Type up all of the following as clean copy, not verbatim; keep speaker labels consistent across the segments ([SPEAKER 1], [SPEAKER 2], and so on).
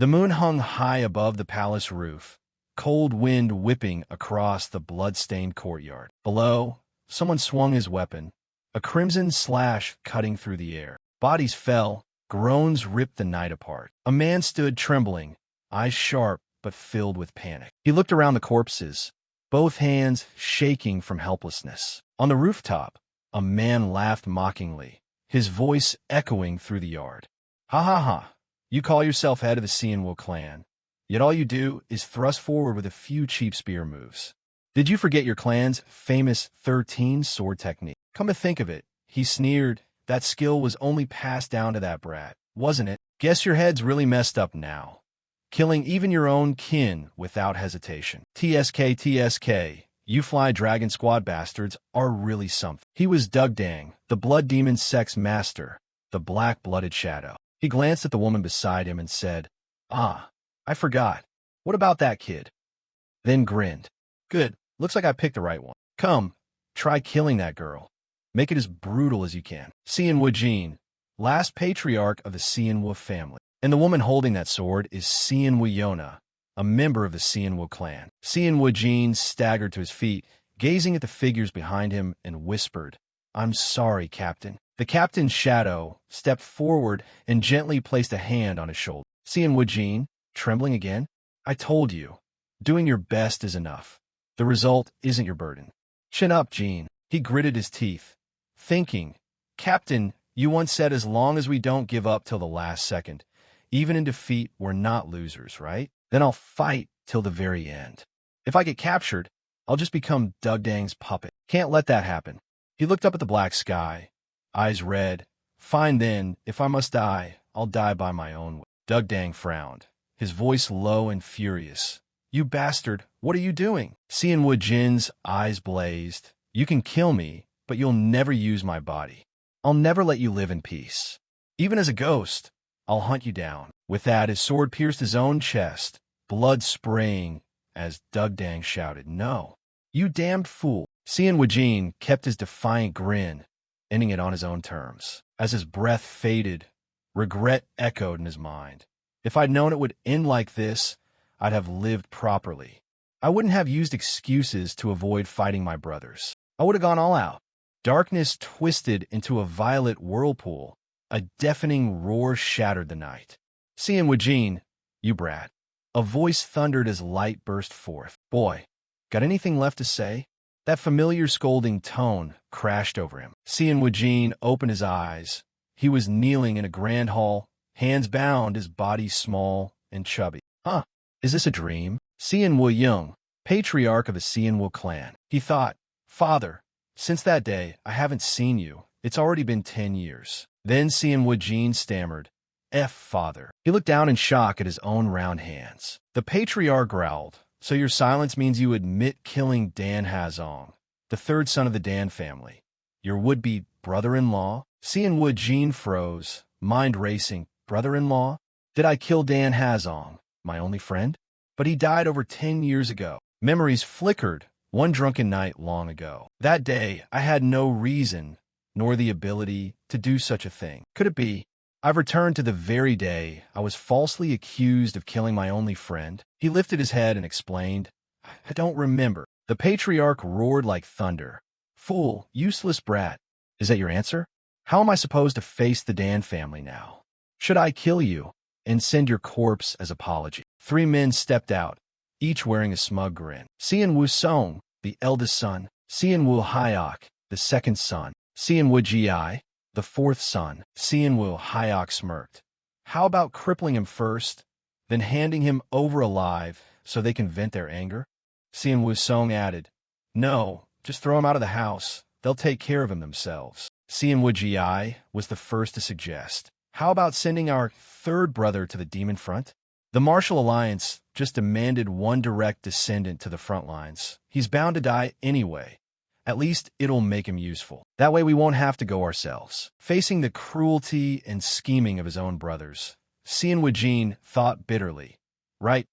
[SPEAKER 1] The moon hung high above the palace roof, cold wind whipping across the blood-stained courtyard. Below, someone swung his weapon, a crimson slash cutting through the air. Bodies fell, groans ripped the night apart. A man stood trembling, eyes sharp but filled with panic. He looked around the corpses, both hands shaking from helplessness. On the rooftop, a man laughed mockingly, his voice echoing through the yard. Ha ha ha, you call yourself head of the Sianwo clan, yet all you do is thrust forward with a few cheap spear moves. Did you forget your clan's famous 13 sword technique? Come to think of it, he sneered, that skill was only passed down to that brat, wasn't it? Guess your head's really messed up now. Killing even your own kin without hesitation. TSK, you fly dragon squad bastards are really something. He was Dugdang, the blood demon Sect's master, the black-blooded shadow. He glanced at the woman beside him and said, "Ah, I forgot. What about that kid?" Then grinned. "Good, looks like I picked the right one. Come, try killing that girl. Make it as brutal as you can." Sianwo Jin, last patriarch of the Sianwo family. And the woman holding that sword is Sianwo Yona, a member of the Sianwo clan. Sianwo Jin staggered to his feet, gazing at the figures behind him, and whispered, "I'm sorry, Captain." The captain's shadow stepped forward and gently placed a hand on his shoulder. Sianwo Jin, trembling again, "I told you, doing your best is enough. The result isn't your burden. Chin up, Jin." He gritted his teeth, thinking, "Captain, you once said as long as we don't give up till the last second, even in defeat, we're not losers, right? Then I'll fight till the very end. If I get captured, I'll just become Dugdang's puppet. Can't let that happen." He looked up at the black sky, eyes red. "Fine then, if I must die, I'll die by my own way." Dugdang frowned, his voice low and furious. "You bastard, what are you doing?" Sianwo Jin's eyes blazed. "You can kill me, but you'll never use my body. I'll never let you live in peace. Even as a ghost, I'll hunt you down." With that, his sword pierced his own chest, blood spraying as Dugdang shouted, "No, you damned fool." Sianwo Jin kept his defiant grin, ending it on his own terms. As his breath faded, regret echoed in his mind. "If I'd known it would end like this, I'd have lived properly. I wouldn't have used excuses to avoid fighting my brothers. I would have gone all out." Darkness twisted into a violet whirlpool. A deafening roar shattered the night. "Sianwo Jin, you brat." A voice thundered as light burst forth. "Boy, got anything left to say?" That familiar scolding tone crashed over him. Sianwo Jin opened his eyes. He was kneeling in a grand hall, hands bound, his body small and chubby. Huh, is this a dream? Sianwo Young, patriarch of the Sianwo clan. He thought, "Father, since that day, I haven't seen you. It's already been 10 years. Then Sianwo Jin stammered, Father." He looked down in shock at his own round hands. The patriarch growled, "So your silence means you admit killing Dan Hazong, the third son of the Dan family, your would-be brother-in-law?" Sianwo Jin froze, mind racing. "Brother-in-law? Did I kill Dan Hazong, my only friend? But he died over 10 years ago." Memories flickered, one drunken night long ago. That day, I had no reason nor the ability to do such a thing. Could it be? I've returned to the very day I was falsely accused of killing my only friend. He lifted his head and explained, "I don't remember." The patriarch roared like thunder. "Fool, useless brat. Is that your answer? How am I supposed to face the Dan family now? Should I kill you and send your corpse as apology?" 3 men stepped out, each wearing a smug grin. Sianwo Song, the eldest son. Sianwo Hyok, the second son. Sianwo Ji, the 4th son. Sianwo Hyok smirked. "How about crippling him first, then handing him over alive so they can vent their anger?" Sianwo Song added, "No, just throw him out of the house. They'll take care of him themselves." Sianwo Ji was the first to suggest, "How about sending our 3rd brother to the demon front? The Martial Alliance just demanded one direct descendant to the front lines. He's bound to die anyway. At least it'll make him useful. That way we won't have to go ourselves." Facing the cruelty and scheming of his own brothers, Sianwo Jin thought bitterly, "Right,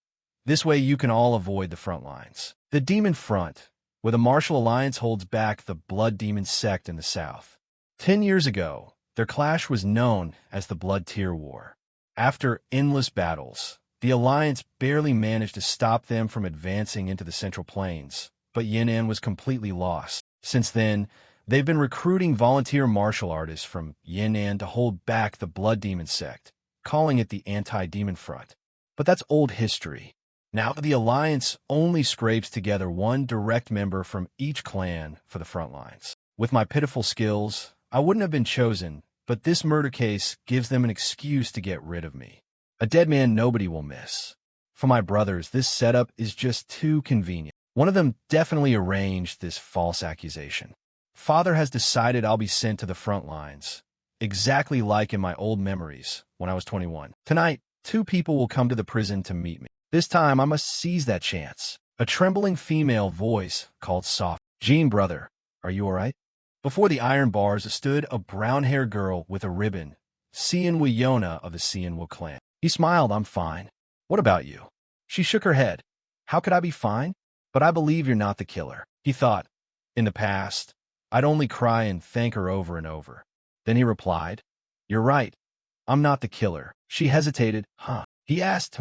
[SPEAKER 1] this way you can all avoid the front lines. The demon front, where the Martial Alliance holds back the blood demon sect in the south. 10 years ago, their clash was known as the Blood Tear War. After endless battles, The Alliance barely managed to stop them from advancing into the Central Plains, but Yan'an was completely lost. Since then, they've been recruiting volunteer martial artists from Yan'an to hold back the Blood Demon Sect, calling it the Anti-Demon Front. But that's old history. Now the Alliance only scrapes together one direct member from each clan for the front lines. With my pitiful skills, I wouldn't have been chosen, but this murder case gives them an excuse to get rid of me. A dead man nobody will miss. For my brothers, this setup is just too convenient. One of them definitely arranged this false accusation. Father has decided I'll be sent to the front lines, exactly like in my old memories when I was 21. Tonight, 2 people will come to the prison to meet me. This time, I must seize that chance. A trembling female voice called soft, "Jean, brother, are you all right?" Before the iron bars stood a brown-haired girl with a ribbon, Sianwa Yona of the Sianwa clan. He smiled. "I'm fine. What about you?" She shook her head. "How could I be fine? But I believe you're not the killer." He thought. In the past, I'd only cry and thank her over and over. Then he replied, "You're right. I'm not the killer." She hesitated. "Huh?" He asked,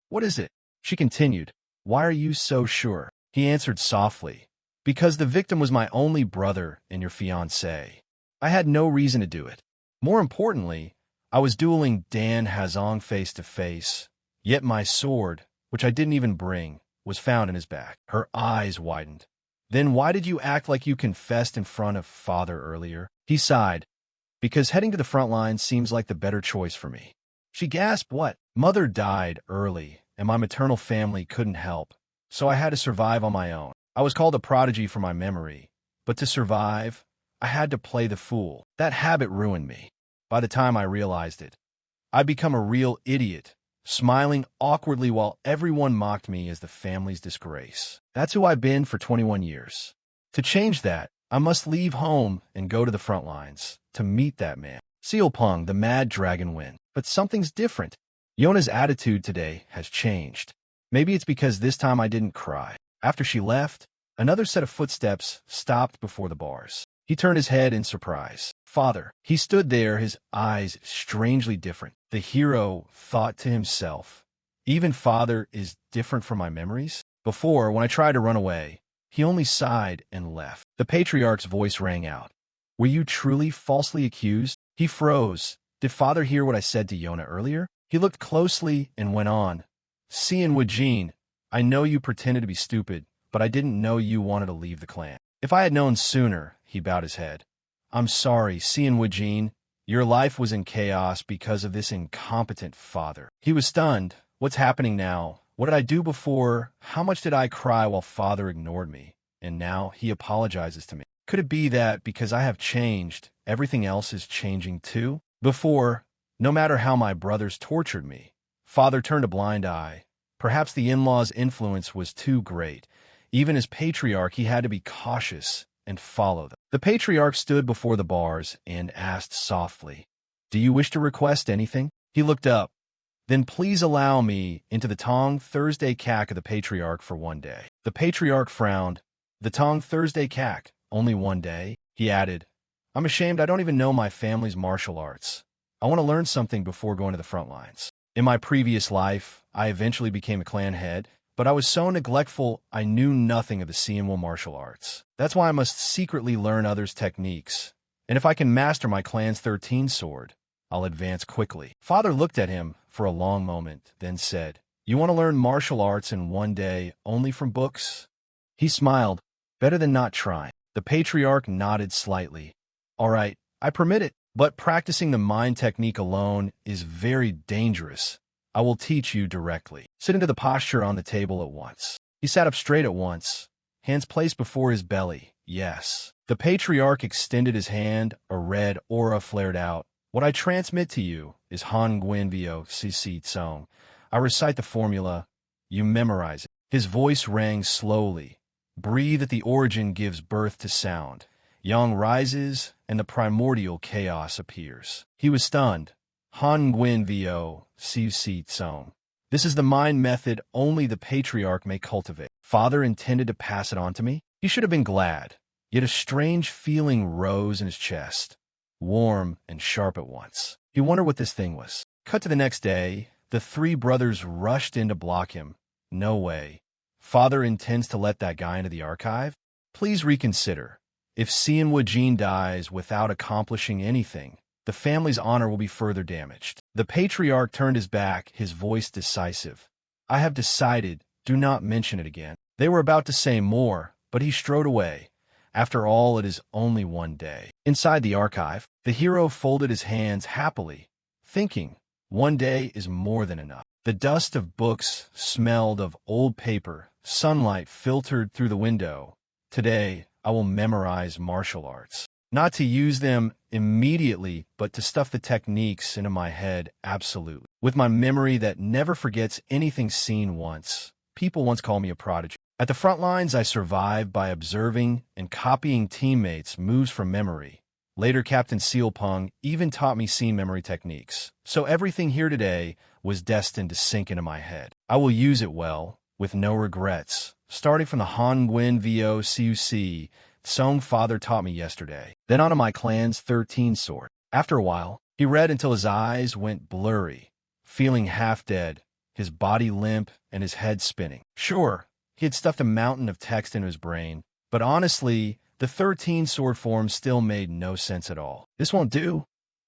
[SPEAKER 1] "What is it?" She continued, "Why are you so sure?" He answered softly, "Because the victim was my only brother and your fiancé. I had no reason to do it. More importantly, I was dueling Dan Hazong face to face, yet my sword, which I didn't even bring, was found in his back." Her eyes widened. "Then why did you act like you confessed in front of Father earlier?" He sighed. "Because heading to the front line seems like the better choice for me." She gasped. "What?" "Mother died early, and my maternal family couldn't help, so I had to survive on my own. I was called a prodigy for my memory, but to survive, I had to play the fool. That habit ruined me. By the time I realized it, I'd become a real idiot, smiling awkwardly while everyone mocked me as the family's disgrace. That's who I've been for 21 years. To change that, I must leave home and go to the front lines to meet that man. Sealpung, the mad dragon wind. But something's different. Yona's attitude today has changed. Maybe it's because this time I didn't cry. After she left, another set of footsteps stopped before the bars. He turned his head in surprise. "Father." He stood there, his eyes strangely different. The hero thought to himself, "Even Father is different from my memories?" Before, when I tried to run away, he only sighed and left. The patriarch's voice rang out. "Were you truly falsely accused?" He froze. Did Father hear what I said to Yona earlier? He looked closely and went on. "Sianwa Jean, I know you pretended to be stupid, but I didn't know you wanted to leave the clan. If I had known sooner," he bowed his head. "I'm sorry, Sianwa Jean. Your life was in chaos because of this incompetent father." He was stunned. What's happening now? What did I do before? How much did I cry while Father ignored me? And now he apologizes to me. Could it be that because I have changed, everything else is changing too? Before, no matter how my brothers tortured me, Father turned a blind eye. Perhaps the in-laws' influence was too great. Even as patriarch, he had to be cautious and follow them. The patriarch stood before the bars and asked softly, "Do you wish to request anything?" He looked up. "Then please allow me into the Tong Thursday Cac of the patriarch for one day." The patriarch frowned. "The Tong Thursday Cac, only one day?" He added, "I'm ashamed I don't even know my family's martial arts. I want to learn something before going to the front lines. In my previous life, I eventually became a clan head, but I was so neglectful I knew nothing of the Sianwa martial arts. That's why I must secretly learn others' techniques, and if I can master my clan's 13 sword, I'll advance quickly." Father looked at him for a long moment, then said, "You want to learn martial arts in one day only from books?" He smiled. "Better than not trying." The patriarch nodded slightly. "All right, I permit it, but practicing the mind technique alone is very dangerous. I will teach you directly. Sit into the posture on the table at once." He sat up straight at once, hands placed before his belly. "Yes." The patriarch extended his hand, a red aura flared out. "What I transmit to you is Han Nguyen Vio Cc Tsong. I recite the formula, you memorize it." His voice rang slowly. "Breathe at the origin gives birth to sound. Yang rises, and the primordial chaos appears." He was stunned. Han Nguyen Vio Cc Tsong. This is the mind method only the patriarch may cultivate. Father intended to pass it on to me? He should have been glad. Yet a strange feeling rose in his chest, warm and sharp at once. He wondered what this thing was. Cut to the next day. The three brothers rushed in to block him. No way. Father intends to let that guy into the archive? Please reconsider. If Sianwa Jin dies without accomplishing anything, the family's honor will be further damaged. The patriarch turned his back, his voice decisive. I have decided, do not mention it again. They were about to say more, but he strode away. After all, it is only one day. Inside the archive, the hero folded his hands happily, thinking, one day is more than enough. The dust of books smelled of old paper, sunlight filtered through the window. Today, I will memorize martial arts. Not to use them immediately, but to stuff the techniques into my head absolutely. With my memory that never forgets anything seen once. People once called me a prodigy. At the front lines, I survived by observing and copying teammates' moves from memory. Later, Captain Sealpung even taught me scene memory techniques. So everything here today was destined to sink into my head. I will use it well, with no regrets. Starting from the Hongwen Vo Cuc, Song father taught me yesterday. Then onto my clan's 13 sword. After a while, he read until his eyes went blurry, feeling half dead, his body limp and his head spinning. Sure, he had stuffed a mountain of text into his brain, but honestly, the 13 sword form still made no sense at all. This won't do.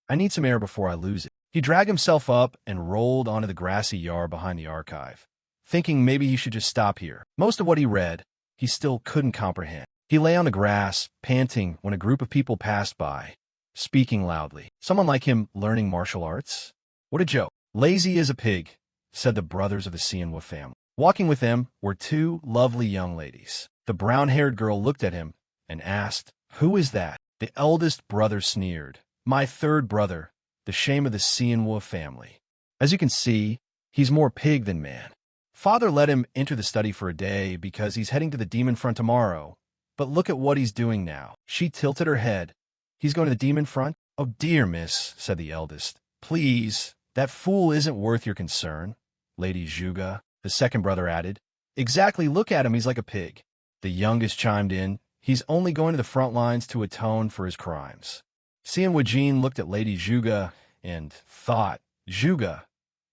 [SPEAKER 1] I need some air before I lose it. He dragged himself up and rolled onto the grassy yard behind the archive, thinking maybe he should just stop here. Most of what he read, he still couldn't comprehend. He lay on the grass, panting, when a group of people passed by, speaking loudly. Someone like him learning martial arts? What a joke. Lazy as a pig, said the brothers of the Sianwa family. Walking with them were two lovely young ladies. The brown-haired girl looked at him and asked, "Who is that?" The eldest brother sneered. "My third brother, the shame of the Sianwa family. As you can see, he's more pig than man. Father let him enter the study for a day because he's heading to the demon front tomorrow. But look at what he's doing now." She tilted her head. "He's going to the demon front?" "Oh dear, miss," said the eldest. "Please, that fool isn't worth your concern." "Lady Zhuge," the second brother added. "Exactly, look at him, he's like a pig." The youngest chimed in. "He's only going to the front lines to atone for his crimes." Sianwa Jin looked at Lady Zhuge and thought, Zhuge?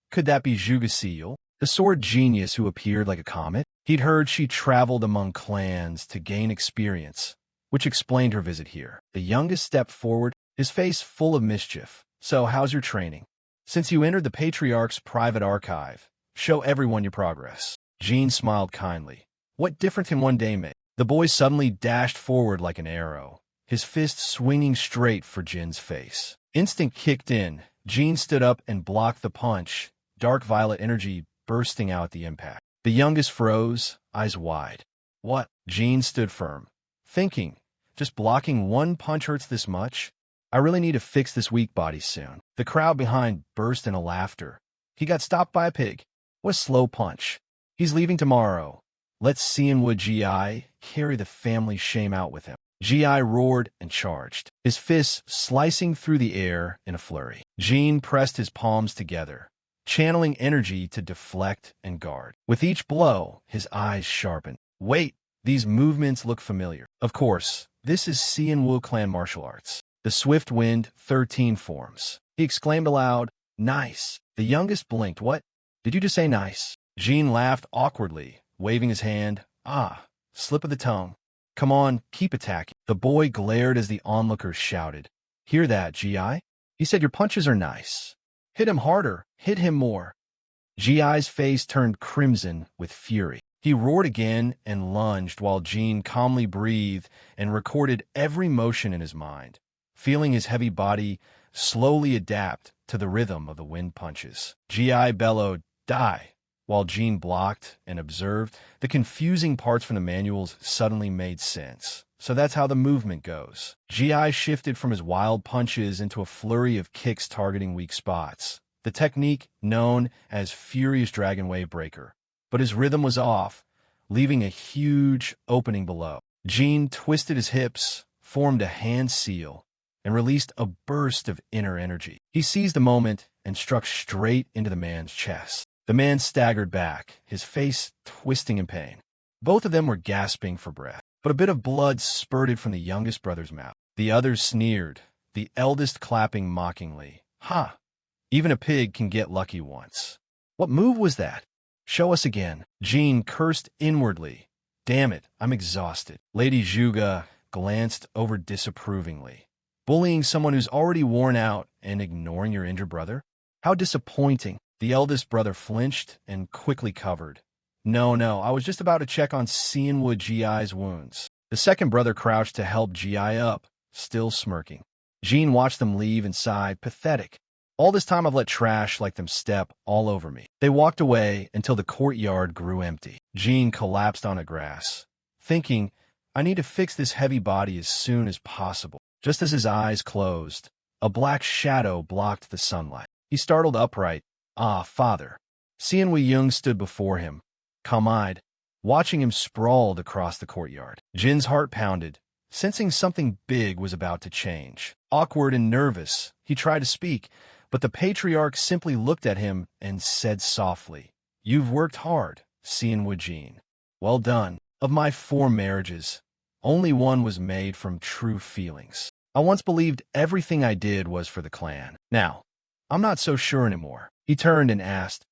[SPEAKER 1] Could that be Zhuge Seal, the sword genius who appeared like a comet? He'd heard she traveled among clans to gain experience, which explained her visit here. The youngest stepped forward, his face full of mischief. "So, how's your training? Since you entered the Patriarch's private archive, show everyone your progress." Jean smiled kindly. "What difference can one day make?" The boy suddenly dashed forward like an arrow, his fist swinging straight for Jin's face. Instinct kicked in. Jean stood up and blocked the punch, dark violet energy bursting out at the impact. The youngest froze, eyes wide. "What?" Jean stood firm, thinking, just blocking one punch hurts this much? I really need to fix this weak body soon. The crowd behind burst into laughter. He got stopped by a pig. What a slow punch. He's leaving tomorrow. Let's see in would Gi carry the family's shame out with him. Gi roared and charged, his fists slicing through the air in a flurry. Jean pressed his palms together, channeling energy to deflect and guard. With each blow, his eyes sharpened. Wait, these movements look familiar. Of course, this is Sianwu clan martial arts. The swift wind, 13 forms. He exclaimed aloud, "Nice." The youngest blinked. "What? Did you just say nice?" Jean laughed awkwardly, waving his hand. "Ah, slip of the tongue. Come on, keep attacking." The boy glared as the onlookers shouted. "Hear that, Gi? He said your punches are nice. Hit him harder, hit him more." Gi's face turned crimson with fury. He roared again and lunged while Jean calmly breathed and recorded every motion in his mind, feeling his heavy body slowly adapt to the rhythm of the wind punches. Gi bellowed, "Die!" While Jean blocked and observed, the confusing parts from the manuals suddenly made sense. So that's how the movement goes. Gi shifted from his wild punches into a flurry of kicks targeting weak spots, the technique known as Furious Dragon Wave Breaker. But his rhythm was off, leaving a huge opening below. Jean twisted his hips, formed a hand seal, and released a burst of inner energy. He seized the moment and struck straight into the man's chest. The man staggered back, his face twisting in pain. Both of them were gasping for breath, but a bit of blood spurted from the youngest brother's mouth. The others sneered, the eldest clapping mockingly. "Ha! Even a pig can get lucky once." What move was that? Show us again. Jean cursed inwardly. Damn it, I'm exhausted. Lady Zhuge glanced over disapprovingly. Bullying someone who's already worn out and ignoring your injured brother? How disappointing. The eldest brother flinched and quickly covered. No, I was just about to check on Sienwu Ji's wounds. The second brother crouched to help Ji up, still smirking. Jean watched them leave and sighed, pathetic. All this time I've let trash like them step all over me. They walked away until the courtyard grew empty. Jean collapsed on the grass, thinking, I need to fix this heavy body as soon as possible. Just as his eyes closed, a black shadow blocked the sunlight. He startled upright. Ah, father. Xian Weiying stood before him, calm-eyed, watching him sprawled across the courtyard. Jin's heart pounded, sensing something big was about to change. Awkward and nervous, he tried to speak, but the patriarch simply looked at him and said softly, You've worked hard, Xian Weijing. Well done. Of my 4 marriages, only one was made from true feelings. I once believed everything I did was for the clan. Now, I'm not so sure anymore. He turned and asked,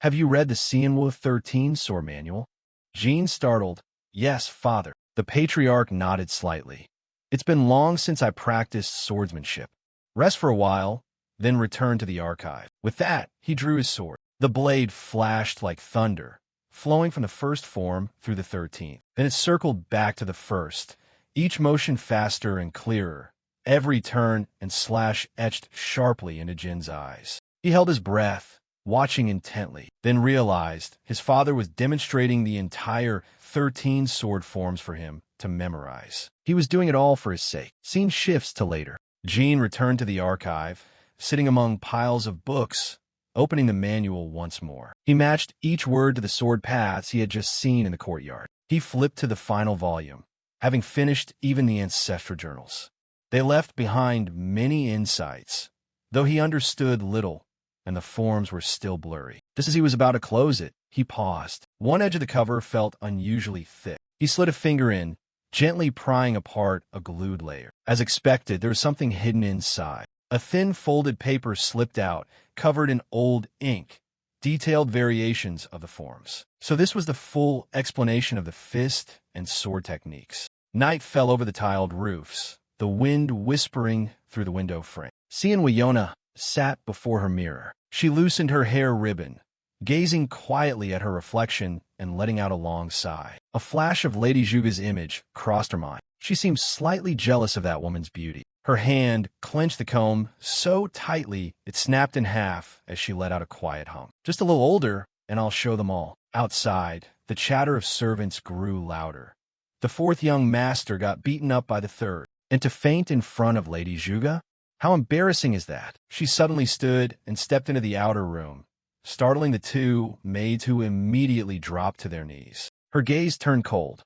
[SPEAKER 1] Have you read the Sienwu 13 sword manual? Jean startled. Yes, father. The patriarch nodded slightly. It's been long since I practiced swordsmanship. Rest for a while, then return to the archive. With that, he drew his sword. The blade flashed like thunder, flowing from the first form through the 13th. Then it circled back to the first, each motion faster and clearer, every turn and slash etched sharply into Jin's eyes. He held his breath, watching intently, then realized his father was demonstrating the entire 13 sword forms for him to memorize. He was doing it all for his sake. Scene shifts to later. Jean returned to the archive, sitting among piles of books, opening the manual once more. He matched each word to the sword paths he had just seen in the courtyard. He flipped to the final volume, having finished even the ancestral journals. They left behind many insights, though he understood little, and the forms were still blurry. Just as he was about to close it, he paused. One edge of the cover felt unusually thick. He slid a finger in, gently prying apart a glued layer. As expected, there was something hidden inside. A thin folded paper slipped out, covered in old ink, detailed variations of the forms. So this was the full explanation of the fist and sword techniques. Night fell over the tiled roofs, the wind whispering through the window frame. Xian Weiyona sat before her mirror. She loosened her hair ribbon, gazing quietly at her reflection and letting out a long sigh. A flash of Lady Zhuge's image crossed her mind. She seemed slightly jealous of that woman's beauty. Her hand clenched the comb so tightly it snapped in half as she let out a quiet hum. Just a little older, and I'll show them all. Outside, the chatter of servants grew louder. The 4th young master got beaten up by the 3rd, and to faint in front of Lady Zhuge? How embarrassing is that? She suddenly stood and stepped into the outer room, startling the 2 maids who immediately dropped to their knees. Her gaze turned cold.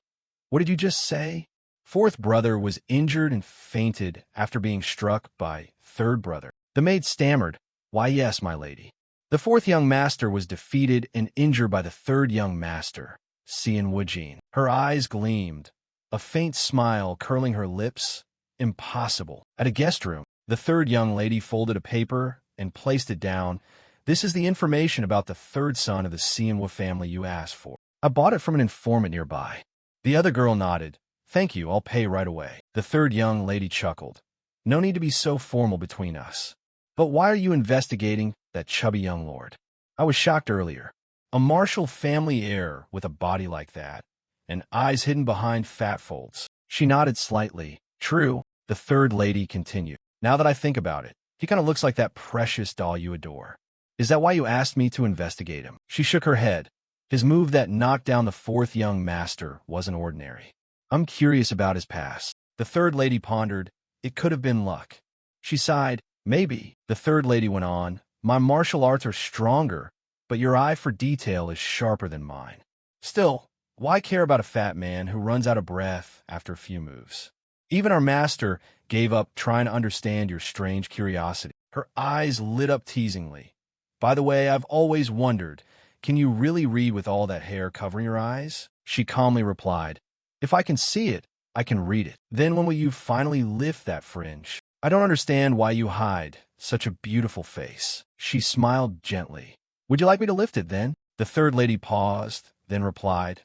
[SPEAKER 1] What did you just say? 4th brother was injured and fainted after being struck by 3rd brother. The maid stammered, Why yes, my lady. The 4th young master was defeated and injured by the 3rd young master, Xian Weijing. Her eyes gleamed, a faint smile curling her lips. Impossible. At a guest room, the 3rd young lady folded a paper and placed it down. This is the information about the 3rd son of the Sienwu family you asked for. I bought it from an informant nearby. The other girl nodded. Thank you, I'll pay right away. The 3rd young lady chuckled. No need to be so formal between us. But why are you investigating that chubby young lord? I was shocked earlier. A martial family heir with a body like that, and eyes hidden behind fat folds. She nodded slightly. True, the 3rd lady continued. Now that I think about it, he kind of looks like that precious doll you adore. Is that why you asked me to investigate him? She shook her head. His move that knocked down the 4th young master wasn't ordinary. I'm curious about his past. The 3rd lady pondered. It could have been luck. She sighed. Maybe. The 3rd lady went on. My martial arts are stronger, but your eye for detail is sharper than mine. Still, why care about a fat man who runs out of breath after a few moves? Even our master gave up trying to understand your strange curiosity. Her eyes lit up teasingly. By the way, I've always wondered, can you really read with all that hair covering your eyes? She calmly replied, If I can see it, I can read it. Then when will you finally lift that fringe? I don't understand why you hide such a beautiful face. She smiled gently. Would you like me to lift it then? The third lady paused, then replied,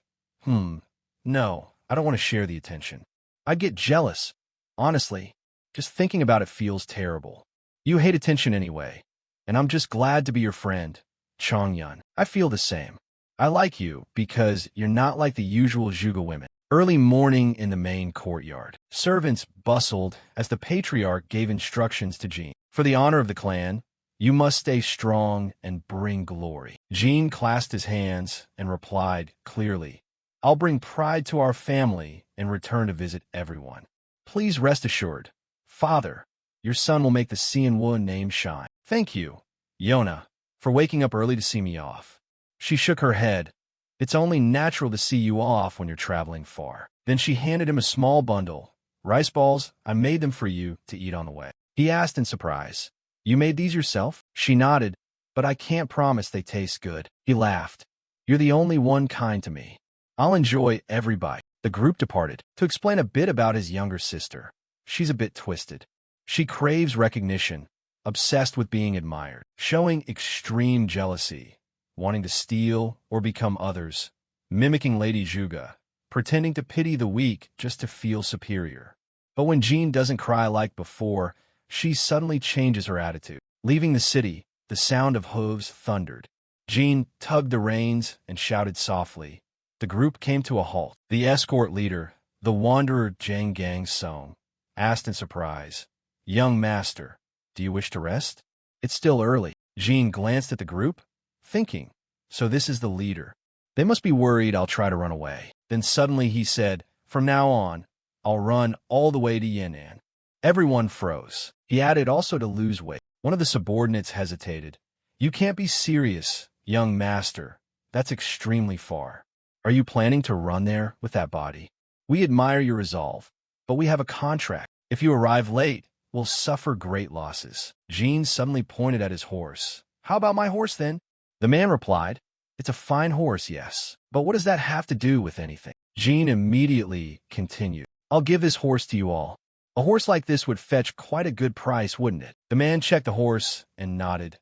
[SPEAKER 1] no, I don't want to share the attention. I'd get jealous. Honestly, just thinking about it feels terrible. You hate attention anyway, and I'm just glad to be your friend, Chongyun. I feel the same. I like you because you're not like the usual Zhuge women. Early morning in the main courtyard. Servants bustled as the patriarch gave instructions to Jean. For the honor of the clan, you must stay strong and bring glory. Jean clasped his hands and replied clearly, I'll bring pride to our family and return to visit everyone. Please rest assured, Father, your son will make the Xianwu name shine. Thank you, Yona, for waking up early to see me off. She shook her head. It's only natural to see you off when you're traveling far. Then she handed him a small bundle. Rice balls, I made them for you to eat on the way. He asked in surprise, You made these yourself? She nodded, but I can't promise they taste good. He laughed. You're the only one kind to me. I'll enjoy every bite. The group departed to explain a bit about his younger sister. She's a bit twisted. She craves recognition, obsessed with being admired, showing extreme jealousy, wanting to steal or become others, mimicking Lady Zhuge, pretending to pity the weak just to feel superior. But when Jean doesn't cry like before, she suddenly changes her attitude. Leaving the city, the sound of hooves thundered. Jean tugged the reins and shouted softly. The group came to a halt. The escort leader, the wanderer Zhang Gang Song, asked in surprise, Young master, do you wish to rest? It's still early. Jean glanced at the group, thinking, so this is the leader. They must be worried I'll try to run away. Then suddenly he said, From now on, I'll run all the way to Yan'an. Everyone froze. He added also to lose weight. One of the subordinates hesitated. You can't be serious, young master. That's extremely far. Are you planning to run there with that body? We admire your resolve, but we have a contract. If you arrive late, we'll suffer great losses. Jean suddenly pointed at his horse. How about my horse then? The man replied, It's a fine horse, yes. But what does that have to do with anything? Jean immediately continued. I'll give this horse to you all. A horse like this would fetch quite a good price, wouldn't it? The man checked the horse and nodded.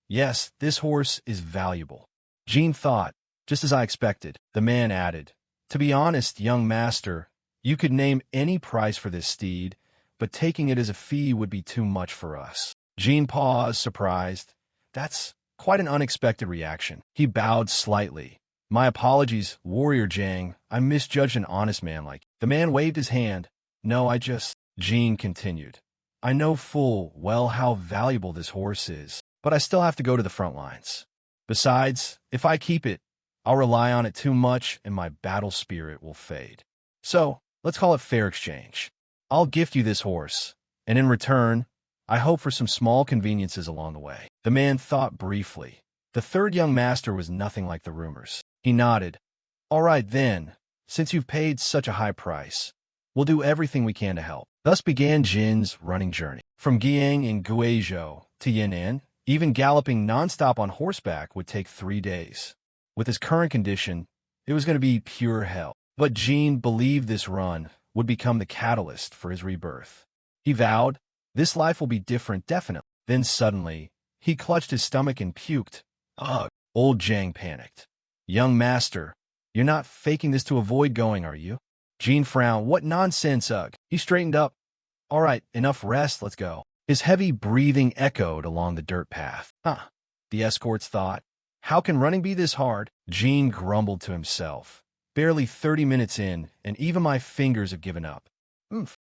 [SPEAKER 1] Yes, this horse is valuable. Jean thought, just as I expected. The man added, To be honest, young master, you could name any price for this steed, but taking it as a fee would be too much for us. Jean paused, surprised. That's quite an unexpected reaction. He bowed slightly. My apologies, Warrior Zhang. I misjudged an honest man like you. The man waved his hand. No, Jean continued. I know full well how valuable this horse is, but I still have to go to the front lines. Besides, if I keep it, I'll rely on it too much and my battle spirit will fade. So, let's call it fair exchange. I'll gift you this horse, and in return, I hope for some small conveniences along the way. The man thought briefly. The third young master was nothing like the rumors. He nodded. All right then, since you've paid such a high price, we'll do everything we can to help. Thus began Jin's running journey. From Guiyang in Guizhou to Yan'an, even galloping nonstop on horseback would take 3 days. With his current condition, it was going to be pure hell. But Jin believed this run would become the catalyst for his rebirth. He vowed, this life will be different definitely. Then suddenly, he clutched his stomach and puked. Ugh! Old Zhang panicked. Young master, you're not faking this to avoid going, are you? Jin frowned. What nonsense, ugh. He straightened up. All right, enough rest, let's go. His heavy breathing echoed along the dirt path. The escorts thought. How can running be this hard? Jin grumbled to himself. Barely 30 minutes in, and even my fingers have given up.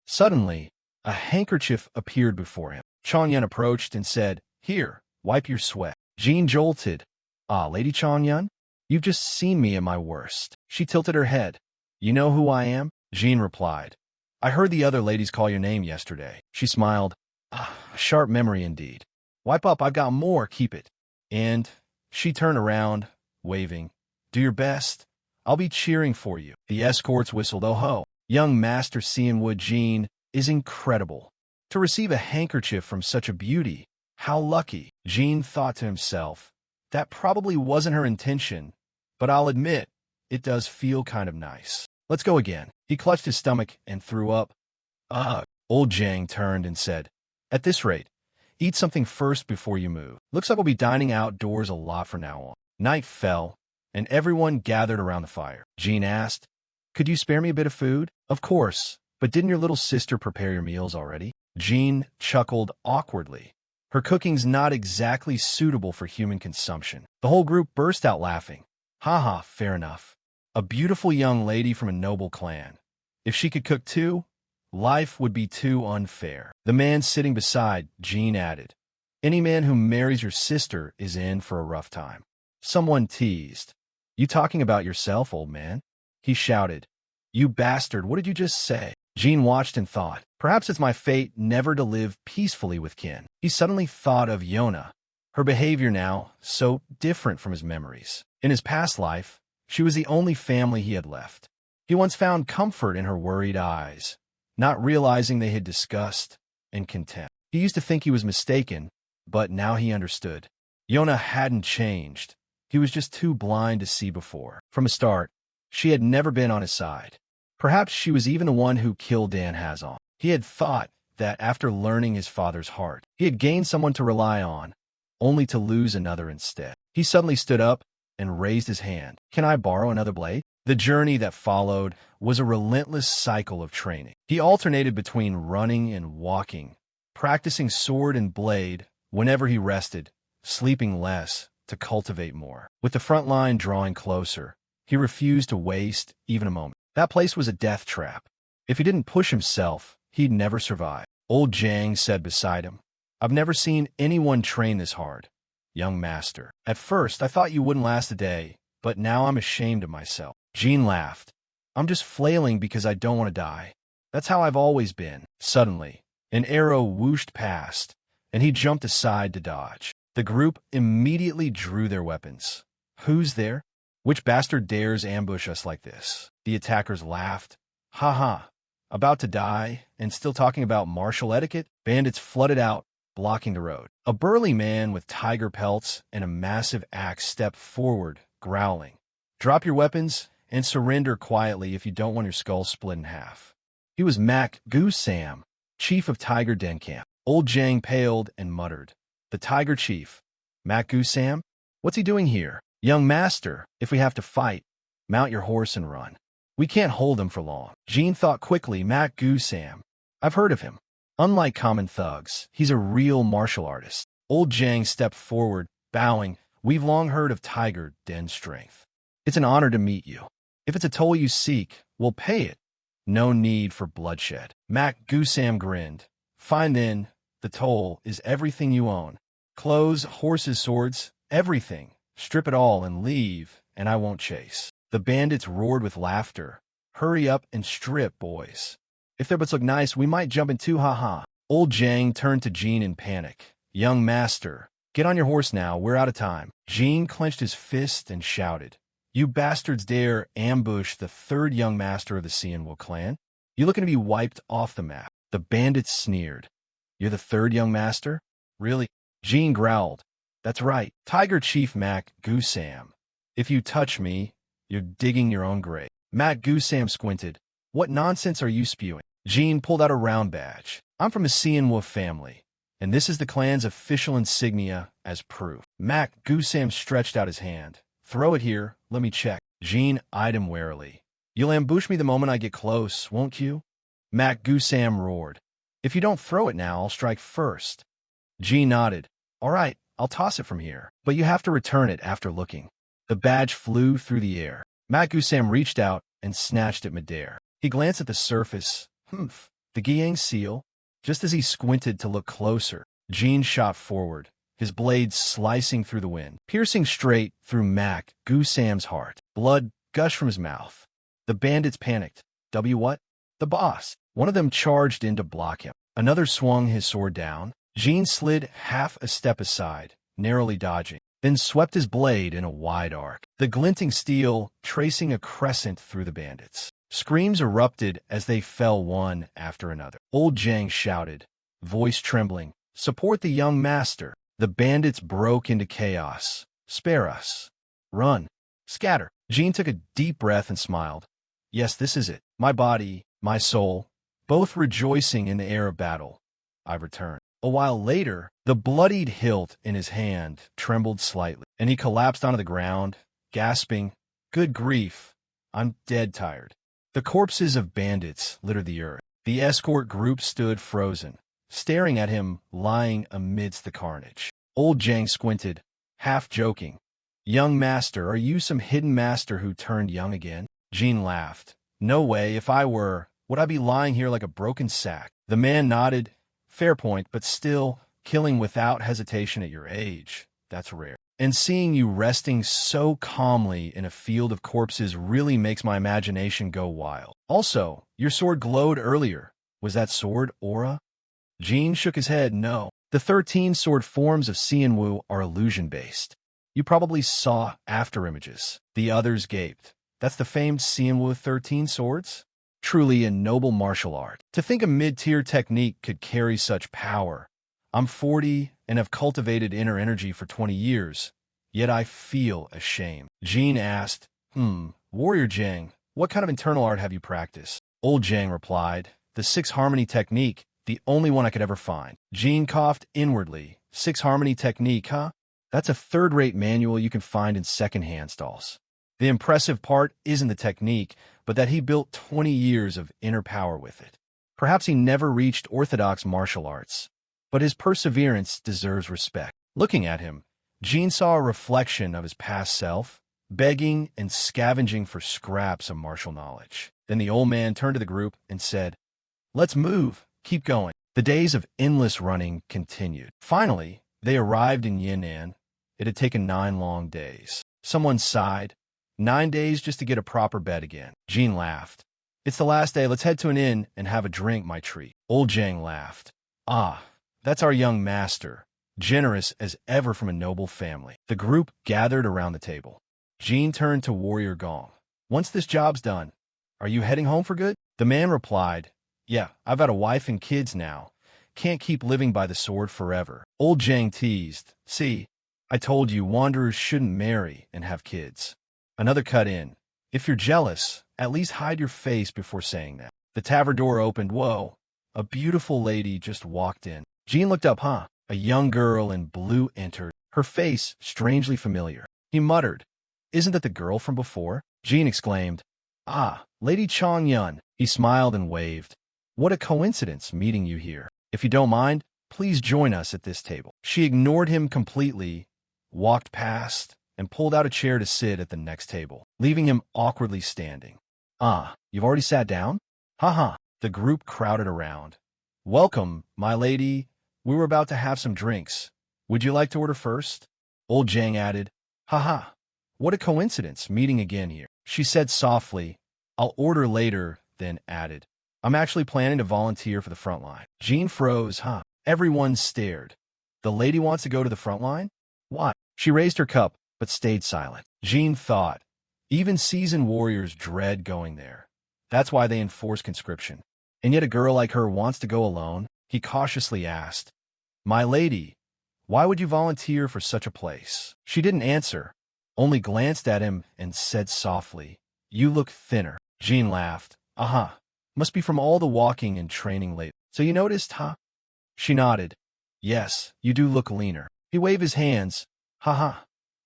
[SPEAKER 1] Suddenly, a handkerchief appeared before him. Chongyun approached and said, Here, wipe your sweat. Jin jolted. Lady Chongyun, you've just seen me at my worst. She tilted her head. You know who I am? Jin replied. I heard the other ladies call your name yesterday. She smiled. A sharp memory indeed. Wipe up, I've got more, keep it. And she turned around, waving. Do your best. I'll be cheering for you. The escorts whistled. Oh ho. Young Master Xianwu Jin is incredible. To receive a handkerchief from such a beauty. How lucky. Jin thought to himself. That probably wasn't her intention, but I'll admit, it does feel kind of nice. Let's go again. He clutched his stomach and threw up. Old Zhang turned and said, At this rate, Eat something first before you move. Looks like we'll be dining outdoors a lot from now on. Night fell, and everyone gathered around the fire. Jean asked, "Could you spare me a bit of food?" "Of course, but didn't your little sister prepare your meals already?" Jean chuckled awkwardly. Her cooking's not exactly suitable for human consumption. The whole group burst out laughing. Haha, fair enough. A beautiful young lady from a noble clan. If she could cook too, life would be too unfair. The man sitting beside Jean added, "Any man who marries your sister is in for a rough time." Someone teased, "You talking about yourself, old man?" He shouted, "You bastard, what did you just say?" Jean watched and thought, perhaps it's my fate never to live peacefully with kin. He suddenly thought of Yona, her behavior now so different from his memories. In his past life, she was the only family he had left. He once found comfort in her worried eyes, not realizing they had disgust and contempt. He used to think he was mistaken, but now he understood. Yona hadn't changed. He was just too blind to see before. From the start, she had never been on his side. Perhaps she was even the one who killed Dan Hazon. He had thought that after learning his father's heart, he had gained someone to rely on, only to lose another instead. He suddenly stood up and raised his hand. "Can I borrow another blade?" The journey that followed was a relentless cycle of training. He alternated between running and walking, practicing sword and blade whenever he rested, sleeping less to cultivate more. With the front line drawing closer, he refused to waste even a moment. That place was a death trap. If he didn't push himself, he'd never survive. Old Jang said beside him, "I've never seen anyone train this hard, young master. At first, I thought you wouldn't last a day, but now I'm ashamed of myself." Jean laughed. "I'm just flailing because I don't want to die. That's how I've always been." Suddenly, an arrow whooshed past, and he jumped aside to dodge. The group immediately drew their weapons. "Who's there? Which bastard dares ambush us like this?" The attackers laughed. "Ha ha, about to die, and still talking about martial etiquette?" Bandits flooded out, blocking the road. A burly man with tiger pelts and a massive axe stepped forward, growling, "Drop your weapons and surrender quietly if you don't want your skull split in half." He was Mak Gu Sam, chief of Tiger Den Camp. Old Jang paled and muttered, "The Tiger Chief? Mak Gu Sam? What's he doing here?" "Young master, if we have to fight, mount your horse and run. We can't hold him for long." Jean thought quickly. Mak Gu Sam. I've heard of him. Unlike common thugs, he's a real martial artist. Old Jang stepped forward, bowing. "We've long heard of Tiger Den's strength. It's an honor to meet you. If it's a toll you seek, we'll pay it. No need for bloodshed." Mak Gu Sam grinned. "Fine then, the toll is everything you own. Clothes, horses, swords, everything. Strip it all and leave, and I won't chase." The bandits roared with laughter. "Hurry up and strip, boys. If their butts look nice, we might jump in too, ha-ha." Old Jang turned to Jean in panic. "Young master, get on your horse now, we're out of time." Jean clenched his fist and shouted, "You bastards dare ambush the third young master of the Sianwo clan? You looking to be wiped off the map." The bandits sneered. "You're the third young master? Really?" Jean growled. "That's right, Tiger Chief Mak Gu Sam. If you touch me, you're digging your own grave." Mak Gu Sam squinted. "What nonsense are you spewing?" Jean pulled out a round badge. "I'm from the Sianwo family, and this is the clan's official insignia as proof." Mak Gu Sam stretched out his hand. "Throw it here, let me check." Jean eyed him warily. "You'll ambush me the moment I get close, won't you?" Mak Gu Sam roared. "If you don't throw it now, I'll strike first." Jean nodded. "All right, I'll toss it from here, but you have to return it after looking." The badge flew through the air. Mak Gu Sam reached out and snatched it midair. He glanced at the surface. Humph, the Giyang seal. Just as he squinted to look closer, Jean shot forward, his blade slicing through the wind, piercing straight through Mak Gu Sam's heart. Blood gushed from his mouth. The bandits panicked. What? The boss. One of them charged in to block him. Another swung his sword down. Jean slid half a step aside, narrowly dodging, then swept his blade in a wide arc, the glinting steel tracing a crescent through the bandits. Screams erupted as they fell one after another. Old Jang shouted, voice trembling, "Support the young master." The bandits broke into chaos. "Spare us. Run. Scatter." Jean took a deep breath and smiled. "Yes, this is it. My body, my soul, both rejoicing in the air of battle. I've returned." A while later, The bloodied hilt in his hand trembled slightly, and he collapsed onto the ground, gasping, "Good grief, I'm dead tired." The corpses of bandits littered the earth. The escort group stood frozen, staring at him lying amidst the carnage. Old Jang squinted, half joking. "Young master, are you some hidden master who turned young again?" Jean laughed. "No way, if I were, would I be lying here like a broken sack?" The man nodded. "Fair point, but still, killing without hesitation at your age, that's rare. And seeing you resting so calmly in a field of corpses really makes my imagination go wild. Also, your sword glowed earlier. Was that sword aura?" Jean shook his head. "No. The 13 sword forms of Xianwu are illusion-based. You probably saw after-images." The others gaped. "That's the famed Xianwu 13 swords? Truly a noble martial art. To think a mid-tier technique could carry such power. I'm 40 and have cultivated inner energy for 20 years, yet I feel ashamed." Jean asked, Warrior Jang, what kind of internal art have you practiced?" Old Jang replied, "The 6-harmony technique, the only one I could ever find." Jean coughed inwardly. 6-harmony technique, huh? That's a third-rate manual you can find in second-hand stalls. The impressive part isn't the technique, but that he built 20 years of inner power with it. Perhaps he never reached orthodox martial arts, but his perseverance deserves respect. Looking at him, Jean saw a reflection of his past self, begging and scavenging for scraps of martial knowledge. Then the old man turned to the group and said, "Let's move, keep going." The days of endless running continued. Finally, they arrived in Yan'an. It had taken 9 long days. Someone sighed. 9 days just to get a proper bed again. Jean laughed. "It's the last day. Let's head to an inn and have a drink, my treat." Old Jang laughed. "Ah, that's our young master, generous as ever from a noble family." The group gathered around the table. Jean turned to Warrior Gong. "Once this job's done, are you heading home for good?" The man replied, "Yeah, I've got a wife and kids now. Can't keep living by the sword forever." Old Jang teased, "See, I told you wanderers shouldn't marry and have kids." Another cut in, "If you're jealous, at least hide your face before saying that." The tavern door opened. Whoa, a beautiful lady just walked in. Jean looked up. A young girl in blue entered, her face strangely familiar. He muttered, "Isn't that the girl from before?" Jean exclaimed, "Ah, Lady Chong Yun." He smiled and waved. "What a coincidence meeting you here. If you don't mind, please join us at this table." She ignored him completely, walked past, and pulled out a chair to sit at the next table, leaving him awkwardly standing. "Ah, you've already sat down?" "Ha." The group crowded around. "Welcome, my lady. We were about to have some drinks. Would you like to order first?" Old Jang added, "Ha. What a coincidence meeting again here." She said softly, "I'll order later," then added, "I'm actually planning to volunteer for the Frontline." Jean froze. Everyone stared. The lady wants to go to the Frontline? Why? She raised her cup, but stayed silent. Jean thought, even seasoned warriors dread going there. That's why they enforce conscription. And yet a girl like her wants to go alone? He cautiously asked, "My lady, why would you volunteer for such a place?" She didn't answer, only glanced at him and said softly, "You look thinner." Jean laughed. Must be from all the walking and training lately. So you noticed, huh? She nodded. "Yes, you do look leaner." He waved his hands.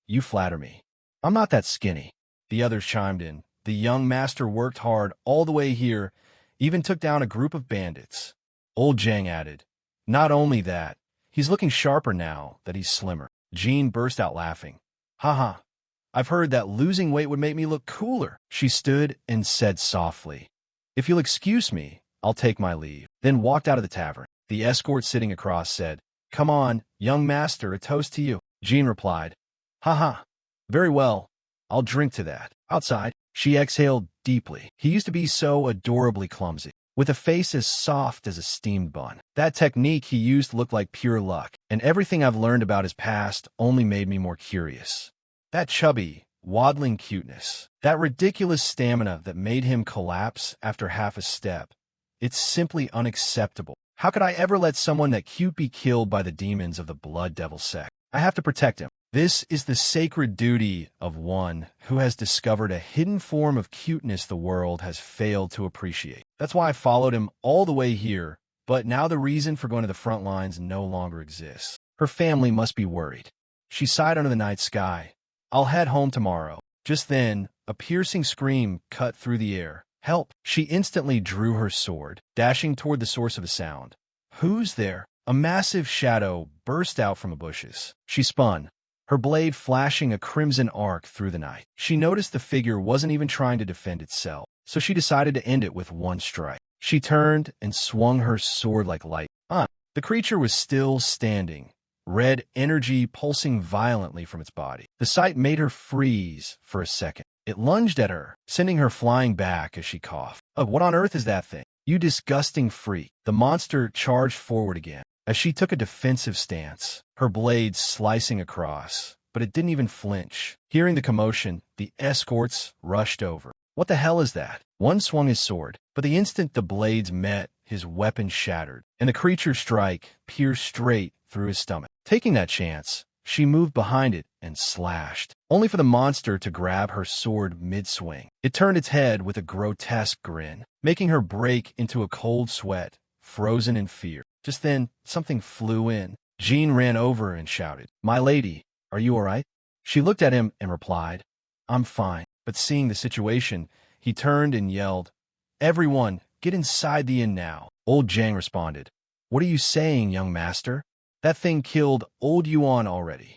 [SPEAKER 1] You flatter me. I'm not that skinny." The others chimed in. The young master worked hard all the way here, even took down a group of bandits. Old Jang added, "Not only that, he's looking sharper now that he's slimmer." Jean burst out laughing. I've heard that losing weight would make me look cooler." She stood and said softly, "If you'll excuse me, I'll take my leave," then walked out of the tavern. The escort sitting across said, "Come on, young master, a toast to you." Jean replied, "Very well, I'll drink to that." Outside, she exhaled deeply. He used to be so adorably clumsy, with a face as soft as a steamed bun. That technique he used looked like pure luck, and everything I've learned about his past only made me more curious. That chubby, waddling cuteness, that ridiculous stamina that made him collapse after half a step. It's simply unacceptable. How could I ever let someone that cute be killed by the demons of the Blood Devil Sect? I have to protect him. This is the sacred duty of one who has discovered a hidden form of cuteness the world has failed to appreciate. That's why I followed him all the way here, but now the reason for going to the front lines no longer exists. Her family must be worried. She sighed under the night sky. I'll head home tomorrow. Just then, a piercing scream cut through the air. Help! She instantly drew her sword, dashing toward the source of the sound. Who's there? A massive shadow burst out from the bushes. She spun, her blade flashing a crimson arc through the night. She noticed the figure wasn't even trying to defend itself, so she decided to end it with one strike. She turned and swung her sword like light. The creature was still standing, red energy pulsing violently from its body. The sight made her freeze for a second. It lunged at her, sending her flying back as she coughed. What on earth is that thing? You disgusting freak. The monster charged forward again. As she took a defensive stance, her blade slicing across, but it didn't even flinch. Hearing the commotion, the escorts rushed over. What the hell is that? One swung his sword, but the instant the blades met, his weapon shattered, and the creature's strike pierced straight through his stomach. Taking that chance, she moved behind it and slashed, only for the monster to grab her sword mid-swing. It turned its head with a grotesque grin, making her break into a cold sweat, frozen in fear. Just then, something flew in. Jean ran over and shouted, "My lady, are you all right?" She looked at him and replied, "I'm fine." But seeing the situation, he turned and yelled, "Everyone, get inside the inn now." Old Jang responded, "What are you saying, young master? That thing killed old Yuan already."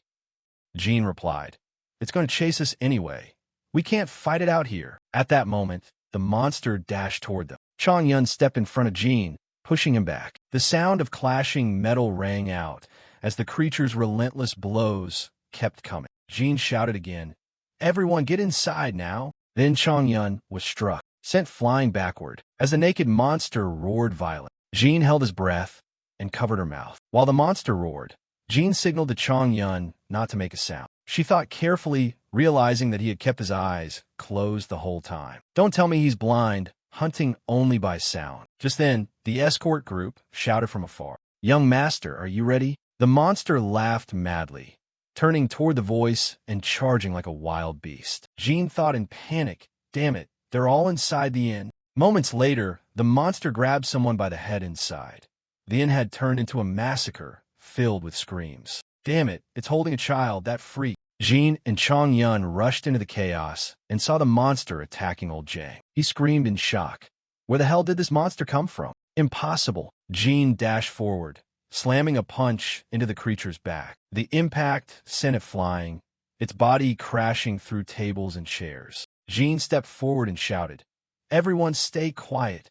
[SPEAKER 1] Jean replied, "It's going to chase us anyway. We can't fight it out here." At that moment, the monster dashed toward them. Chong Yun stepped in front of Jean, pushing him back. The sound of clashing metal rang out as the creature's relentless blows kept coming. Jean shouted again, "Everyone get inside now." Then Chong Yun was struck, sent flying backward. As the naked monster roared violently, Jean held his breath and covered her mouth. While the monster roared, Jean signaled to Chong Yun not to make a sound. She thought carefully, realizing that he had kept his eyes closed the whole time. Don't tell me he's blind, hunting only by sound. Just then, the escort group shouted from afar, "Young master, are you ready?" The monster laughed madly, turning toward the voice and charging like a wild beast. Jean thought in panic, "Damn it, they're all inside the inn." Moments later, the monster grabbed someone by the head inside. The inn had turned into a massacre, filled with screams. "Damn it, it's holding a child, that freak." Jean and Chong Yun rushed into the chaos and saw the monster attacking old Jang. He screamed in shock. Where the hell did this monster come from? Impossible. Jean dashed forward, slamming a punch into the creature's back. The impact sent it flying, its body crashing through tables and chairs. Jean stepped forward and shouted, "Everyone stay quiet."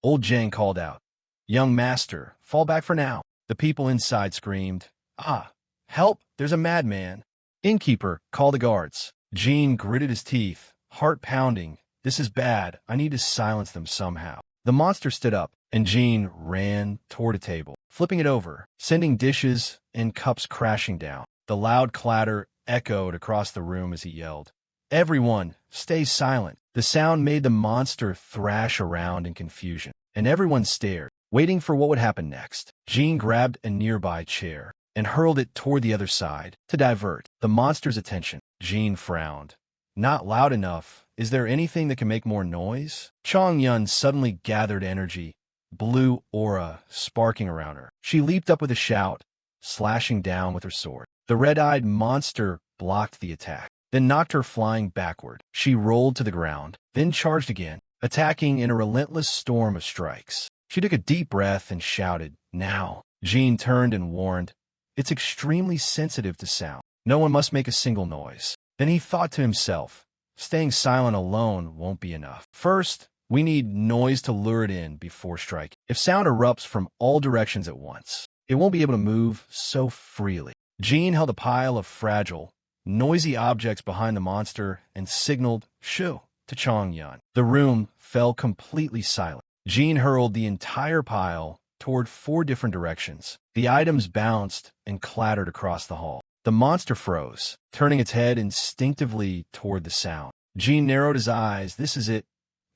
[SPEAKER 1] Old Jang called out, "Young master, fall back for now." The people inside screamed, "Help, there's a madman." "Innkeeper, call the guards." Jean gritted his teeth, heart pounding. "This is bad. I need to silence them somehow." The monster stood up, and Jean ran toward a table, flipping it over, sending dishes and cups crashing down. The loud clatter echoed across the room as he yelled, "Everyone, stay silent." The sound made the monster thrash around in confusion, and everyone stared, waiting for what would happen next. Jean grabbed a nearby chair and hurled it toward the other side to divert the monster's attention. Jean frowned. "Not loud enough. Is there anything that can make more noise?" Chong Yun suddenly gathered energy, blue aura sparking around her. She leaped up with a shout, slashing down with her sword. The red-eyed monster blocked the attack, then knocked her flying backward. She rolled to the ground, then charged again, attacking in a relentless storm of strikes. She took a deep breath and shouted, "Now." Jean turned and warned, "It's extremely sensitive to sound. No one must make a single noise." Then he thought to himself, staying silent alone won't be enough. First, we need noise to lure it in before striking. If sound erupts from all directions at once, it won't be able to move so freely. Jean held a pile of fragile, noisy objects behind the monster and signaled "shoo" to Chong Yun. The room fell completely silent. Jean hurled the entire pile toward 4 different directions. The items bounced and clattered across the hall. The monster froze, turning its head instinctively toward the sound. Jean narrowed his eyes. This is it.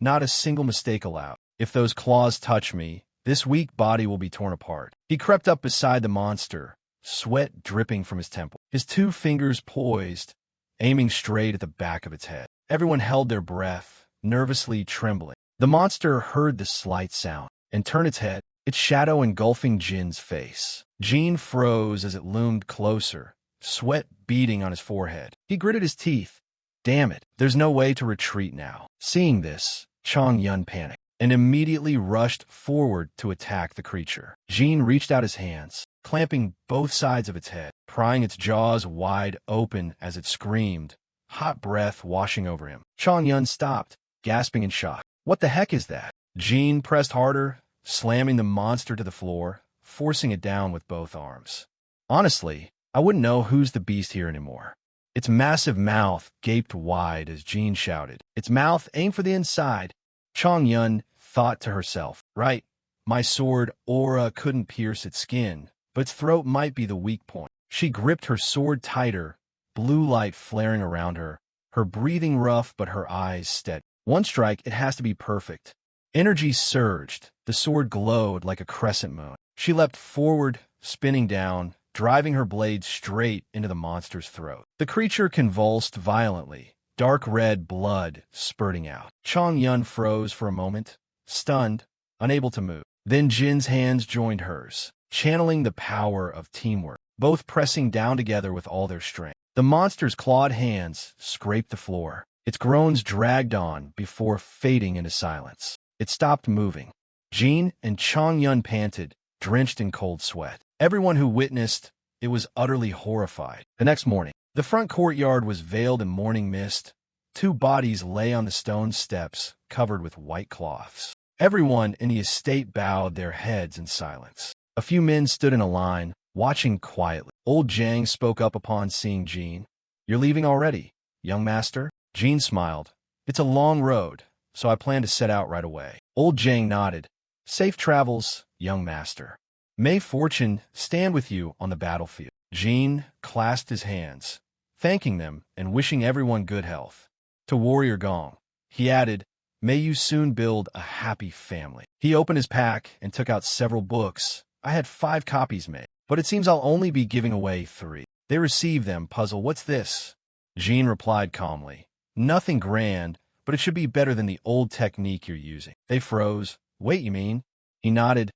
[SPEAKER 1] Not a single mistake allowed. If those claws touch me, this weak body will be torn apart. He crept up beside the monster, sweat dripping from his temple, his 2 fingers poised, aiming straight at the back of its head. Everyone held their breath, nervously trembling. The monster heard the slight sound and turned its head, its shadow engulfing Jin's face. Jean froze as it loomed closer, sweat beading on his forehead. He gritted his teeth. Damn it, there's no way to retreat now. Seeing this, Chong Yun panicked and immediately rushed forward to attack the creature. Jean reached out his hands, clamping both sides of its head, prying its jaws wide open as it screamed, hot breath washing over him. Chong Yun stopped, gasping in shock. What the heck is that? Jean pressed harder, slamming the monster to the floor, forcing it down with both arms. Honestly, I wouldn't know who's the beast here anymore. Its massive mouth gaped wide as Jean shouted. Its mouth aimed for the inside. Chong Yun thought to herself, right, my sword aura couldn't pierce its skin, but its throat might be the weak point. She gripped her sword tighter, blue light flaring around her, her breathing rough but her eyes steady. One strike, it has to be perfect. Energy surged. The sword glowed like a crescent moon. She leapt forward, spinning down, driving her blade straight into the monster's throat. The creature convulsed violently, dark red blood spurting out. Chong Yun froze for a moment, stunned, unable to move. Then Jin's hands joined hers, channeling the power of teamwork, both pressing down together with all their strength. The monster's clawed hands scraped the floor. Its groans dragged on before fading into silence. It stopped moving. Jean and Chong Yun panted, drenched in cold sweat. Everyone who witnessed it was utterly horrified. The next morning, the front courtyard was veiled in morning mist. Two bodies lay on the stone steps, covered with white cloths. Everyone in the estate bowed their heads in silence. A few men stood in a line, watching quietly. Old Zhang spoke up upon seeing Jean. You're leaving already, young master? Jean smiled. It's a long road, so I plan to set out right away. Old Zhang nodded. Safe travels, young master. May fortune stand with you on the battlefield. Jean clasped his hands, thanking them and wishing everyone good health. To Warrior Gong, he added, may you soon build a happy family. He opened his pack and took out several books. I had 5 copies made, but it seems I'll only be giving away 3. They received them, puzzle. What's this? Jean replied calmly. Nothing grand, but it should be better than the old technique you're using. They froze. Wait, you mean? He nodded.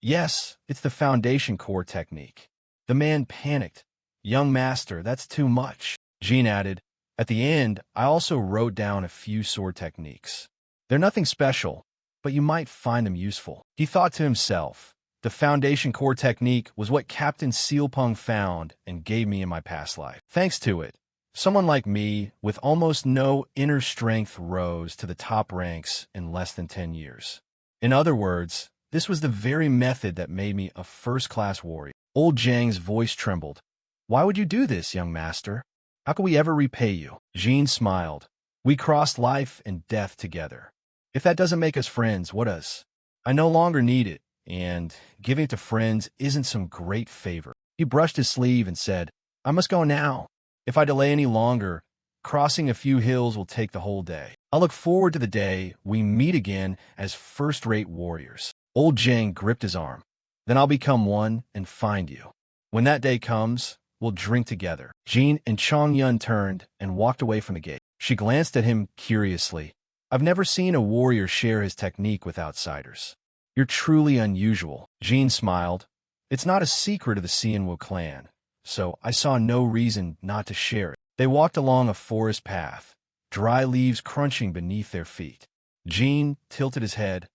[SPEAKER 1] Yes, it's the foundation core technique. The man panicked. Young master, that's too much. Jean added, at the end, I also wrote down a few sword techniques. They're nothing special, but you might find them useful. He thought to himself, the foundation core technique was what Captain Sealpung found and gave me in my past life. Thanks to it, someone like me, with almost no inner strength, rose to the top ranks in less than 10 years. In other words, this was the very method that made me a first-class warrior. Old Zhang's voice trembled. Why would you do this, young master? How could we ever repay you? Jean smiled. We crossed life and death together. If that doesn't make us friends, what does? I no longer need it, and giving it to friends isn't some great favor. He brushed his sleeve and said, I must go now. If I delay any longer, crossing a few hills will take the whole day. I look forward to the day we meet again as first-rate warriors. Old Zhang gripped his arm. Then I'll become one and find you. When that day comes, we'll drink together. Jean and Chong Yun turned and walked away from the gate. She glanced at him curiously. I've never seen a warrior share his technique with outsiders. You're truly unusual. Jean smiled. It's not a secret of the Xianwu clan, so I saw no reason not to share it. They walked along a forest path, dry leaves crunching beneath their feet. Jean tilted his head.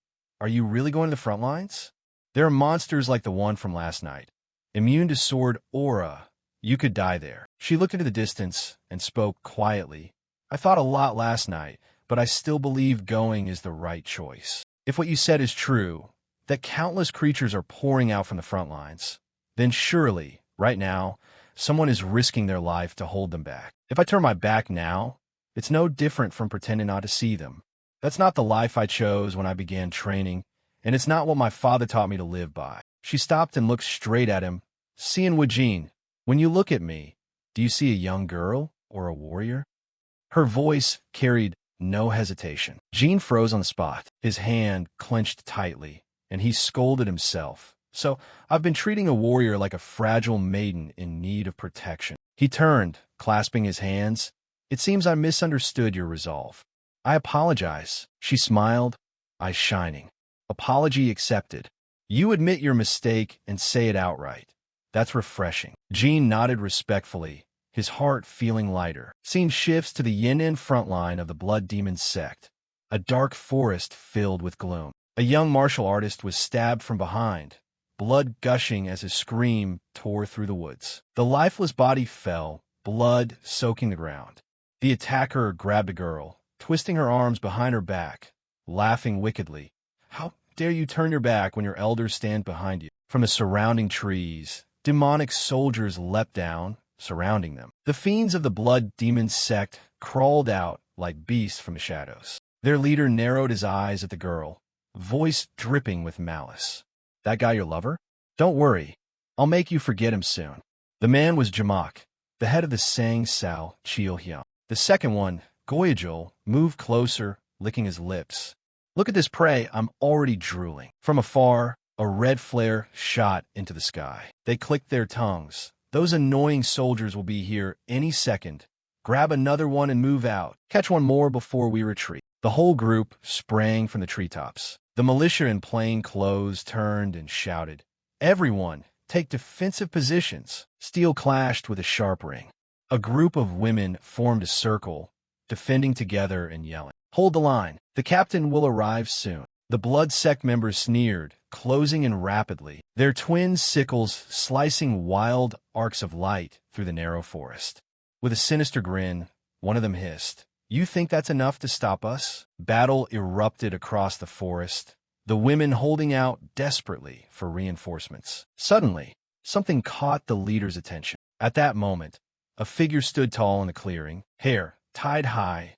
[SPEAKER 1] Are you really going to the front lines? There are monsters like the one from last night. Immune to sword aura. You could die there. She looked into the distance and spoke quietly. I thought a lot last night, but I still believe going is the right choice. If what you said is true, that countless creatures are pouring out from the front lines, then surely, right now, someone is risking their life to hold them back. If I turn my back now, it's no different from pretending not to see them. That's not the life I chose when I began training, and it's not what my father taught me to live by. She stopped and looked straight at him. Xianwu Jean, when you look at me, do you see a young girl or a warrior? Her voice carried no hesitation. Jean froze on the spot. His hand clenched tightly, and he scolded himself. So, I've been treating a warrior like a fragile maiden in need of protection. He turned, clasping his hands. It seems I misunderstood your resolve. I apologize. She smiled, eyes shining. Apology accepted. You admit your mistake and say it outright. That's refreshing. Jean nodded respectfully, his heart feeling lighter. Scene shifts to the yin-and front line of the Blood Demon Sect, a dark forest filled with gloom. A young martial artist was stabbed from behind, blood gushing as his scream tore through the woods. The lifeless body fell, blood soaking the ground. The attacker grabbed a girl, twisting her arms behind her back, laughing wickedly. How dare you turn your back when your elders stand behind you? From the surrounding trees, demonic soldiers leapt down, surrounding them. The fiends of the Blood Demon Sect crawled out like beasts from the shadows. Their leader narrowed his eyes at the girl, voice dripping with malice. That guy your lover? Don't worry, I'll make you forget him soon. The man was Jamak, the head of the Sang Sao Chilhyang. The second one, Goyajul, moved closer, licking his lips. Look at this prey, I'm already drooling. From afar, a red flare shot into the sky. They clicked their tongues. Those annoying soldiers will be here any second. Grab another one and move out. Catch one more before we retreat. The whole group sprang from the treetops. The militia in plain clothes turned and shouted. Everyone, take defensive positions. Steel clashed with a sharp ring. A group of women formed a circle, defending together and yelling. Hold the line. The captain will arrive soon. The Blood Sect members sneered, closing in rapidly, their twin sickles slicing wild arcs of light through the narrow forest. With a sinister grin, one of them hissed, "You think that's enough to stop us?" Battle erupted across the forest, the women holding out desperately for reinforcements. Suddenly, something caught the leader's attention. At that moment, a figure stood tall in the clearing, hair tied high,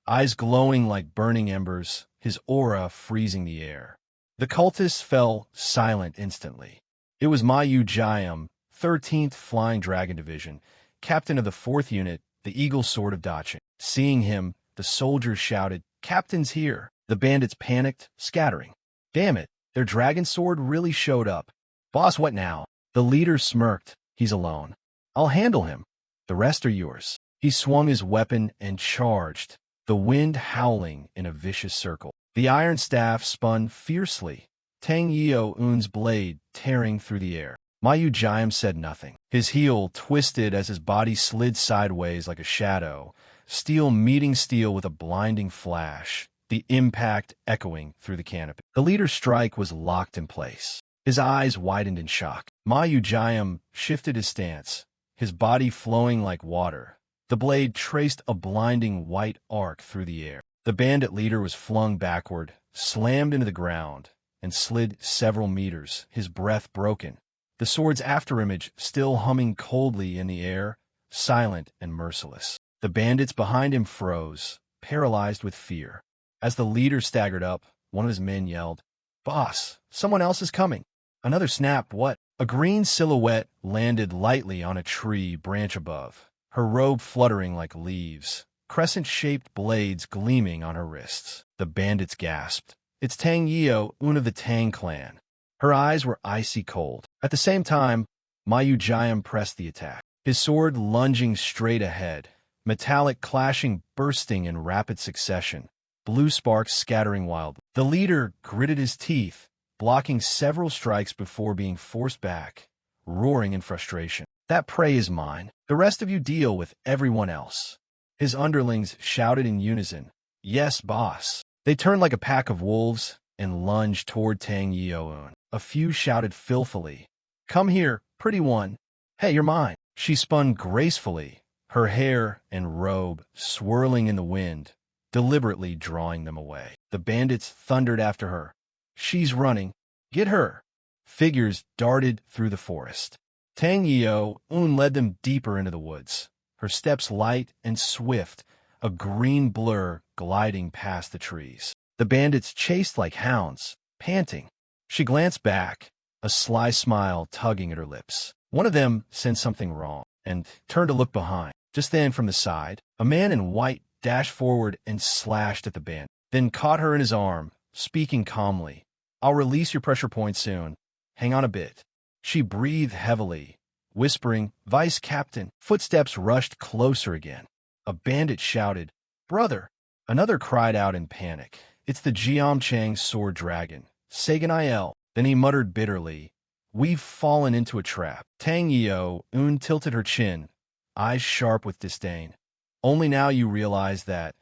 [SPEAKER 1] eyes glowing like burning embers, his aura freezing the air. The cultists fell silent instantly. It was Mayu Jiam, 13th Flying Dragon Division, captain of the 4th Unit, the Eagle Sword of Dachin. Seeing him, the soldiers shouted, "Captain's here!" The bandits panicked, scattering. Damn it, their dragon sword really showed up. Boss, what now? The leader smirked. He's alone. I'll handle him. The rest are yours. He swung his weapon and charged, the wind howling in a vicious circle. The iron staff spun fiercely, Tang Yeo Un's blade tearing through the air. Mayu Jiam said nothing. His heel twisted as his body slid sideways like a shadow, steel meeting steel with a blinding flash, the impact echoing through the canopy. The leader's strike was locked in place. His eyes widened in shock. Mayu Jiam shifted his stance, his body flowing like water. The blade traced a blinding white arc through the air. The bandit leader was flung backward, slammed into the ground, and slid several meters, his breath broken. The sword's afterimage still humming coldly in the air, silent and merciless. The bandits behind him froze, paralyzed with fear. As the leader staggered up, one of his men yelled, "Boss, someone else is coming." Another snap, what? A green silhouette landed lightly on a tree branch above, her robe fluttering like leaves, crescent-shaped blades gleaming on her wrists. The bandits gasped. It's Tang Yeo, Un of the Tang clan. Her eyes were icy cold. At the same time, Mayu Jiam pressed the attack, his sword lunging straight ahead, metallic clashing bursting in rapid succession, blue sparks scattering wildly. The leader gritted his teeth, blocking several strikes before being forced back, roaring in frustration. That prey is mine. The rest of you deal with everyone else. His underlings shouted in unison, "Yes, boss." They turned like a pack of wolves and lunged toward Tang Yeoun. A few shouted filthily, "Come here, pretty one. Hey, you're mine." She spun gracefully, her hair and robe swirling in the wind, deliberately drawing them away. The bandits thundered after her. "She's running. Get her." Figures darted through the forest. Tang Yeoun led them deeper into the woods, her steps light and swift, a green blur gliding past the trees. The bandits chased like hounds, panting. She glanced back, a sly smile tugging at her lips. One of them sensed something wrong and turned to look behind. Just then, from the side, a man in white dashed forward and slashed at the bandit, then caught her in his arm, speaking calmly. "I'll release your pressure point soon. Hang on a bit." She breathed heavily, whispering, "Vice Captain." Footsteps rushed closer again. A bandit shouted, "Brother!" Another cried out in panic, "It's the Jiamchang sword dragon, Sagan Il." Then he muttered bitterly, We've fallen into a trap. Tang Yeo-un tilted her chin, eyes sharp with disdain. Only now you realize that,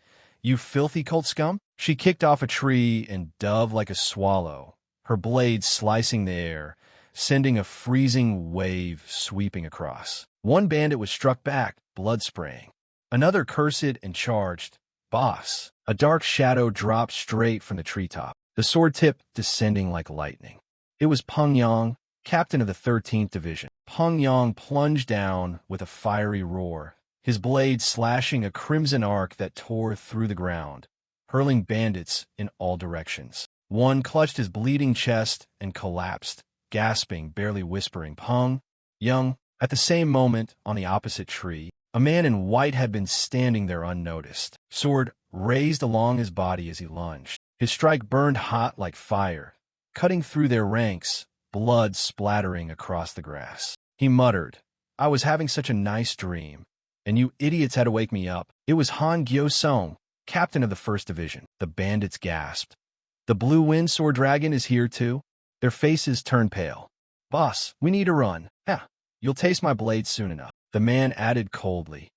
[SPEAKER 1] you filthy cult scum? She kicked off a tree and dove like a swallow, her blade slicing the air, sending a freezing wave sweeping across. One bandit was struck back, blood spraying. Another cursed and charged. Boss. A dark shadow dropped straight from the treetop, the sword tip descending like lightning. It was Peng Yang, captain of the 13th Division. Peng Yang plunged down with a fiery roar, his blade slashing a crimson arc that tore through the ground, hurling bandits in all directions. One clutched his bleeding chest and collapsed, gasping, barely whispering, Peng Yang. At the same moment, on the opposite tree, a man in white had been standing there unnoticed, sword raised along his body as he lunged. His strike burned hot like fire, cutting through their ranks, blood splattering across the grass. He muttered, I was having such a nice dream, and you idiots had to wake me up. It was Han Gyo-song, captain of the 1st Division. The bandits gasped. The Blue Wind Sword Dragon is here too? Their faces turned pale. Boss, we need to run. Yeah, you'll taste my blade soon enough. The man added coldly.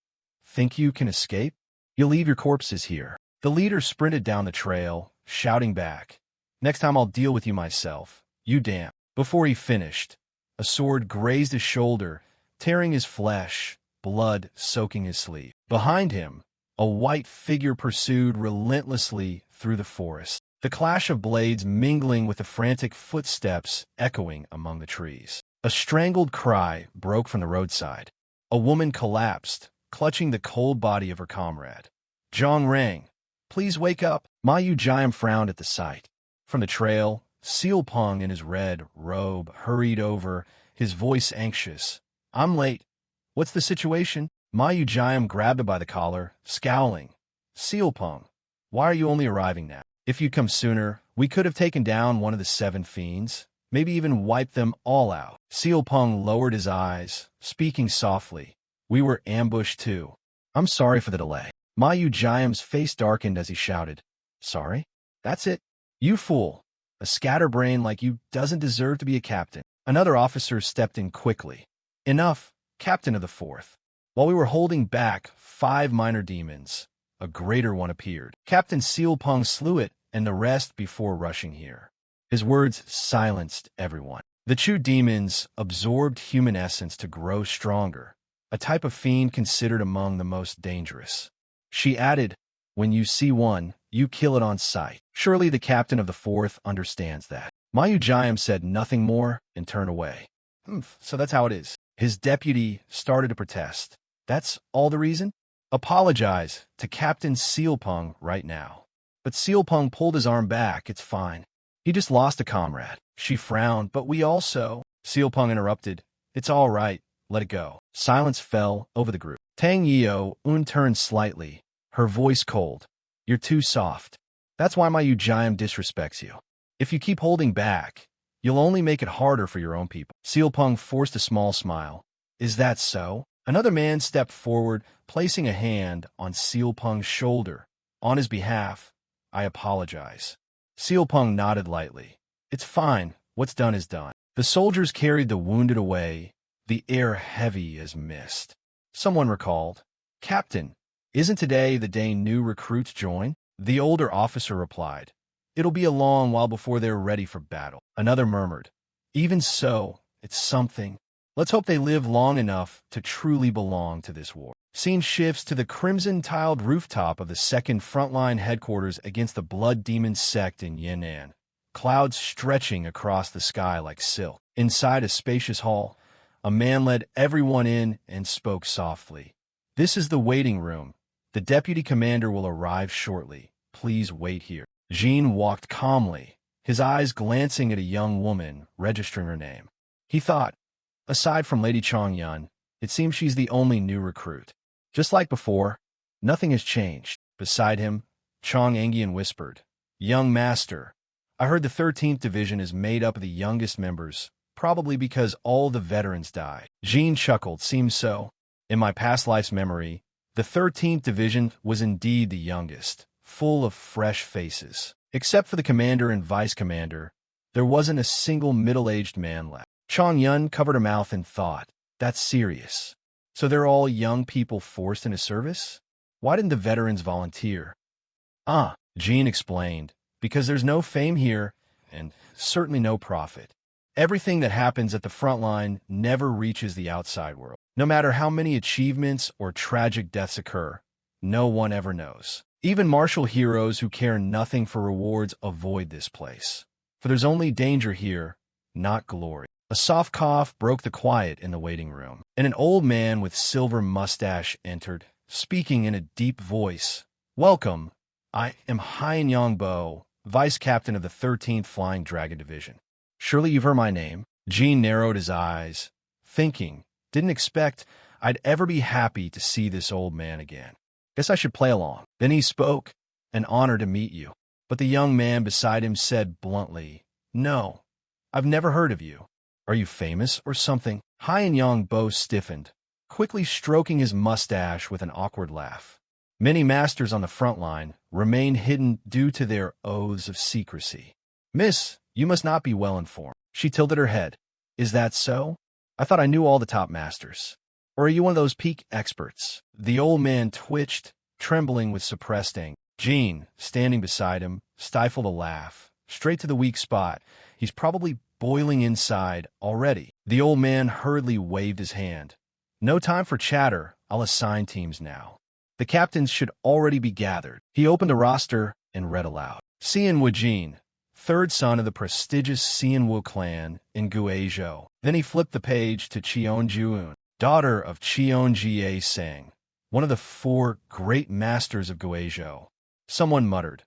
[SPEAKER 1] Think you can escape? You'll leave your corpses here. The leader sprinted down the trail, shouting back, Next time I'll deal with you myself, you damn. Before he finished, a sword grazed his shoulder, tearing his flesh, blood soaking his sleeve. Behind him, a white figure pursued relentlessly through the forest, the clash of blades mingling with the frantic footsteps echoing among the trees. A strangled cry broke from the roadside. A woman collapsed, clutching the cold body of her comrade. Zhang Rang, please wake up. Ma Yu Jiam frowned at the sight. From the trail, Seal Peng in his red robe hurried over, his voice anxious. I'm late. What's the situation? Ma Yu Jiam grabbed him by the collar, scowling. Seal Peng, why are you only arriving now? If you'd come sooner, we could have taken down one of the 7 fiends, maybe even wiped them all out. Seal Peng lowered his eyes, speaking softly. We were ambushed too. I'm sorry for the delay. Ma Yu Jiam's face darkened as he shouted. Sorry? That's it? You fool. A scatterbrain like you doesn't deserve to be a captain. Another officer stepped in quickly. Enough, captain of the 4th. While we were holding back 5 minor demons, a greater one appeared. Captain Seal Peng slew it and the rest before rushing here. His words silenced everyone. The Chu demons absorbed human essence to grow stronger, a type of fiend considered among the most dangerous. She added, when you see one, you kill it on sight. Surely the captain of the 4th understands that. Ma Yu Jiam said nothing more and turned away. So that's how it is. His deputy started to protest. That's all the reason? Apologize to Captain Seal Peng right now. But Seal Peng pulled his arm back. It's fine. He just lost a comrade. She frowned, but we also... Seal Peng interrupted. It's all right. Let it go. Silence fell over the group. Tang Yeo-un turned slightly, her voice cold. You're too soft. That's why Ma Yu Jiam disrespects you. If you keep holding back, you'll only make it harder for your own people. Seal Peng forced a small smile. Is that so? Another man stepped forward, placing a hand on Seal Peng's shoulder. On his behalf, I apologize. Seal Peng nodded lightly. It's fine. What's done is done. The soldiers carried the wounded away, the air heavy as mist. Someone recalled, Captain, isn't today the day new recruits join? The older officer replied, It'll be a long while before they're ready for battle. Another murmured, Even so, it's something. Let's hope they live long enough to truly belong to this war. Scene shifts to the crimson-tiled rooftop of the 2nd Frontline headquarters against the Blood Demon Sect in Yan'an, clouds stretching across the sky like silk. Inside a spacious hall, a man led everyone in and spoke softly. This is the waiting room. The deputy commander will arrive shortly. Please wait here. Jean walked calmly, his eyes glancing at a young woman registering her name. He thought, aside from Lady Chongyun, it seems she's the only new recruit. Just like before, nothing has changed. Beside him, Chong Angian whispered, Young master, I heard the 13th Division is made up of the youngest members, probably because all the veterans died. Jean chuckled, seems so. In my past life's memory, the 13th Division was indeed the youngest, full of fresh faces. Except for the commander and vice commander, there wasn't a single middle-aged man left. Chong Yun covered her mouth in thought. That's serious. So they're all young people forced into service? Why didn't the veterans volunteer? Jean explained. Because there's no fame here, and certainly no profit. Everything that happens at the front line never reaches the outside world. No matter how many achievements or tragic deaths occur, no one ever knows. Even martial heroes who care nothing for rewards avoid this place. For there's only danger here, not glory. A soft cough broke the quiet in the waiting room, and an old man with silver mustache entered, speaking in a deep voice. Welcome. I am Han Yongbo, Vice Captain of the 13th Flying Dragon Division. Surely you've heard my name. Jean narrowed his eyes, thinking, didn't expect I'd ever be happy to see this old man again. Guess I should play along. Then he spoke, an honor to meet you. But the young man beside him said bluntly, no, I've never heard of you. Are you famous or something? Han Yongbo stiffened, quickly stroking his mustache with an awkward laugh. Many masters on the front line remain hidden due to their oaths of secrecy. Miss, you must not be well informed. She tilted her head. Is that so? I thought I knew all the top masters. Or are you one of those peak experts? The old man twitched, trembling with suppressed anger. Jean, standing beside him, stifled a laugh. Straight to the weak spot. He's probably boiling inside already. The old man hurriedly waved his hand. No time for chatter. I'll assign teams now. The captains should already be gathered. He opened a roster and read aloud. Xianwu Jin, third son of the prestigious Xianwu clan in Guizhou. Then he flipped the page to Cheonjuun, daughter of Cheonjie Sang, one of the 4 great masters of Guizhou. Someone muttered,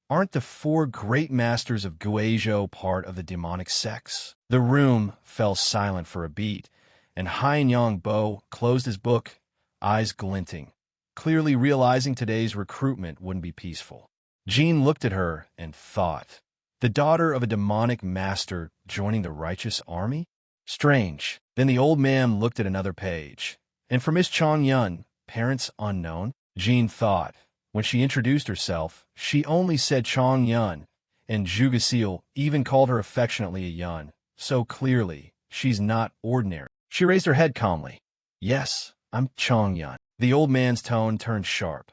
[SPEAKER 1] aren't the 4 great masters of Guizhou part of the demonic sects? The room fell silent for a beat, and Han Yongbo closed his book, eyes glinting, clearly realizing today's recruitment wouldn't be peaceful. Jean looked at her and thought, the daughter of a demonic master joining the righteous army? Strange. Then the old man looked at another page. And for Miss Chong Yun, parents unknown? Jean thought. When she introduced herself, she only said Chong Yun, and Zhuge Seal even called her affectionately a Yun. So clearly, she's not ordinary. She raised her head calmly. Yes, I'm Chong Yun. The old man's tone turned sharp.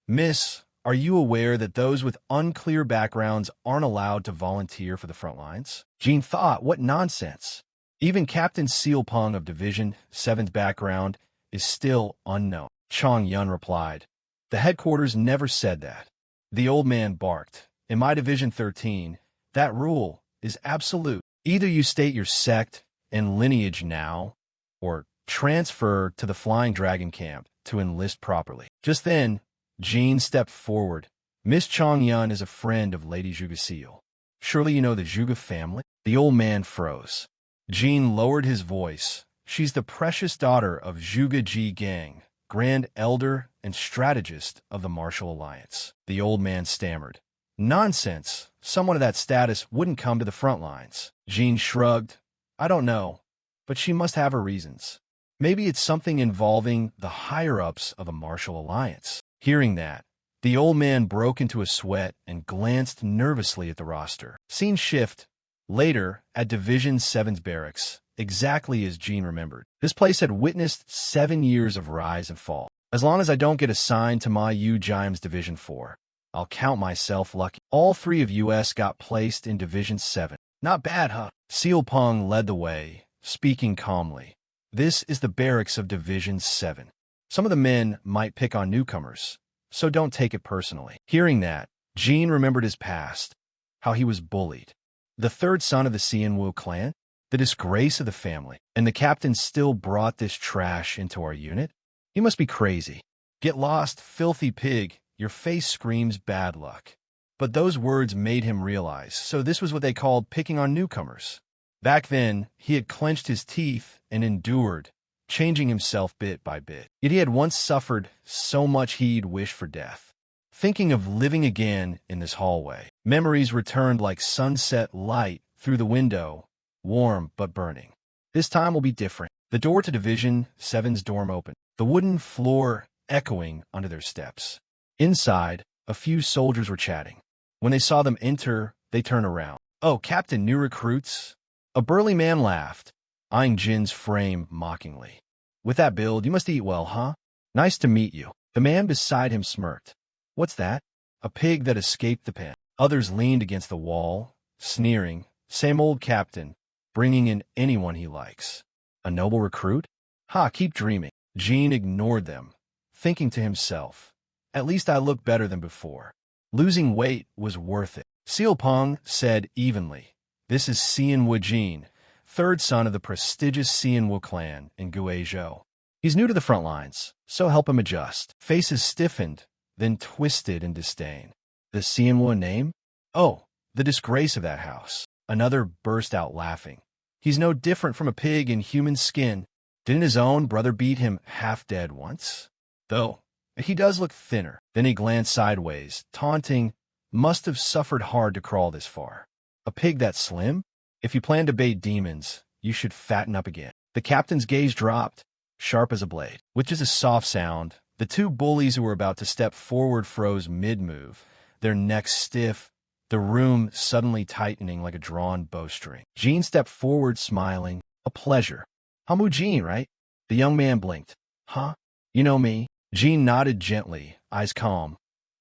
[SPEAKER 1] Miss, are you aware that those with unclear backgrounds aren't allowed to volunteer for the front lines? Jean thought, what nonsense. Even Captain Seal Peng of Division 7's background is still unknown. Chong Yun replied. The headquarters never said that. The old man barked. In my Division 13, that rule is absolute. Either you state your sect and lineage now, or transfer to the Flying Dragon camp to enlist properly. Just then, Jean stepped forward. Miss Chong Yun is a friend of Lady Zhuge Seal. Surely you know the Zhuge family? The old man froze. Jean lowered his voice. She's the precious daughter of Zhuge Ji Gang, Grand Elder and strategist of the Martial Alliance. The old man stammered. Nonsense. Someone of that status wouldn't come to the front lines. Jean shrugged. I don't know, but she must have her reasons. Maybe it's something involving the higher-ups of the Martial Alliance. Hearing that, the old man broke into a sweat and glanced nervously at the roster. Scene shift. Later, at Division 7's barracks, exactly as Jean remembered. This place had witnessed 7 years of rise and fall. As long as I don't get assigned to my Yu Jime's Division 4, I'll count myself lucky. All 3 of US got placed in Division 7. Not bad, huh? Seal Peng led the way, speaking calmly. This is the barracks of Division 7. Some of the men might pick on newcomers, so don't take it personally. Hearing that, Jean remembered his past, how he was bullied. The third son of the Xianwu clan, the disgrace of the family, and the captain still brought this trash into our unit? He must be crazy. Get lost, filthy pig, your face screams bad luck. But those words made him realize, so this was what they called picking on newcomers. Back then, he had clenched his teeth and endured, changing himself bit by bit. Yet he had once suffered so much he'd wished for death. Thinking of living again in this hallway, memories returned like sunset light through the window, warm but burning. This time will be different. The door to Division 7's dorm opened, the wooden floor echoing under their steps. Inside, a few soldiers were chatting. When they saw them enter, they turned around. Oh, Captain, new recruits? A burly man laughed. eyeing Jin's frame mockingly. With that build, you must eat well, huh? Nice to meet you. The man beside him smirked. What's that? A pig that escaped the pen. Others leaned against the wall, sneering. Same old captain, bringing in anyone he likes. A noble recruit? Ha, keep dreaming. Jin ignored them, thinking to himself, at least I look better than before. Losing weight was worth it. Sealpong said evenly, this is Xianwu Jin, third son of the prestigious Xianwu clan in Guizhou. He's new to the front lines, so help him adjust. Faces stiffened, then twisted in disdain. The Xianwu name? Oh, the disgrace of that house. Another burst out laughing. He's no different from a pig in human skin. Didn't his own brother beat him half dead once? Though, he does look thinner. Then he glanced sideways, taunting, must have suffered hard to crawl this far. A pig that slim? If you plan to bait demons, you should fatten up again. The captain's gaze dropped, sharp as a blade. With just a soft sound, the two bullies who were about to step forward froze mid-move, their necks stiff, the room suddenly tightening like a drawn bowstring. Jin stepped forward, smiling. A pleasure. Hamu Jin, right? The young man blinked. Huh? You know me? Jin nodded gently, eyes calm.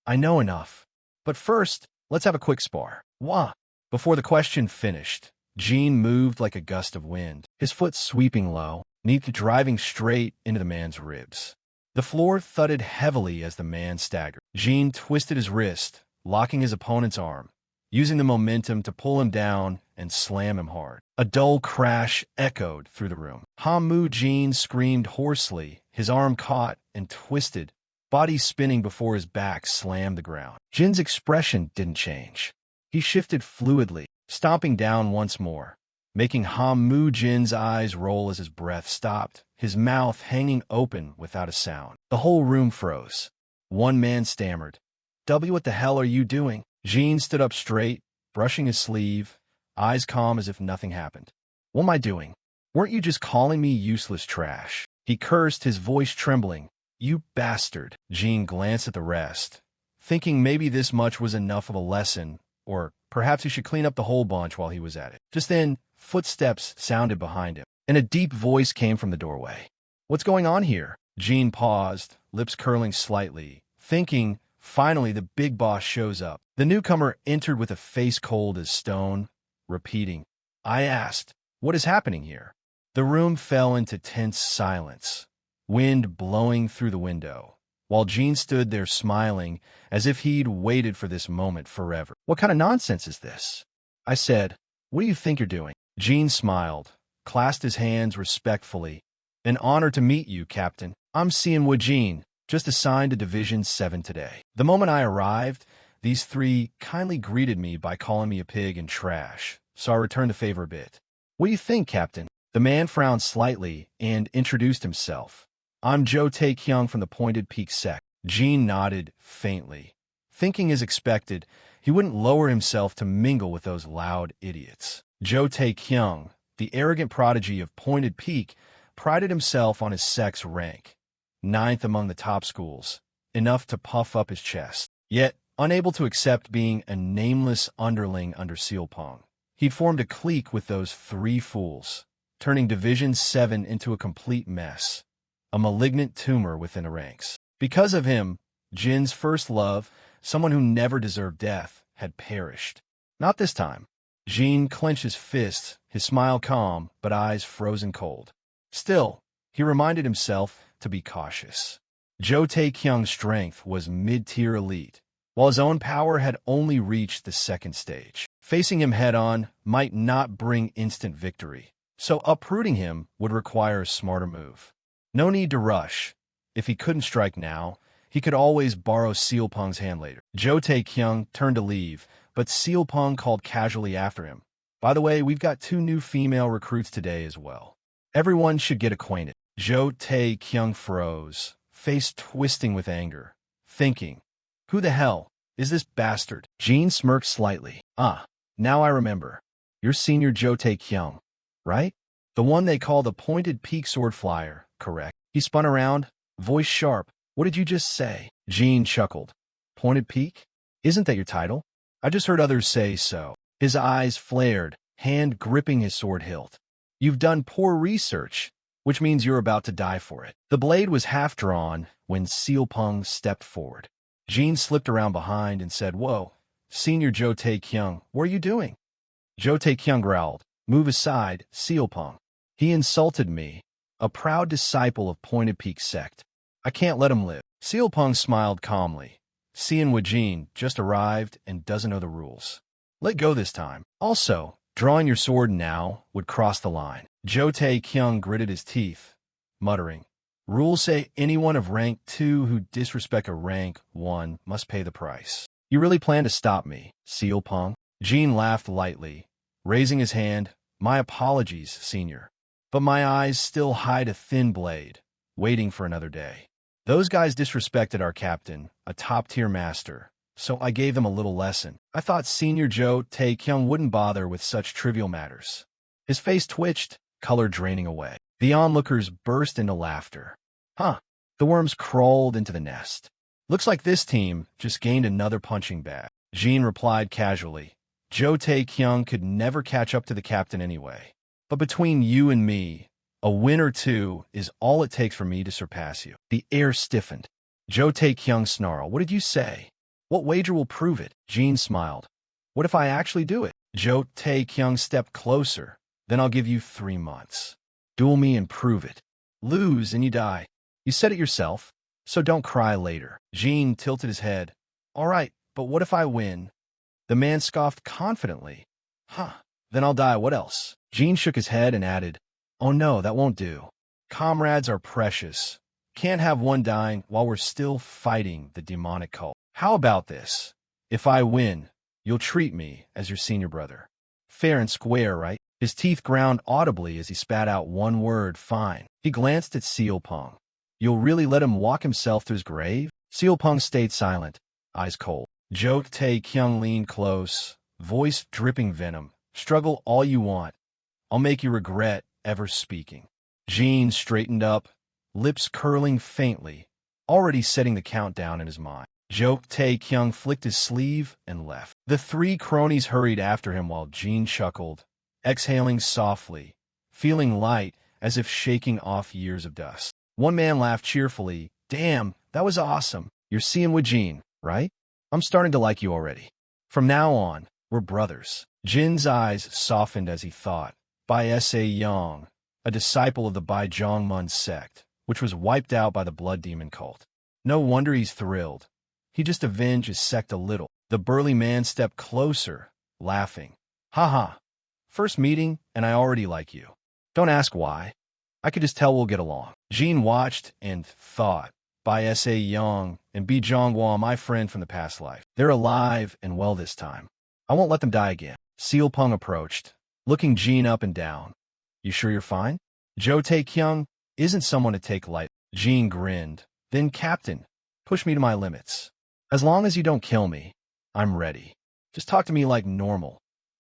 [SPEAKER 1] I know enough. But first, let's have a quick spar. Wah! Before the question finished, Jin moved like a gust of wind, his foot sweeping low, neath driving straight into the man's ribs. The floor thudded heavily as the man staggered. Jin twisted his wrist, locking his opponent's arm, using the momentum to pull him down and slam him hard. A dull crash echoed through the room. Hamu Jin screamed hoarsely, his arm caught and twisted, body spinning before his back slammed the ground. Jin's expression didn't change. He shifted fluidly, stomping down once more, making Hamu Jin's eyes roll as his breath stopped, his mouth hanging open without a sound. The whole room froze. One man stammered, W, what the hell are you doing? Jin stood up straight, brushing his sleeve, eyes calm as if nothing happened. What am I doing? Weren't you just calling me useless trash? He cursed, his voice trembling. You bastard. Jin glanced at the rest, thinking maybe this much was enough of a lesson, or perhaps he should clean up the whole bunch while he was at it. Just then, footsteps sounded behind him, and a deep voice came from the doorway. What's going on here? Jin paused, lips curling slightly, thinking, finally the big boss shows up. The newcomer entered with a face cold as stone, repeating, I asked, what is happening here? The room fell into tense silence, wind blowing through the window, while Jin stood there smiling as if he'd waited for this moment forever. What kind of nonsense is this? I said, what do you think you're doing? Jin smiled, clasped his hands respectfully. An honor to meet you, Captain. I'm Xianwu Jin, just assigned to Division 7 today. The moment I arrived, these three kindly greeted me by calling me a pig and trash, so I returned the favor a bit. What do you think, Captain? The man frowned slightly and introduced himself. I'm Zhou Taekyung from the Pointed Peak Sect. Jin nodded faintly, thinking as expected, he wouldn't lower himself to mingle with those loud idiots. Zhou Taekyung, the arrogant prodigy of Pointed Peak, prided himself on his sect's rank, 9th among the top schools, enough to puff up his chest. Yet, unable to accept being a nameless underling under Sealpong, he'd formed a clique with those three fools, turning Division 7 into a complete mess, a malignant tumor within the ranks. Because of him, Jin's first love, someone who never deserved death, had perished. Not this time. Jin clenched his fists, his smile calm, but eyes frozen cold. Still, he reminded himself to be cautious. Zhou Taekyung's strength was mid-tier elite, while his own power had only reached the second stage. Facing him head-on might not bring instant victory, so uprooting him would require a smarter move. No need to rush. If he couldn't strike now, he could always borrow Sealpong's hand later. Zhou Taekyung turned to leave, but Sealpong called casually after him. By the way, we've got 2 new female recruits today as well. Everyone should get acquainted. Zhou Taekyung froze, face twisting with anger, thinking, who the hell is this bastard? Jin smirked slightly. Ah, now I remember. You're Senior Zhou Taekyung, right? The one they call the Pointed Peak Sword Flyer, correct? He spun around, voice sharp. What did you just say? Jin chuckled. Pointed Peak? Isn't that your title? I just heard others say so. His eyes flared, hand gripping his sword hilt. You've done poor research, which means you're about to die for it. The blade was half drawn when Sealpung stepped forward. Jean slipped around behind and said, "Whoa, Senior Jo Tae-kyung, what are you doing?" Jo Tae-kyung growled, "Move aside, Sealpung. He insulted me, a proud disciple of Pointed Peak Sect. I can't let him live." Sealpung smiled calmly. Seeing Wajin just arrived and doesn't know the rules. Let go this time. Also, drawing your sword now would cross the line. Jo Tae-kyung gritted his teeth, muttering, "Rules say anyone of rank 2 who disrespect a rank 1 must pay the price. You really plan to stop me, Sealpung?" Jean laughed lightly, raising his hand. "My apologies, Senior. But my eyes still hide a thin blade, waiting for another day. Those guys disrespected our captain, a top-tier master, so I gave them a little lesson. I thought Senior Jo Tae-kyung wouldn't bother with such trivial matters." His face twitched, color draining away. The onlookers burst into laughter. "Huh, the worms crawled into the nest. Looks like this team just gained another punching bag." Jean replied casually, "Jo Tae-kyung could never catch up to the captain anyway. But between you and me, a win or two is all it takes for me to surpass you." The air stiffened. Jo Tae-kyung snarled, "What did you say? What wager will prove it?" Jean smiled. "What if I actually do it?" Jo Tae-kyung stepped closer. "Then I'll give you 3 months. Duel me and prove it. Lose and you die. You said it yourself, so don't cry later." Jean tilted his head. "All right, but what if I win?" The man scoffed confidently. "Huh, then I'll die. What else?" Jean shook his head and added, "Oh no, that won't do. Comrades are precious. Can't have one dying while we're still fighting the demonic cult. How about this? If I win, you'll treat me as your senior brother. Fair and square, right?" His teeth ground audibly as he spat out one word, "Fine." He glanced at Sealpung. "You'll really let him walk himself to his grave?" Sealpung stayed silent, eyes cold. Jo Tae-kyung leaned close, voice dripping venom. "Struggle all you want. I'll make you regret ever speaking." Jean straightened up, lips curling faintly, already setting the countdown in his mind. Jo Tae-kyung flicked his sleeve and left. The 3 cronies hurried after him while Jean chuckled, exhaling softly, feeling light as if shaking off years of dust. One man laughed cheerfully. "Damn, that was awesome. You're seeing Wajin, right? I'm starting to like you already. From now on, we're brothers." Jin's eyes softened as he thought. Bai S.A. Yang, a disciple of the Bai Zhongmun sect, which was wiped out by the Blood Demon cult. No wonder he's thrilled. He just avenged his sect a little. The burly man stepped closer, laughing. "Haha. First meeting, and I already like you. Don't ask why. I could just tell we'll get along." Jean watched and thought, Bai S.A. Yang and Bi Zhonghua, my friend from the past life. They're alive and well this time. I won't let them die again. Sealpung approached, looking Jean up and down. "You sure you're fine?" Jo Tae-kyung isn't someone to take light. Jean grinned. "Then, Captain, push me to my limits. As long as you don't kill me, I'm ready. Just talk to me like normal.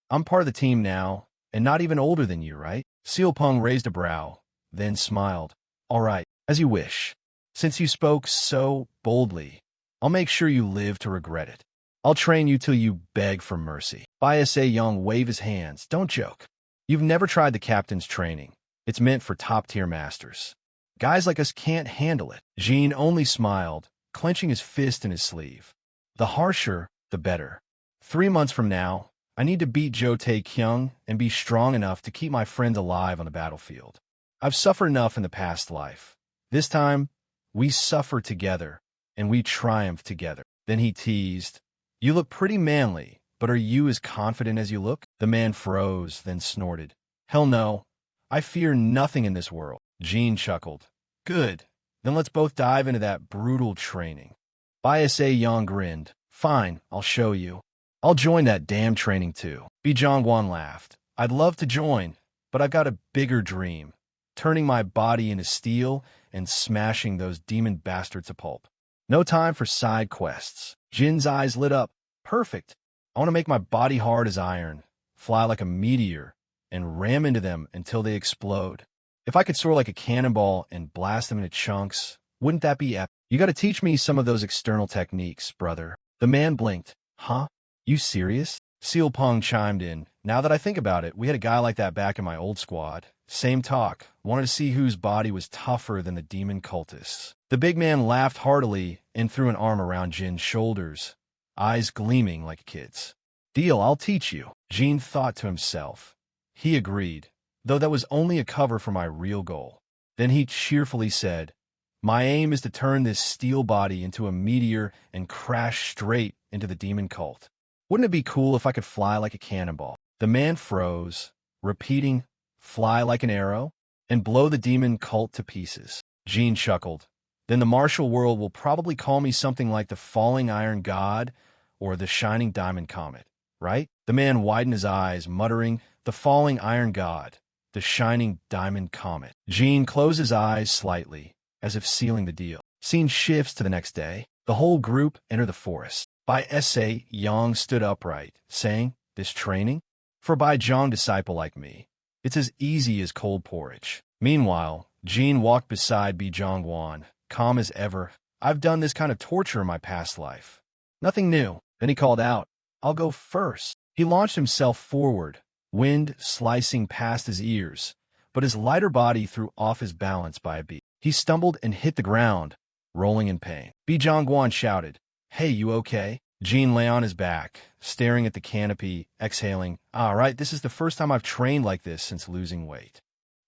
[SPEAKER 1] I'm part of the team now, and not even older than you, right?" Sealpung raised a brow, then smiled. "All right, as you wish. Since you spoke so boldly, I'll make sure you live to regret it. I'll train you till you beg for mercy." Bai S.A. Young waved his hands. "Don't joke. You've never tried the captain's training. It's meant for top-tier masters. Guys like us can't handle it." Jean only smiled, clenching his fist in his sleeve. "The harsher, the better. 3 months from now, I need to beat Jo Tae-kyung and be strong enough to keep my friends alive on the battlefield. I've suffered enough in the past life. This time, we suffer together, and we triumph together." Then he teased, "You look pretty manly, but are you as confident as you look?" The man froze, then snorted. "Hell no. I fear nothing in this world." Jean chuckled. "Good. Then let's both dive into that brutal training." Bai S.A. Yang grinned. "Fine, I'll show you. I'll join that damn training too." Bi Zhongguan laughed. "I'd love to join, but I've got a bigger dream. Turning my body into steel and smashing those demon bastards to pulp. No time for side quests." Jin's eyes lit up. "Perfect. I want to make my body hard as iron, fly like a meteor, and ram into them until they explode. If I could soar like a cannonball and blast them into chunks, wouldn't that be epic? You got to teach me some of those external techniques, brother." The man blinked. "Huh? You serious?" Seal Pung chimed in. Now that I think about it, we had a guy like that back in my old squad. Same talk. Wanted to see whose body was tougher than the demon cultists. The big man laughed heartily and threw an arm around Jin's shoulders, eyes gleaming like a kid's. Deal, I'll teach you. Jin thought to himself. He agreed, though that was only a cover for my real goal. Then he cheerfully said, my aim is to turn this steel body into a meteor and crash straight into the demon cult. Wouldn't it be cool if I could fly like a cannonball? The man froze, repeating, fly like an arrow, and blow the demon cult to pieces. Jin chuckled. Then the martial world will probably call me something like the Falling Iron God or the Shining Diamond Comet, right? The man widened his eyes, muttering, the Falling Iron God, the Shining Diamond Comet. Jin closed his eyes slightly, as if sealing the deal. Scene shifts to the next day. The whole group enter the forest. Bai S.A. Yang stood upright, saying, this training? For a Bai Zhang disciple like me, it's as easy as cold porridge. Meanwhile, Jin walked beside Bi Zhongguan, calm as ever. I've done this kind of torture in my past life. Nothing new. Then he called out, I'll go first. He launched himself forward, wind slicing past his ears, but his lighter body threw off his balance by a beat. He stumbled and hit the ground, rolling in pain. Bi Zhongguan shouted, hey, you okay? Jin lay on his back, staring at the canopy, exhaling, all right, this is the first time I've trained like this since losing weight.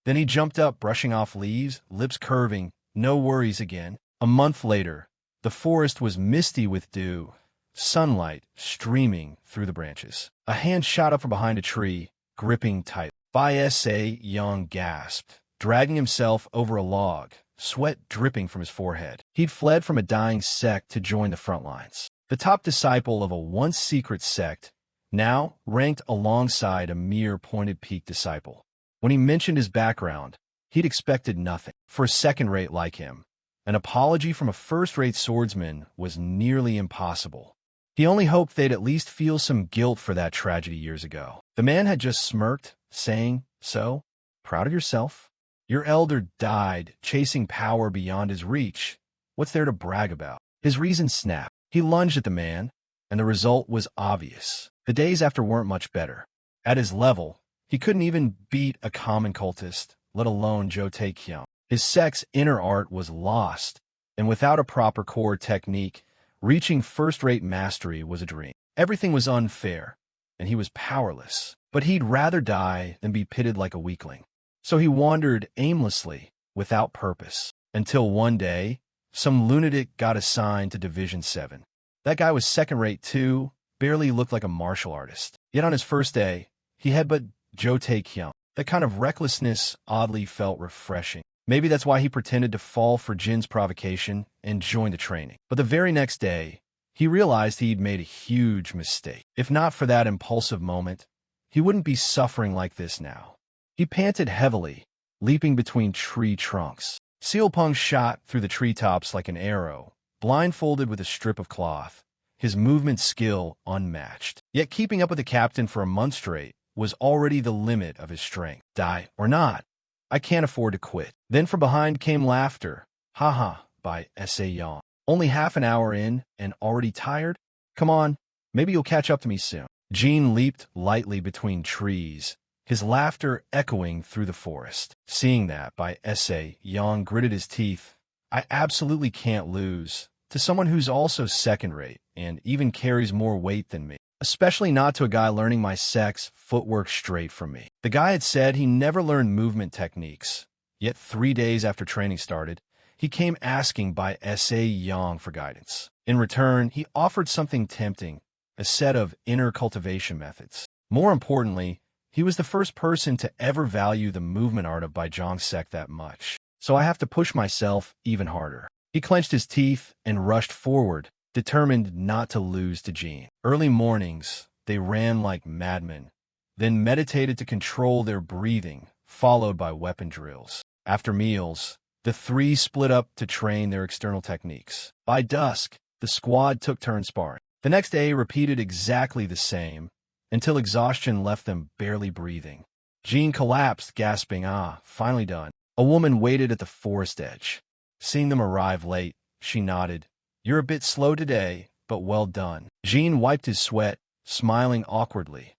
[SPEAKER 1] Then he jumped up, brushing off leaves, lips curving, no worries again. A month later, the forest was misty with dew, sunlight streaming through the branches. A hand shot up from behind a tree, gripping tight. Bai S.A. Yang gasped, dragging himself over a log, sweat dripping from his forehead. He'd fled from a dying sect to join the front lines. The top disciple of a once secret sect, now ranked alongside a mere pointed-peak disciple. When he mentioned his background, he'd expected nothing. For a second-rate like him, an apology from a first-rate swordsman was nearly impossible. He only hoped they'd at least feel some guilt for that tragedy years ago. The man had just smirked, saying, so, proud of yourself? Your elder died, chasing power beyond his reach. What's there to brag about? His reason snapped. He lunged at the man, and the result was obvious. The days after weren't much better. At his level, he couldn't even beat a common cultist, let alone Zhou Taiqiang. His sect's inner art was lost, and without a proper core technique, reaching first-rate mastery was a dream. Everything was unfair, and he was powerless. But he'd rather die than be pitted like a weakling. So he wandered aimlessly, without purpose, until one day, some lunatic got assigned to Division 7. That guy was second-rate too, barely looked like a martial artist. Yet on his first day, he had but Zhou Taiqiang. That kind of recklessness oddly felt refreshing. Maybe that's why he pretended to fall for Jin's provocation and join the training. But the very next day, he realized he'd made a huge mistake. If not for that impulsive moment, he wouldn't be suffering like this now. He panted heavily, leaping between tree trunks. Seal Pung shot through the treetops like an arrow, blindfolded with a strip of cloth, his movement skill unmatched. Yet keeping up with the captain for a month straight was already the limit of his strength. Die or not, I can't afford to quit. Then from behind came laughter. Ha ha, by S.A. Yang. Only half an hour in and already tired? Come on, maybe you'll catch up to me soon. Jin leaped lightly between trees, his laughter echoing through the forest. Seeing that, by S.A. Yang gritted his teeth. I absolutely can't lose to someone who's also second-rate and even carries more weight than me. Especially not to a guy learning my sect's footwork straight from me. The guy had said he never learned movement techniques, yet 3 days after training started, he came asking by S.A. Yang for guidance. In return, he offered something tempting, a set of inner cultivation methods. More importantly, he was the first person to ever value the movement art of Bai Zhang's sect that much. So I have to push myself even harder. He clenched his teeth and rushed forward, determined not to lose to Jin. Early mornings, they ran like madmen, then meditated to control their breathing, followed by weapon drills. After meals, the three split up to train their external techniques. By dusk, the squad took turns sparring. The next day repeated exactly the same, until exhaustion left them barely breathing. Jin collapsed, gasping, finally done. A woman waited at the forest edge. Seeing them arrive late, she nodded. You're a bit slow today, but well done. Jin wiped his sweat, smiling awkwardly.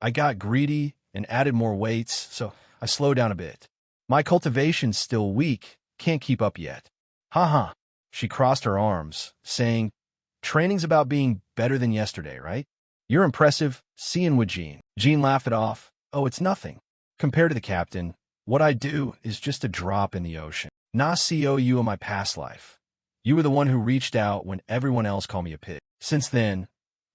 [SPEAKER 1] I got greedy and added more weights, so I slowed down a bit. My cultivation's still weak, can't keep up yet. Haha. She crossed her arms, saying, training's about being better than yesterday, right? You're impressive, seeing with Jean. Jean laughed it off. Oh, it's nothing. Compared to the captain, what I do is just a drop in the ocean. Na co you in my past life. You were the one who reached out when everyone else called me a pig. Since then,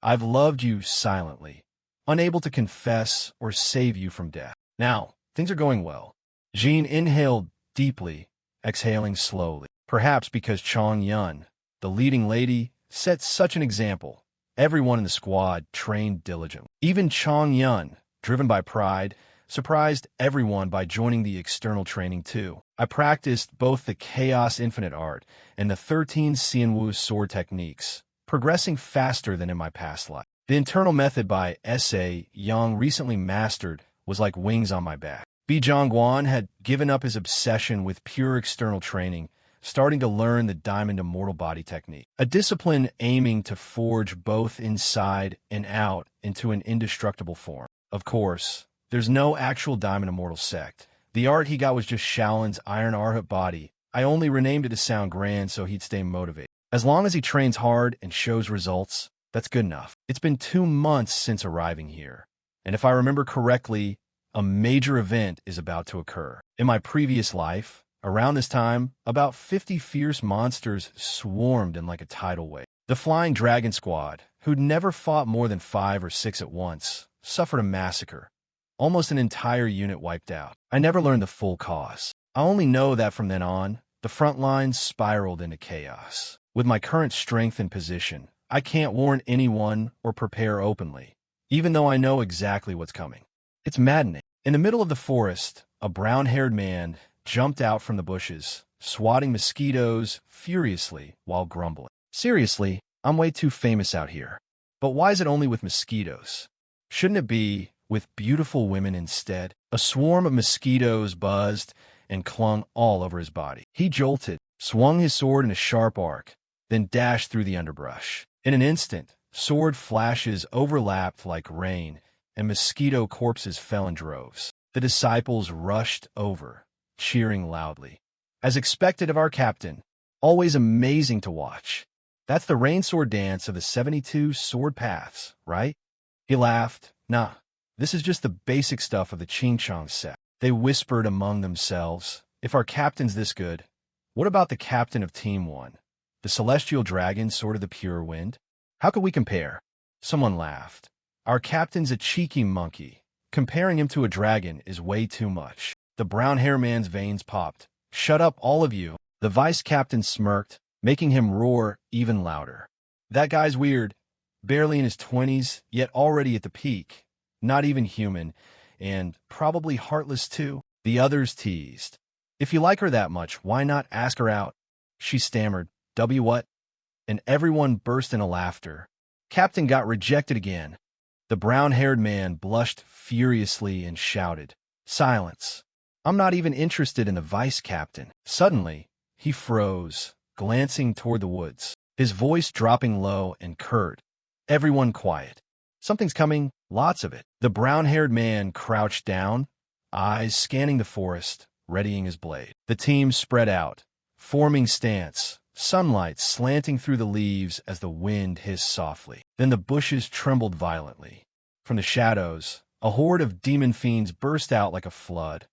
[SPEAKER 1] I've loved you silently, unable to confess or save you from death. Now, things are going well. Jean inhaled deeply, exhaling slowly. Perhaps because Chong Yun, the leading lady, set such an example. Everyone in the squad trained diligently. Even Chong Yun, driven by pride, surprised everyone by joining the external training too. I practiced both the Chaos Infinite Art and the 13 Xianwu sword techniques, progressing faster than in my past life. The internal method by S.A. Yang recently mastered was like wings on my back. Bi Zhongguan had given up his obsession with pure external training, starting to learn the Diamond Immortal Body technique, a discipline aiming to forge both inside and out into an indestructible form. Of course, there's no actual Diamond Immortal Sect. The art he got was just Shaolin's Iron Arhat body. I only renamed it to sound grand so he'd stay motivated. As long as he trains hard and shows results, that's good enough. It's been 2 months since arriving here, and if I remember correctly, a major event is about to occur. In my previous life, around this time, about 50 fierce monsters swarmed in like a tidal wave. The Flying Dragon Squad, who'd never fought more than 5 or 6 at once, suffered a massacre. Almost an entire unit wiped out. I never learned the full cause. I only know that from then on, the front lines spiraled into chaos. With my current strength and position, I can't warn anyone or prepare openly, even though I know exactly what's coming. It's maddening. In the middle of the forest, a brown-haired man jumped out from the bushes, swatting mosquitoes furiously while grumbling. Seriously, I'm way too famous out here. But why is it only with mosquitoes? Shouldn't it be with beautiful women instead? A swarm of mosquitoes buzzed and clung all over his body. He jolted, swung his sword in a sharp arc, then dashed through the underbrush. In an instant, sword flashes overlapped like rain, and mosquito corpses fell in droves. The disciples rushed over, cheering loudly. As expected of our captain, always amazing to watch. That's the rain sword dance of the 72 sword paths, right? He laughed. Nah, this is just the basic stuff of the Qingchong Sect. They whispered among themselves, if our captain's this good, what about the captain of Team 1? The celestial dragon, sort of the pure wind? How could we compare? Someone laughed. Our captain's a cheeky monkey. Comparing him to a dragon is way too much. The brown-haired man's veins popped. Shut up, all of you. The vice-captain smirked, making him roar even louder. That guy's weird. Barely in his 20s, yet already at the peak. Not even human, and probably heartless too. The others teased. If you like her that much, why not ask her out? She stammered, what? And everyone burst into laughter. Captain got rejected again. The brown-haired man blushed furiously and shouted, silence. I'm not even interested in the vice-captain. Suddenly, he froze, glancing toward the woods, his voice dropping low and curt. Everyone quiet. Something's coming, lots of it. The brown-haired man crouched down, eyes scanning the forest, readying his blade. The team spread out, forming stance, sunlight slanting through the leaves as the wind hissed softly. Then the bushes trembled violently. From the shadows, a horde of demon fiends burst out like a flood,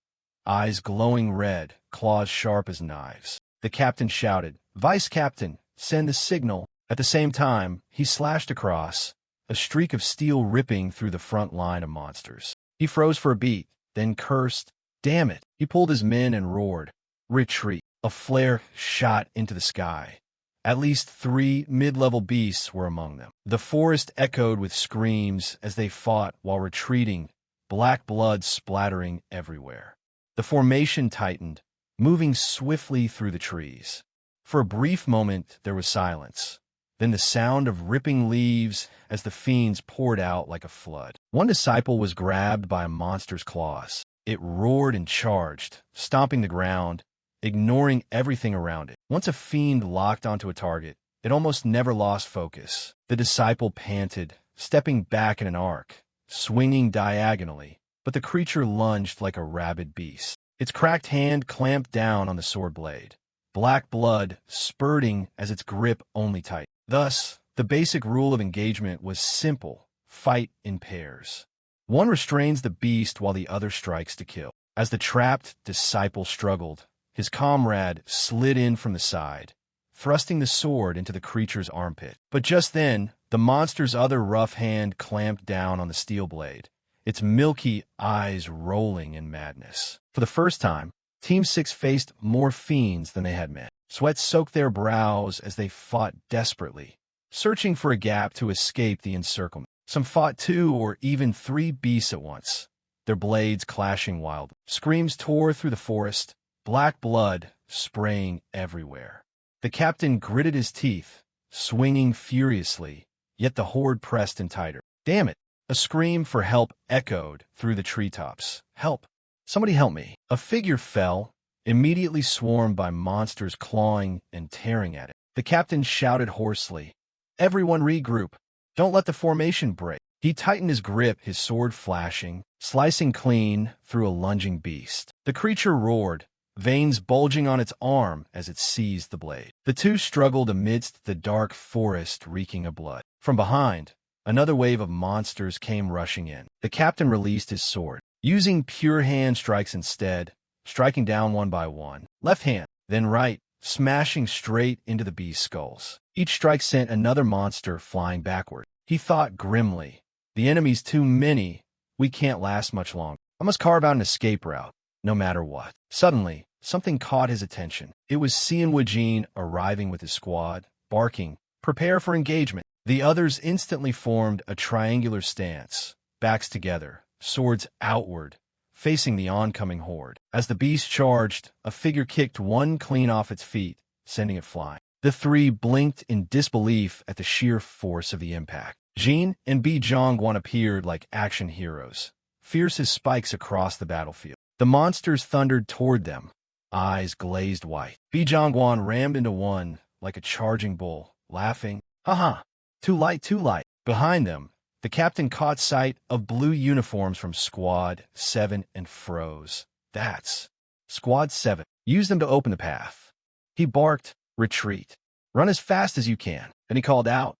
[SPEAKER 1] eyes glowing red, claws sharp as knives. The captain shouted, Vice-Captain, send the signal. At the same time, he slashed across, a streak of steel ripping through the front line of monsters. He froze for a beat, then cursed. Damn it! He pulled his men and roared, retreat. A flare shot into the sky. At least 3 mid-level beasts were among them. The forest echoed with screams as they fought while retreating, black blood splattering everywhere. The formation tightened, moving swiftly through the trees. For a brief moment, there was silence. Then the sound of ripping leaves as the fiends poured out like a flood. One disciple was grabbed by a monster's claws. It roared and charged, stomping the ground, ignoring everything around it. Once a fiend locked onto a target, it almost never lost focus. The disciple panted, stepping back in an arc, swinging diagonally, but the creature lunged like a rabid beast. Its cracked hand clamped down on the sword blade, black blood spurting as its grip only tightened. Thus, the basic rule of engagement was simple: fight in pairs. One restrains the beast while the other strikes to kill. As the trapped disciple struggled, his comrade slid in from the side, thrusting the sword into the creature's armpit. But just then, the monster's other rough hand clamped down on the steel blade, its milky eyes rolling in madness. For the first time, Team 6 faced more fiends than they had met. Sweat soaked their brows as they fought desperately, searching for a gap to escape the encirclement. Some fought 2 or even 3 beasts at once, their blades clashing wildly. Screams tore through the forest, black blood spraying everywhere. The captain gritted his teeth, swinging furiously, yet the horde pressed in tighter. Damn it! A scream for help echoed through the treetops. Help! Somebody help me! A figure fell, immediately swarmed by monsters clawing and tearing at it. The captain shouted hoarsely, "Everyone regroup! Don't let the formation break!" He tightened his grip, his sword flashing, slicing clean through a lunging beast. The creature roared, veins bulging on its arm as it seized the blade. The two struggled amidst the dark forest reeking of blood. From behind, another wave of monsters came rushing in. The captain released his sword, using pure hand strikes instead, striking down one by one, left hand, then right, smashing straight into the beast's skulls. Each strike sent another monster flying backward. He thought grimly, "The enemy's too many. We can't last much longer. I must carve out an escape route, no matter what." Suddenly, something caught his attention. It was Wajin arriving with his squad, barking, "Prepare for engagement." The others instantly formed a triangular stance, backs together, swords outward, facing the oncoming horde. As the beast charged, a figure kicked one clean off its feet, sending it flying. The three blinked in disbelief at the sheer force of the impact. Jin and Bijongwan appeared like action heroes, fierce as spikes across the battlefield. The monsters thundered toward them, eyes glazed white. Bijongwan rammed into one like a charging bull, laughing, "Haha, too light, too light." Behind them, the captain caught sight of blue uniforms from Squad 7 and froze. "That's Squad 7. Use them to open the path." He barked, "Retreat. Run as fast as you can." Then he called out,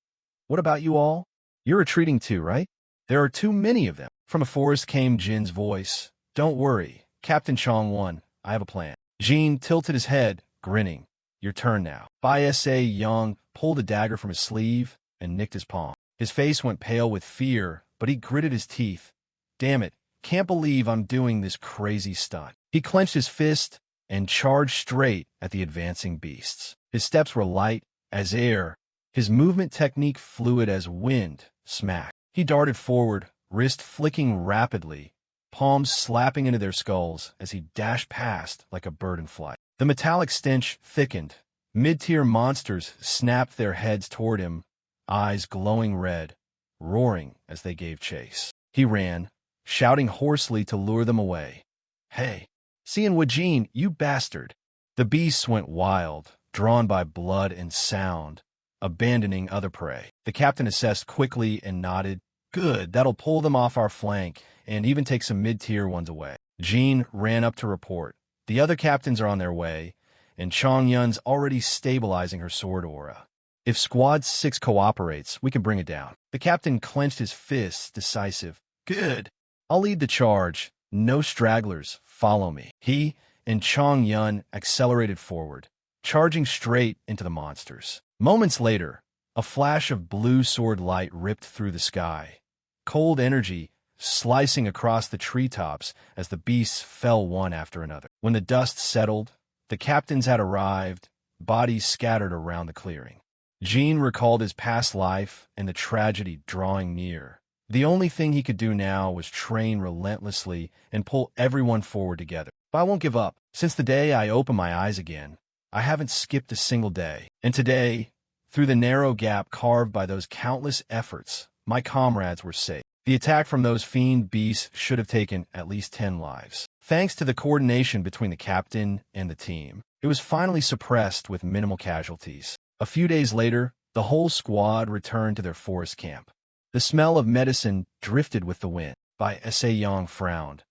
[SPEAKER 1] "What about you all? You're retreating too, right? There are too many of them." From a forest came Jin's voice. "Don't worry, Captain Chong-won, I have a plan." Jin tilted his head, grinning. "Your turn now." Bai S.A. Young pulled a dagger from his sleeve and nicked his palm. His face went pale with fear, but he gritted his teeth. "Damn it, can't believe I'm doing this crazy stunt." He clenched his fist and charged straight at the advancing beasts. His steps were light as air, his movement technique fluid as wind. Smack. He darted forward, wrist flicking rapidly, palms slapping into their skulls as he dashed past like a bird in flight. The metallic stench thickened. Mid-tier monsters snapped their heads toward him, eyes glowing red, roaring as they gave chase. He ran, shouting hoarsely to lure them away. "Hey, Wajin, you bastard!" The beasts went wild, drawn by blood and sound, abandoning other prey. The captain assessed quickly and nodded. "Good, that'll pull them off our flank and even take some mid-tier ones away." Jin ran up to report. "The other captains are on their way, and Chong Yun's already stabilizing her sword aura. If Squad 6 cooperates, we can bring it down." The captain clenched his fists, decisive. "Good. I'll lead the charge. No stragglers. Follow me." He and Chong Yun accelerated forward, charging straight into the monsters. Moments later, a flash of blue sword light ripped through the sky, cold energy slicing across the treetops as the beasts fell one after another. When the dust settled, the captains had arrived, bodies scattered around the clearing. Jin recalled his past life and the tragedy drawing near. The only thing he could do now was train relentlessly and pull everyone forward together. "But I won't give up. Since the day I opened my eyes again, I haven't skipped a single day. And today, through the narrow gap carved by those countless efforts, my comrades were safe. The attack from those fiend beasts should have taken at least 10 lives. Thanks to the coordination between the captain and the team, it was finally suppressed with minimal casualties." A few days later, the whole squad returned to their forest camp. The smell of medicine drifted with the wind. By S.A. Yang frowned.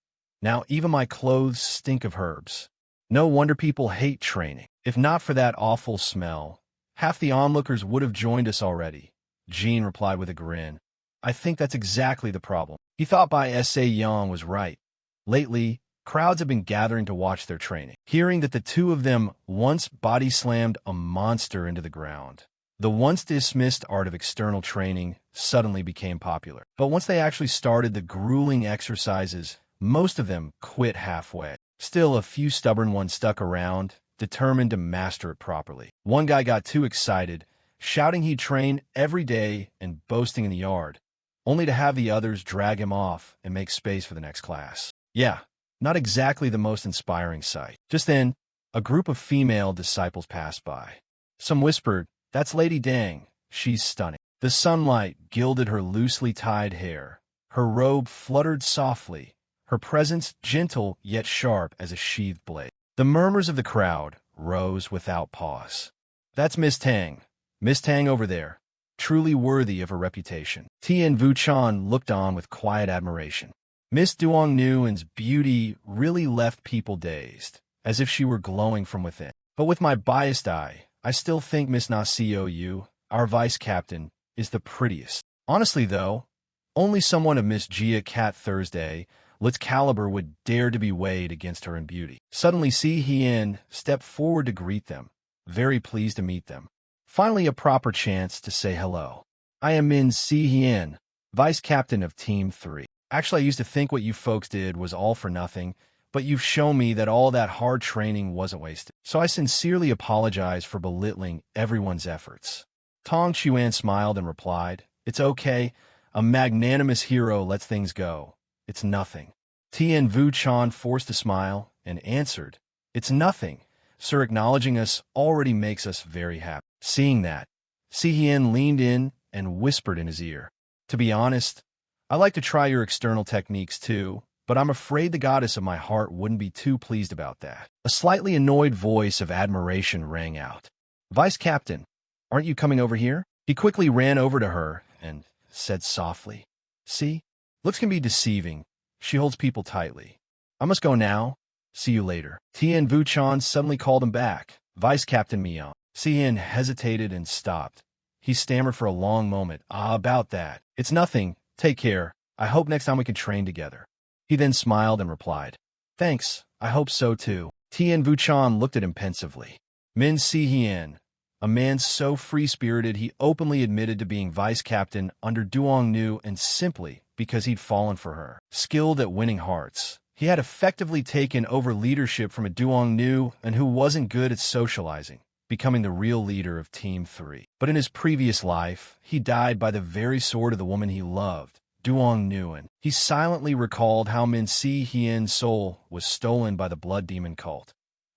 [SPEAKER 1] Now even my clothes stink of herbs. No wonder people hate training. If not for that awful smell, half the onlookers would have joined us already. Jean replied with a grin. I think that's exactly the problem. He thought Bai S.A. Yang was right. Lately, crowds have been gathering to watch their training. Hearing that the two of them once body-slammed a monster into the ground, the once dismissed art of external training suddenly became popular. But once they actually started the grueling exercises, most of them quit halfway. Still, a few stubborn ones stuck around, determined to master it properly. One guy got too excited, shouting he'd train every day and boasting in the yard, only to have the others drag him off and make space for the next class. Yeah, not exactly the most inspiring sight. Just then, a group of female disciples passed by. Some whispered, "That's Lady Dang. She's stunning." The sunlight gilded her loosely tied hair. Her robe fluttered softly, her presence gentle yet sharp as a sheathed blade. The murmurs of the crowd rose without pause. "That's Miss Tang. Miss Tang over there. Truly worthy of her reputation." Tian Vuchan looked on with quiet admiration. Miss Duong Nguyen's beauty really left people dazed, as if she were glowing from within. But with my biased eye, I still think Miss Na Ciou, our vice captain, is the prettiest. Honestly, though, only someone of Miss Jia Cat Thursday, Lit's caliber would dare to be weighed against her in beauty. Suddenly, Si Hien stepped forward to greet them, very pleased to meet them. Finally, a proper chance to say hello. "I am Min Si Hien, vice captain of Team 3. Actually, I used to think what you folks did was all for nothing, but you've shown me that all that hard training wasn't wasted. So I sincerely apologize for belittling everyone's efforts." Tong Chuan smiled and replied, "It's okay. A magnanimous hero lets things go. It's nothing." Tian Vuchan forced a smile and answered, "It's nothing. Sir, acknowledging us already makes us very happy." Seeing that, Si Hien leaned in and whispered in his ear, "To be honest, I like to try your external techniques too, but I'm afraid the goddess of my heart wouldn't be too pleased about that." A slightly annoyed voice of admiration rang out. "Vice Captain, aren't you coming over here?" He quickly ran over to her and said softly, "See, looks can be deceiving. She holds people tightly. I must go now. See you later." Tian Vuchan suddenly called him back. "Vice Captain Mian." Si Hien hesitated and stopped. He stammered for a long moment. About that. It's nothing. Take care. I hope next time we can train together." He then smiled and replied, "Thanks. I hope so too." Tian Vuchan looked at him pensively. Min Si Hien, a man so free-spirited he openly admitted to being vice captain under Duong Nu and simply because he'd fallen for her. Skilled at winning hearts, he had effectively taken over leadership from a Duong Nu and who wasn't good at socializing, becoming the real leader of Team 3. But in his previous life, he died by the very sword of the woman he loved, Duong Nguyen. He silently recalled how Min Si Hien's soul was stolen by the blood demon cult,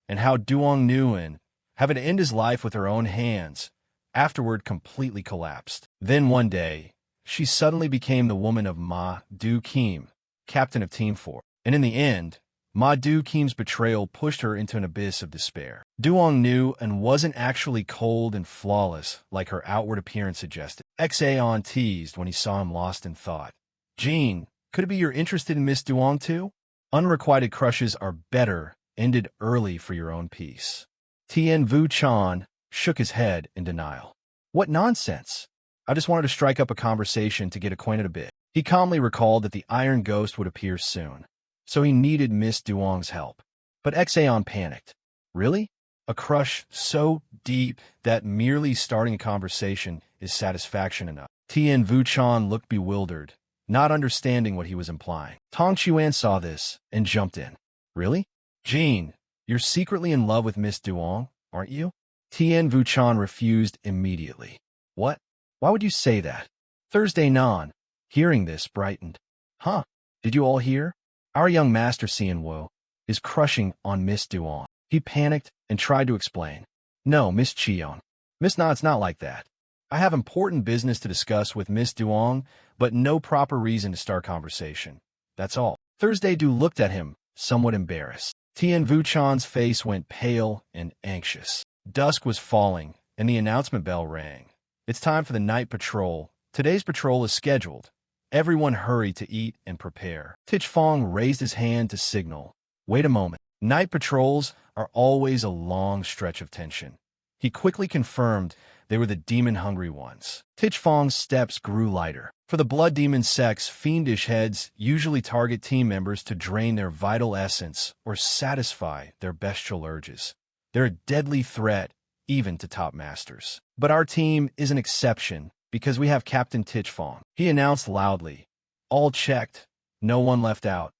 [SPEAKER 1] and how Duong Nguyen, having to end his life with her own hands, afterward completely collapsed. Then one day, she suddenly became the woman of Ma Du Kim, captain of Team 4. And in the end, Ma Du Kim's betrayal pushed her into an abyss of despair. Duong knew and wasn't actually cold and flawless like her outward appearance suggested. Xaon teased when he saw him lost in thought. "Jean, could it be you're interested in Miss Duong too? Unrequited crushes are better ended early for your own peace." Tian Vuchan shook his head in denial. "What nonsense! I just wanted to strike up a conversation to get acquainted a bit." He calmly recalled that the Iron Ghost would appear soon, so he needed Miss Duong's help. But Xaon panicked. Really? A crush so deep that merely starting a conversation is satisfaction enough? Tian Vuchan looked bewildered, not understanding what he was implying. Tong Chuan saw this and jumped in. "Really? Jean, you're secretly in love with Miss Duong, aren't you?" Tian Vuchan refused immediately. "What? Why would you say that?" Thursday Nan, hearing this, brightened. "Huh? Did you all hear? Our young master Xianwu is crushing on Miss Duong." He panicked and tried to explain. "No, Miss Chion. Miss Na, it's not like that. I have important business to discuss with Miss Duong, but no proper reason to start conversation. That's all." Thursday Du looked at him, somewhat embarrassed. Tian Vuchan's face went pale and anxious. Dusk was falling, and the announcement bell rang. "It's time for the night patrol. Today's patrol is scheduled. Everyone hurry to eat and prepare. Tich Fong raised his hand to signal. Wait a moment. Night patrols are always a long stretch of tension. He quickly confirmed they were the demon-hungry ones. Tich Fong's steps grew lighter. For the Blood Demon Sect's fiendish heads usually target team members to drain their vital essence or satisfy their bestial urges. They're a deadly threat, even to top masters. But our team is an exception because we have Captain Tich Fong. He announced loudly. All checked, no one left out.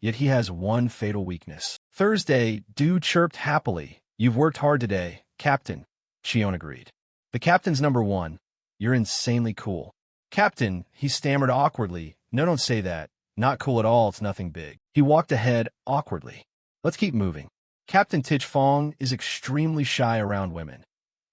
[SPEAKER 1] Yet he has one fatal weakness. Thursday, Du chirped happily. You've worked hard today, Captain. Chion agreed. The captain's number one. You're insanely cool. Captain, he stammered awkwardly. No, don't say that. Not cool at all, it's nothing big. He walked ahead awkwardly. Let's keep moving. Captain Tich Fong is extremely shy around women.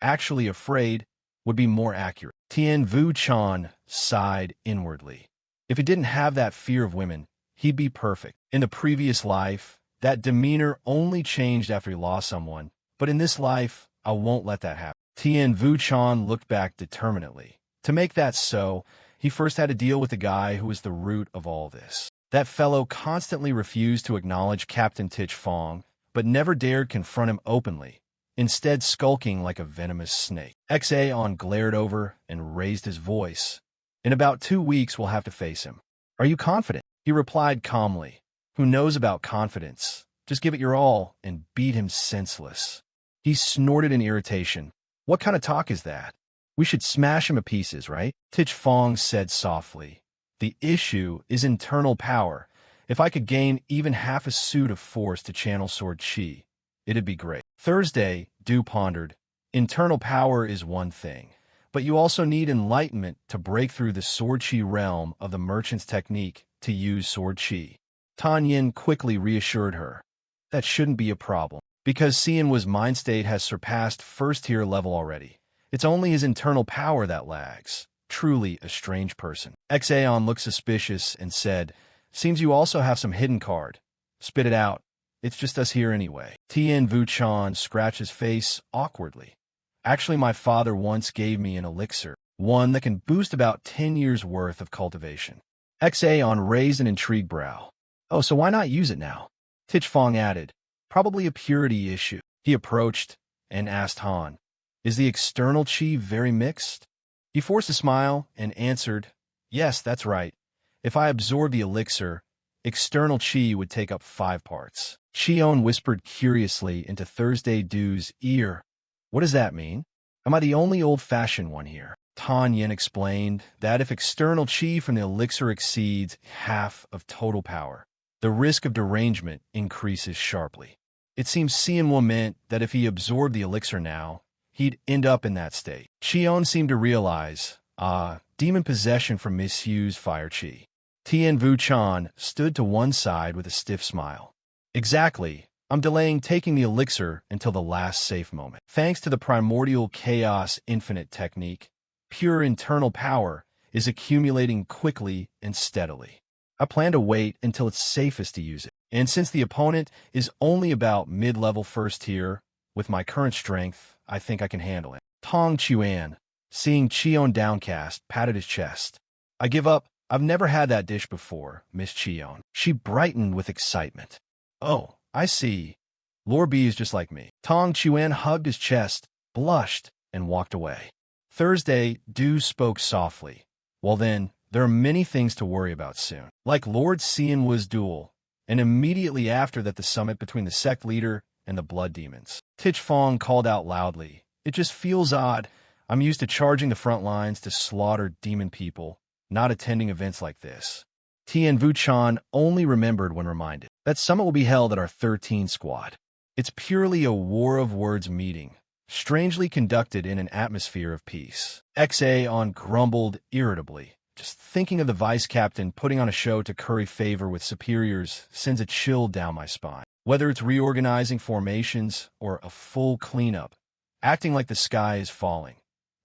[SPEAKER 1] Actually afraid would be more accurate. Tien Vu Chan sighed inwardly. If he didn't have that fear of women, he'd be perfect. In the previous life, that demeanor only changed after he lost someone. But in this life, I won't let that happen. Tien Vu Chan looked back determinedly. To make that so, he first had to deal with the guy who was the root of all this. That fellow constantly refused to acknowledge Captain Tich Fong, but never dared confront him openly, instead skulking like a venomous snake. Xaon glared over and raised his voice. In about 2 weeks, we'll have to face him. Are you confident? He replied calmly. Who knows about confidence? Just give it your all and beat him senseless. He snorted in irritation. What kind of talk is that? We should smash him to pieces, right? Tich Fong said softly. The issue is internal power. If I could gain even half a suit of force to channel sword chi, it'd be great. Thursday, Du pondered. Internal power is one thing, but you also need enlightenment to break through the sword chi realm of the merchant's technique to use sword chi. Tan Yin quickly reassured her. That shouldn't be a problem, because Xianhua's mind state has surpassed first-tier level already. It's only his internal power that lags. Truly a strange person. Xaon looked suspicious and said, Seems you also have some hidden card. Spit it out. It's just us here anyway. Tien Vu Chan scratched his face awkwardly. Actually, my father once gave me an elixir, one that can boost about 10 years' worth of cultivation. Xaon raised an intrigued brow. Oh, so why not use it now? Tich Fong added. Probably a purity issue. He approached and asked Han, Is the external chi very mixed? He forced a smile and answered, Yes, that's right. If I absorb the elixir, external chi would take up 5 parts. Chion whispered curiously into Thursday Du's ear. What does that mean? Am I the only old-fashioned one here? Tan Yin explained that if external chi from the elixir exceeds half of total power, the risk of derangement increases sharply. It seems Xianhua meant that if he absorbed the elixir now, he'd end up in that state. Chion seemed to realize, demon possession from misused fire chi. Tien Vu Chan stood to one side with a stiff smile. Exactly. I'm delaying taking the elixir until the last safe moment. Thanks to the primordial chaos infinite technique, pure internal power is accumulating quickly and steadily. I plan to wait until it's safest to use it. And since the opponent is only about mid-level first tier, with my current strength, I think I can handle it. Tong Chuan, seeing Chion downcast, patted his chest. I give up. I've never had that dish before, Miss Chion. She brightened with excitement. Oh, I see. Lord B is just like me. Tong Chuan hugged his chest, blushed, and walked away. Thursday, Du spoke softly. Well then, there are many things to worry about soon. Like Lord Xianhua's duel, and immediately after that the summit between the sect leader and the blood demons. Tich Fong called out loudly. It just feels odd. I'm used to charging the front lines to slaughter demon people, not attending events like this. Tien Vu Chan only remembered when reminded. That summit will be held at our 13 squad. It's purely a war of words meeting, strangely conducted in an atmosphere of peace. Xaon grumbled irritably. Just thinking of the vice captain putting on a show to curry favor with superiors sends a chill down my spine. Whether it's reorganizing formations or a full cleanup, acting like the sky is falling.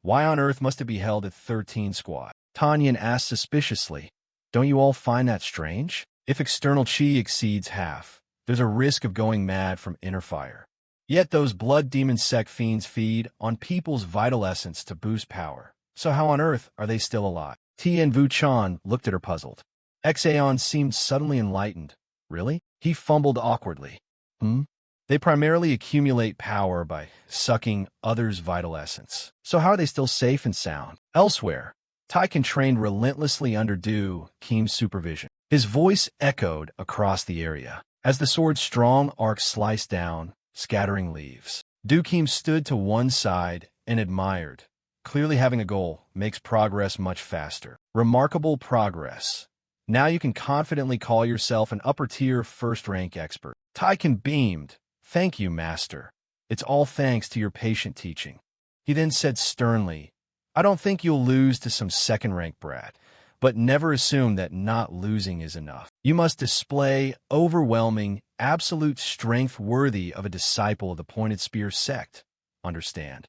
[SPEAKER 1] Why on earth must it be held at 13 squad? Tanyan asked suspiciously. Don't you all find that strange? If external chi exceeds half, there's a risk of going mad from inner fire. Yet those blood demon sect fiends feed on people's vital essence to boost power. So how on earth are they still alive? Tien Vu-chan looked at her puzzled. Xaon seemed suddenly enlightened. Really? He fumbled awkwardly. They primarily accumulate power by sucking others' vital essence. So how are they still safe and sound? Elsewhere, Taiken trained relentlessly under Du Kim's supervision. His voice echoed across the area as the sword's strong arc sliced down, scattering leaves. Du Kim stood to one side and admired. Clearly having a goal makes progress much faster. Remarkable progress. Now you can confidently call yourself an upper-tier first-rank expert. Taiken beamed. Thank you, Master. It's all thanks to your patient teaching. He then said sternly, I don't think you'll lose to some second-rank brat, but never assume that not losing is enough. You must display overwhelming, absolute strength worthy of a disciple of the Pointed Spear Sect. Understand?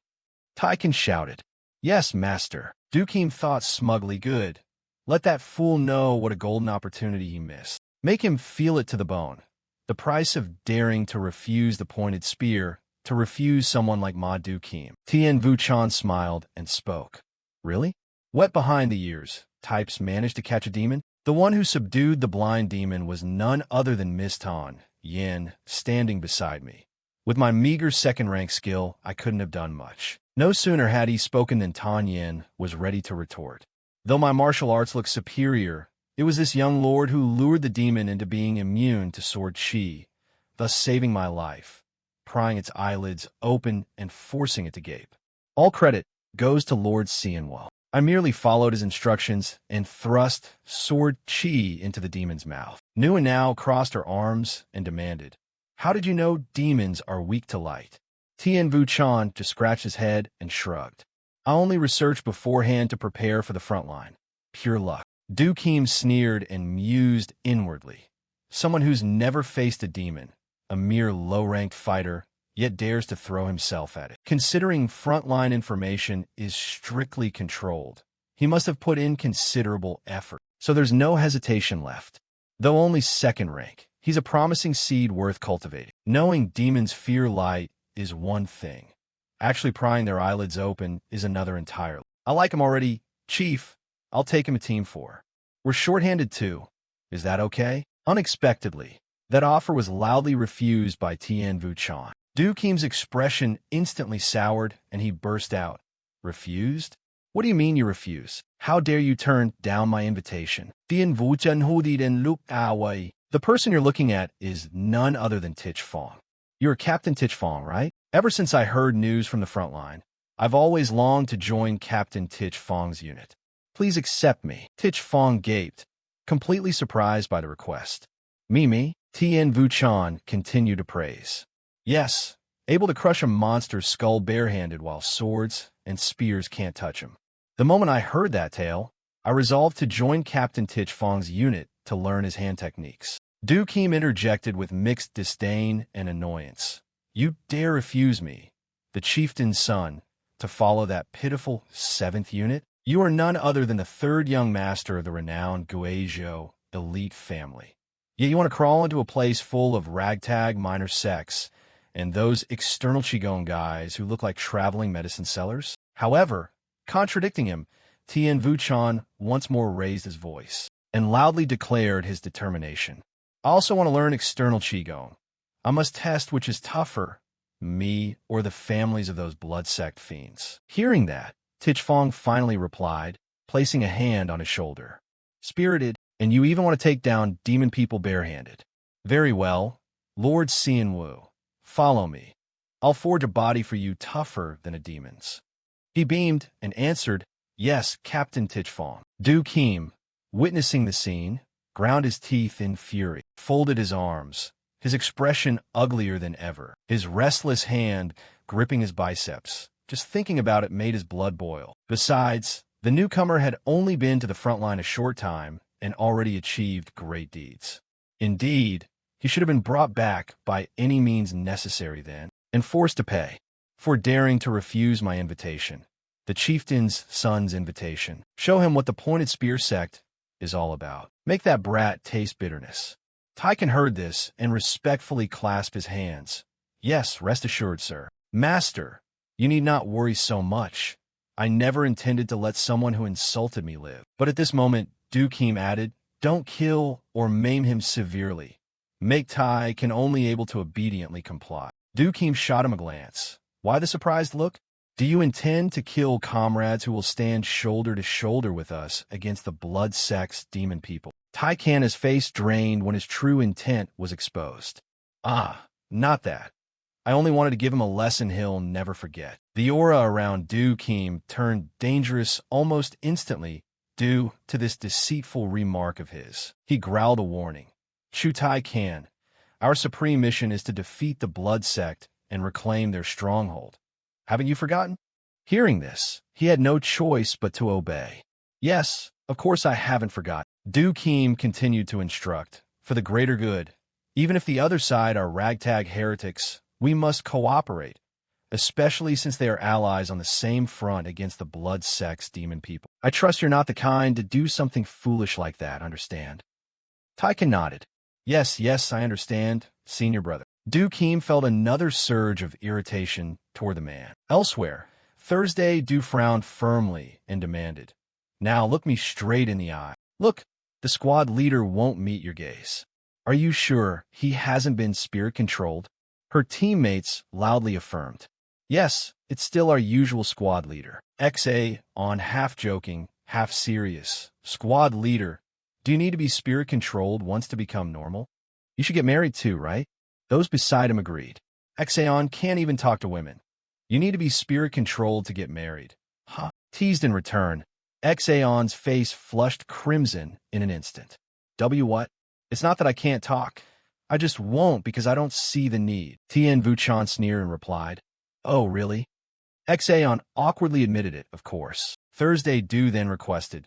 [SPEAKER 1] Taiken shouted. Yes, Master. Du Kim thought smugly. Good. Let that fool know what a golden opportunity he missed. Make him feel it to the bone. The price of daring to refuse the pointed spear, to refuse someone like Ma Du Kim. Tien Vu-chan smiled and spoke. Really? Wet behind the ears, types managed to catch a demon? The one who subdued the blind demon was none other than Miss Tan Yin, standing beside me. With my meager second-rank skill, I couldn't have done much. No sooner had he spoken than Tan Yin was ready to retort. Though my martial arts looked superior, it was this young lord who lured the demon into being immune to sword chi, thus saving my life, prying its eyelids open and forcing it to gape. All credit goes to Lord Manhwa. I merely followed his instructions and thrust sword chi into the demon's mouth. Nu now crossed her arms and demanded, How did you know demons are weak to light? Tien Vu-chan just scratched his head and shrugged. I only researched beforehand to prepare for the front line. Pure luck. Du Kim sneered and mused inwardly. Someone who's never faced a demon, a mere low-ranked fighter, yet dares to throw himself at it. Considering frontline information is strictly controlled, he must have put in considerable effort. So there's no hesitation left. Though only second rank, he's a promising seed worth cultivating. Knowing demons fear light is one thing. Actually prying their eyelids open is another entirely. I like him already. Chief, I'll take him a team 4. We're shorthanded too. Is that okay? Unexpectedly, that offer was loudly refused by Tien Vu-chan. Du Kim's expression instantly soured, and he burst out. Refused? What do you mean you refuse? How dare you turn down my invitation? Tien Vu-chan hooded and looked away. The person you're looking at is none other than Tich Fong. You're Captain Tich Fong, right? Ever since I heard news from the front line, I've always longed to join Captain Tich Fong's unit. Please accept me. Tich Fong gaped, completely surprised by the request. Me? Tien Vu-chan continued to praise. Yes, able to crush a monster's skull barehanded while swords and spears can't touch him. The moment I heard that tale, I resolved to join Captain Tich Fong's unit to learn his hand techniques. Du Kim interjected with mixed disdain and annoyance. You dare refuse me, the chieftain's son, to follow that pitiful 7th unit? You are none other than the 3rd young master of the renowned Guizhou elite family. Yet you want to crawl into a place full of ragtag minor sects and those external Qigong guys who look like traveling medicine sellers? However, contradicting him, Tien Vu-chan once more raised his voice and loudly declared his determination. I also want to learn external Qigong. I must test which is tougher, me or the families of those blood sect fiends. Hearing that, Tich Fong finally replied, placing a hand on his shoulder. Spirited, and you even want to take down demon people barehanded. Very well, Lord Xianwu, follow me. I'll forge a body for you tougher than a demon's. He beamed and answered, Yes, Captain Tich Fong. Du Kim, witnessing the scene, ground his teeth in fury, folded his arms, his expression uglier than ever, his restless hand gripping his biceps. Just thinking about it made his blood boil. Besides, the newcomer had only been to the front line a short time and already achieved great deeds. Indeed, he should have been brought back by any means necessary then, and forced to pay for daring to refuse my invitation, the chieftain's son's invitation. Show him what the Pointed Spear Sect is all about. Make that brat taste bitterness. Taiken heard this and respectfully clasped his hands. Yes, rest assured, sir. Master, you need not worry so much. I never intended to let someone who insulted me live. But at this moment, Dukeem added, don't kill or maim him severely. Make Tai can only able to obediently comply. Dukeem shot him a glance. Why the surprised look? Do you intend to kill comrades who will stand shoulder to shoulder with us against the blood sect's demon people? Taikan's face drained when his true intent was exposed. Ah, not that. I only wanted to give him a lesson he'll never forget. The aura around Dukeem turned dangerous almost instantly due to this deceitful remark of his. He growled a warning. Chu Taikan, our supreme mission is to defeat the blood sect and reclaim their stronghold. Haven't you forgotten? Hearing this, he had no choice but to obey. Yes, of course I haven't forgotten. Dukeem continued to instruct. For the greater good, even if the other side are ragtag heretics, we must cooperate, especially since they are allies on the same front against the blood sect's demon people. I trust you're not the kind to do something foolish like that, understand? Taikan nodded. Yes, I understand, senior brother. Dukeem felt another surge of irritation toward the man. Elsewhere, Thursday Du frowned firmly and demanded, now look me straight in the eye. Look, the squad leader won't meet your gaze. Are you sure he hasn't been spirit-controlled? Her teammates loudly affirmed. Yes, it's still our usual squad leader. XA, on half-joking, half-serious. Squad leader, do you need to be spirit-controlled once to become normal? You should get married too, right? Those beside him agreed. Exaon can't even talk to women. You need to be spirit-controlled to get married. Huh? Teased in return, Exaon's face flushed crimson in an instant. What? It's not that I can't talk. I just won't because I don't see the need. Tien Vuchan sneered and replied, oh, really? Exaon awkwardly admitted it, of course. Thursday Du then requested,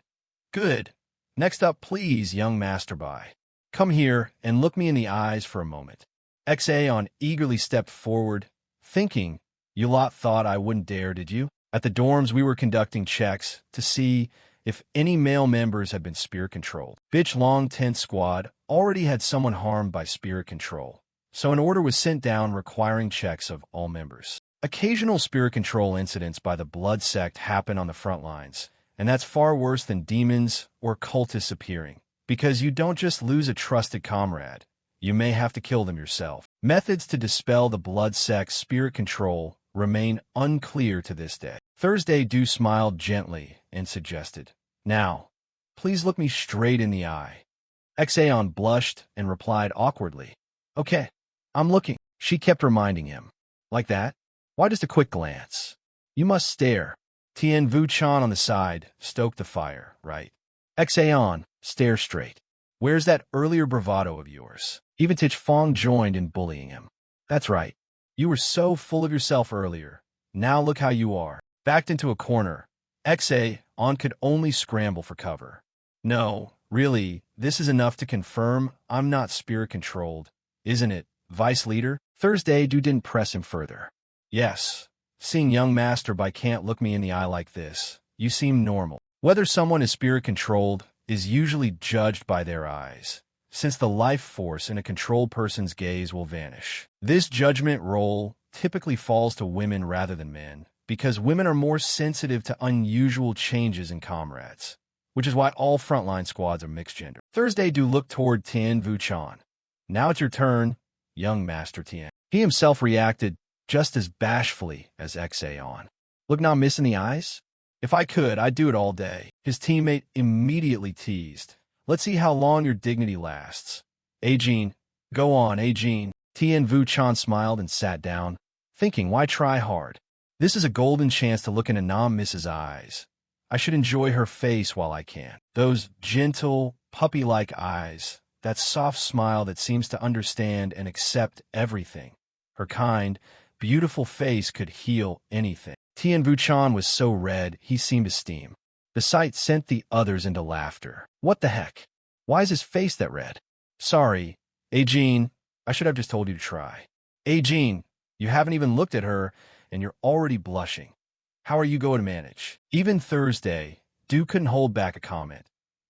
[SPEAKER 1] good. Next up, please, young masterby. Come here and look me in the eyes for a moment. Exaon eagerly stepped forward, thinking, you lot thought I wouldn't dare, did you? At the dorms, we were conducting checks to see if any male members had been spirit-controlled. Bitch Long 10th Squad already had someone harmed by spirit control, so an order was sent down requiring checks of all members. Occasional spirit control incidents by the blood sect happen on the front lines, and that's far worse than demons or cultists appearing, because you don't just lose a trusted comrade, you may have to kill them yourself. Methods to dispel the blood sect's spirit control remain unclear to this day. Thursday Du smiled gently and suggested, now, please look me straight in the eye. Exaon blushed and replied awkwardly, okay, I'm looking. She kept reminding him, like that? Why just a quick glance? You must stare. Tien Vuchan on the side stoked the fire, right? Exaon, stare straight. Where's that earlier bravado of yours? Even Tich Fong joined in bullying him. That's right. You were so full of yourself earlier. Now look how you are. Backed into a corner. Exaon could only scramble for cover. No, really, this is enough to confirm I'm not spirit-controlled, isn't it, Vice Leader? Thursday Du didn't press him further. Yes. Seeing young masterby can't look me in the eye like this. You seem normal. Whether someone is spirit-controlled is usually judged by their eyes, since the life force in a controlled person's gaze will vanish. This judgment role typically falls to women rather than men, because women are more sensitive to unusual changes in comrades, which is why all frontline squads are mixed gender. Thursday Du looked toward Tien Vuchan. Now it's your turn, young Master Tien. He himself reacted just as bashfully as Exaon. Look not miss in the eyes? If I could, I'd do it all day. His teammate immediately teased. Let's see how long your dignity lasts. Ajin, go on, Ajin. Tien Vuchan smiled and sat down, thinking, why try hard? This is a golden chance to look into Nam Miss's eyes. I should enjoy her face while I can. Those gentle, puppy-like eyes, that soft smile that seems to understand and accept everything. Her kind, beautiful face could heal anything. Tien Vuchan was so red, he seemed to steam. The sight sent the others into laughter. What the heck? Why is his face that red? Sorry, Ajin, I should have just told you to try. Ajin, you haven't even looked at her, and you're already blushing. How are you going to manage? Even Thursday, Du couldn't hold back a comment.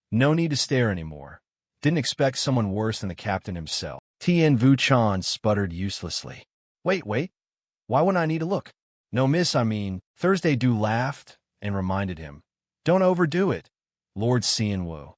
[SPEAKER 1] No need to stare anymore. Didn't expect someone worse than the captain himself. Tien Vuchan sputtered uselessly. Wait. Why wouldn't I need to look? No, miss, I mean. Thursday Du laughed, and reminded him, "Don't overdo it, Lord Xianwu.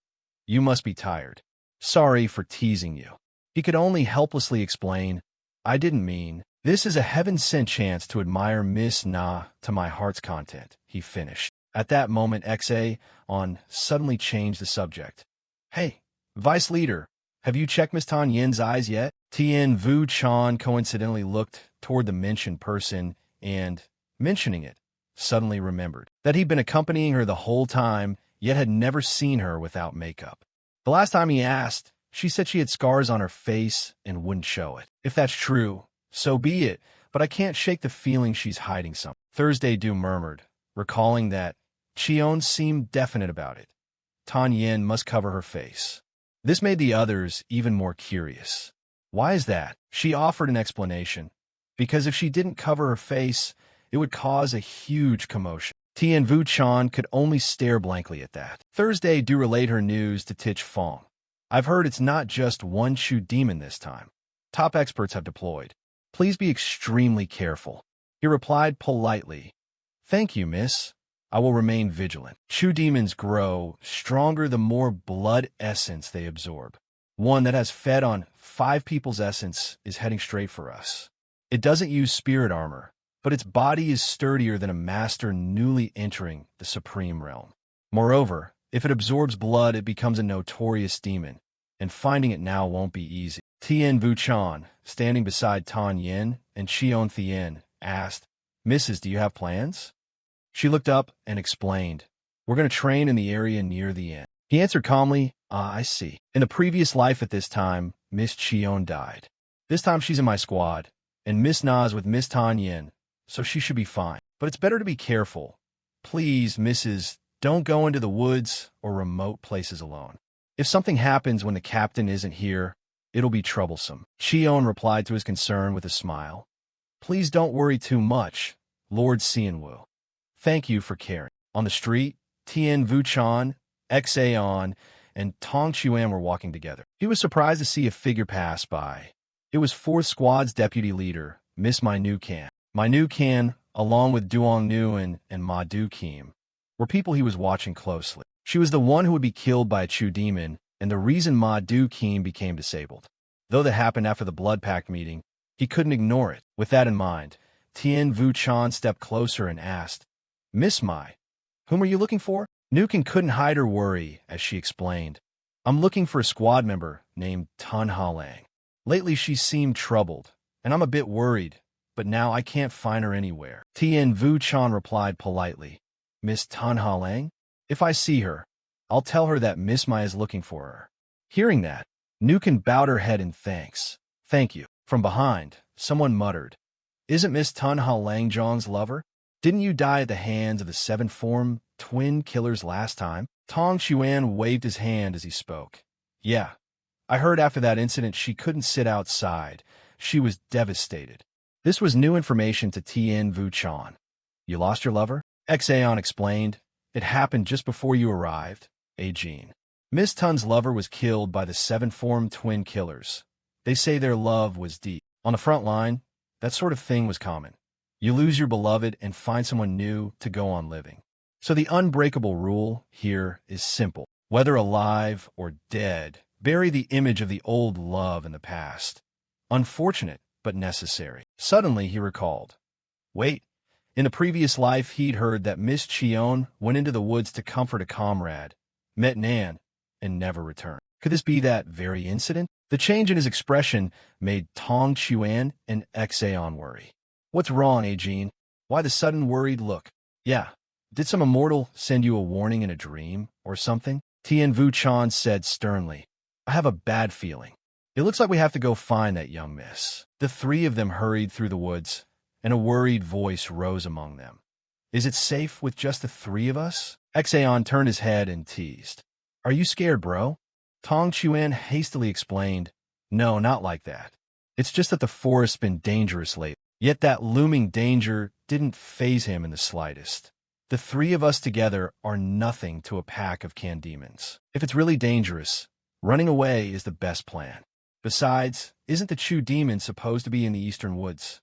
[SPEAKER 1] You must be tired. Sorry for teasing you." He could only helplessly explain, "I didn't mean. This is a heaven-sent chance to admire Miss Na to my heart's content," he finished. At that moment, Xa-on suddenly changed the subject. "Hey, Vice Leader, have you checked Miss Tan Yin's eyes yet?" Tien Vu Chan coincidentally looked toward the mentioned person and, mentioning it, suddenly remembered that he'd been accompanying her the whole time, yet had never seen her without makeup. The last time he asked, she said she had scars on her face and wouldn't show it. If that's true, so be it, but I can't shake the feeling she's hiding something. Thursday Du murmured, recalling that Chion seemed definite about it. Tan Yin must cover her face. This made the others even more curious. Why is that? She offered an explanation. Because if she didn't cover her face, it would cause a huge commotion. Tien Vu Chan could only stare blankly at that. Thursday Du relayed her news to Tich Fong. "I've heard it's not just one Chu demon this time. Top experts have deployed. Please be extremely careful." He replied politely, "Thank you, miss. I will remain vigilant." Chu demons grow stronger the more blood essence they absorb. One that has fed on 5 people's essence is heading straight for us. It doesn't use spirit armor, but its body is sturdier than a master newly entering the supreme realm. Moreover, if it absorbs blood, it becomes a notorious demon, and finding it now won't be easy. Tien Vu Chan, standing beside Tan Yin and Xion Thien, asked, "Mrs., do you have plans?" She looked up and explained, "We're going to train in the area near the inn." He answered calmly, "Ah, I see. In the previous life at this time, Miss Chion died. This time she's in my squad, and Miss Na is with Miss Tan Yin, so she should be fine. But it's better to be careful. Please, Mrs., don't go into the woods or remote places alone. If something happens when the captain isn't here, it'll be troublesome." Chion replied to his concern with a smile. "Please don't worry too much, Lord Xianwu. Thank you for caring." On the street, Tien Vu Chan, Xa-on, and Tong Chuan were walking together. He was surprised to see a figure pass by. It was 4th Squad's deputy leader, Miss Mai Nu Kan. Mai Nu Kan, along with Duong Nguyen and Ma Du Kim, were people he was watching closely. She was the one who would be killed by a Chu demon, and the reason Ma Du Kim became disabled. Though that happened after the Blood Pact meeting, he couldn't ignore it. With that in mind, Tien Vu Chan stepped closer and asked, "Miss Mai, whom are you looking for?" Nukin couldn't hide her worry as she explained, "I'm looking for a squad member named Tan Ha-lang. Lately she seemed troubled, and I'm a bit worried, but now I can't find her anywhere." Tien Vu Chan replied politely, "Miss Tan Ha-lang? If I see her, I'll tell her that Miss Mai is looking for her." Hearing that, Nukin bowed her head in thanks. "Thank you." From behind, someone muttered, "Isn't Miss Tan Ha-lang Zhang's lover? Didn't you die at the hands of the 7-form twin killers last time?" Tong Chuan waved his hand as he spoke. "Yeah, I heard after that incident she couldn't sit outside. She was devastated." This was new information to Tien Vu Chan. "You lost your lover?" Xa-on explained. "It happened just before you arrived, Jean. Miss Tun's lover was killed by the 7-form twin killers. They say their love was deep. On the front line, that sort of thing was common. You lose your beloved and find someone new to go on living. So the unbreakable rule here is simple. Whether alive or dead, bury the image of the old love in the past. Unfortunate, but necessary." Suddenly he recalled. Wait, in the previous life he'd heard that Miss Chion went into the woods to comfort a comrade, met Nan, and never returned. Could this be that very incident? The change in his expression made Tong Chuan and Xa-on worry. "What's wrong, Jean? Why the sudden worried look?" "Yeah, did some immortal send you a warning in a dream or something?" Tien Vu Chan said sternly. "I have a bad feeling. It looks like we have to go find that young miss." The 3 of them hurried through the woods, and a worried voice rose among them. "Is it safe with just the 3 of us?" Xa-on turned his head and teased. "Are you scared, bro?" Tong Chuan hastily explained, "No, not like that. It's just that the forest's been dangerous lately." Yet that looming danger didn't faze him in the slightest. The 3 of us together are nothing to a pack of can demons. If it's really dangerous, running away is the best plan. Besides, isn't the Chu demon supposed to be in the eastern woods?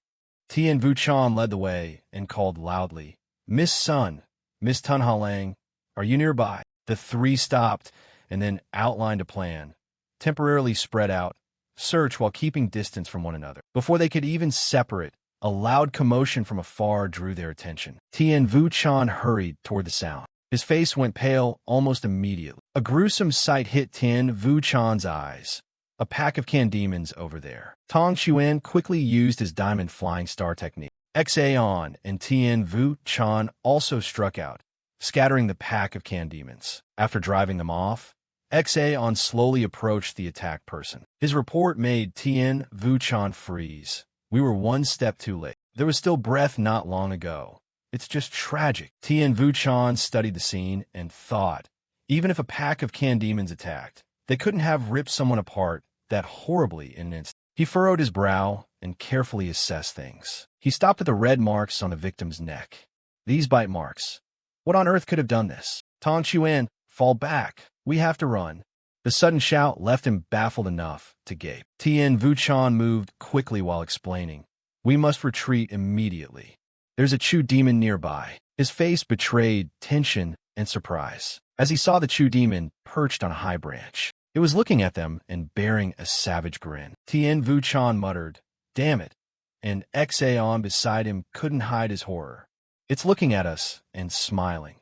[SPEAKER 1] Tien Vu Chan led the way and called loudly, "Miss Sun, Miss Tunhalang, are you nearby? The three stopped and then outlined a plan. Temporarily spread out, search while keeping distance from one another. Before they could even separate, a loud commotion from afar drew their attention. Tien Vu-chan hurried toward the sound. His face went pale almost immediately. A gruesome sight hit Tien Vu-chan's eyes. A pack of can demons over there. Tong Xuan quickly used his diamond flying star technique. Xaon and Tien Vu-chan also struck out, scattering the pack of can demons. After driving them off, Xaon slowly approached the attacked person. His report made Tien Vu-chan freeze. We were one step too late. There was still breath not long ago. It's just tragic. Tien Vu-chan studied the scene and thought, even if a pack of can demons attacked, they couldn't have ripped someone apart that horribly in an instant. He furrowed his brow and carefully assessed things. He stopped at the red marks on the victim's neck. These bite marks. What on earth could have done this? Tong Xuan, fall back. We have to run. The sudden shout left him baffled enough to gape. Tien Vu-chan moved quickly while explaining. We must retreat immediately. There's a Chu demon nearby. His face betrayed tension and surprise as he saw the Chu demon perched on a high branch. It was looking at them and bearing a savage grin. Tien Vu-chan muttered, "Damn it," and Xaon beside him couldn't hide his horror. It's looking at us and smiling.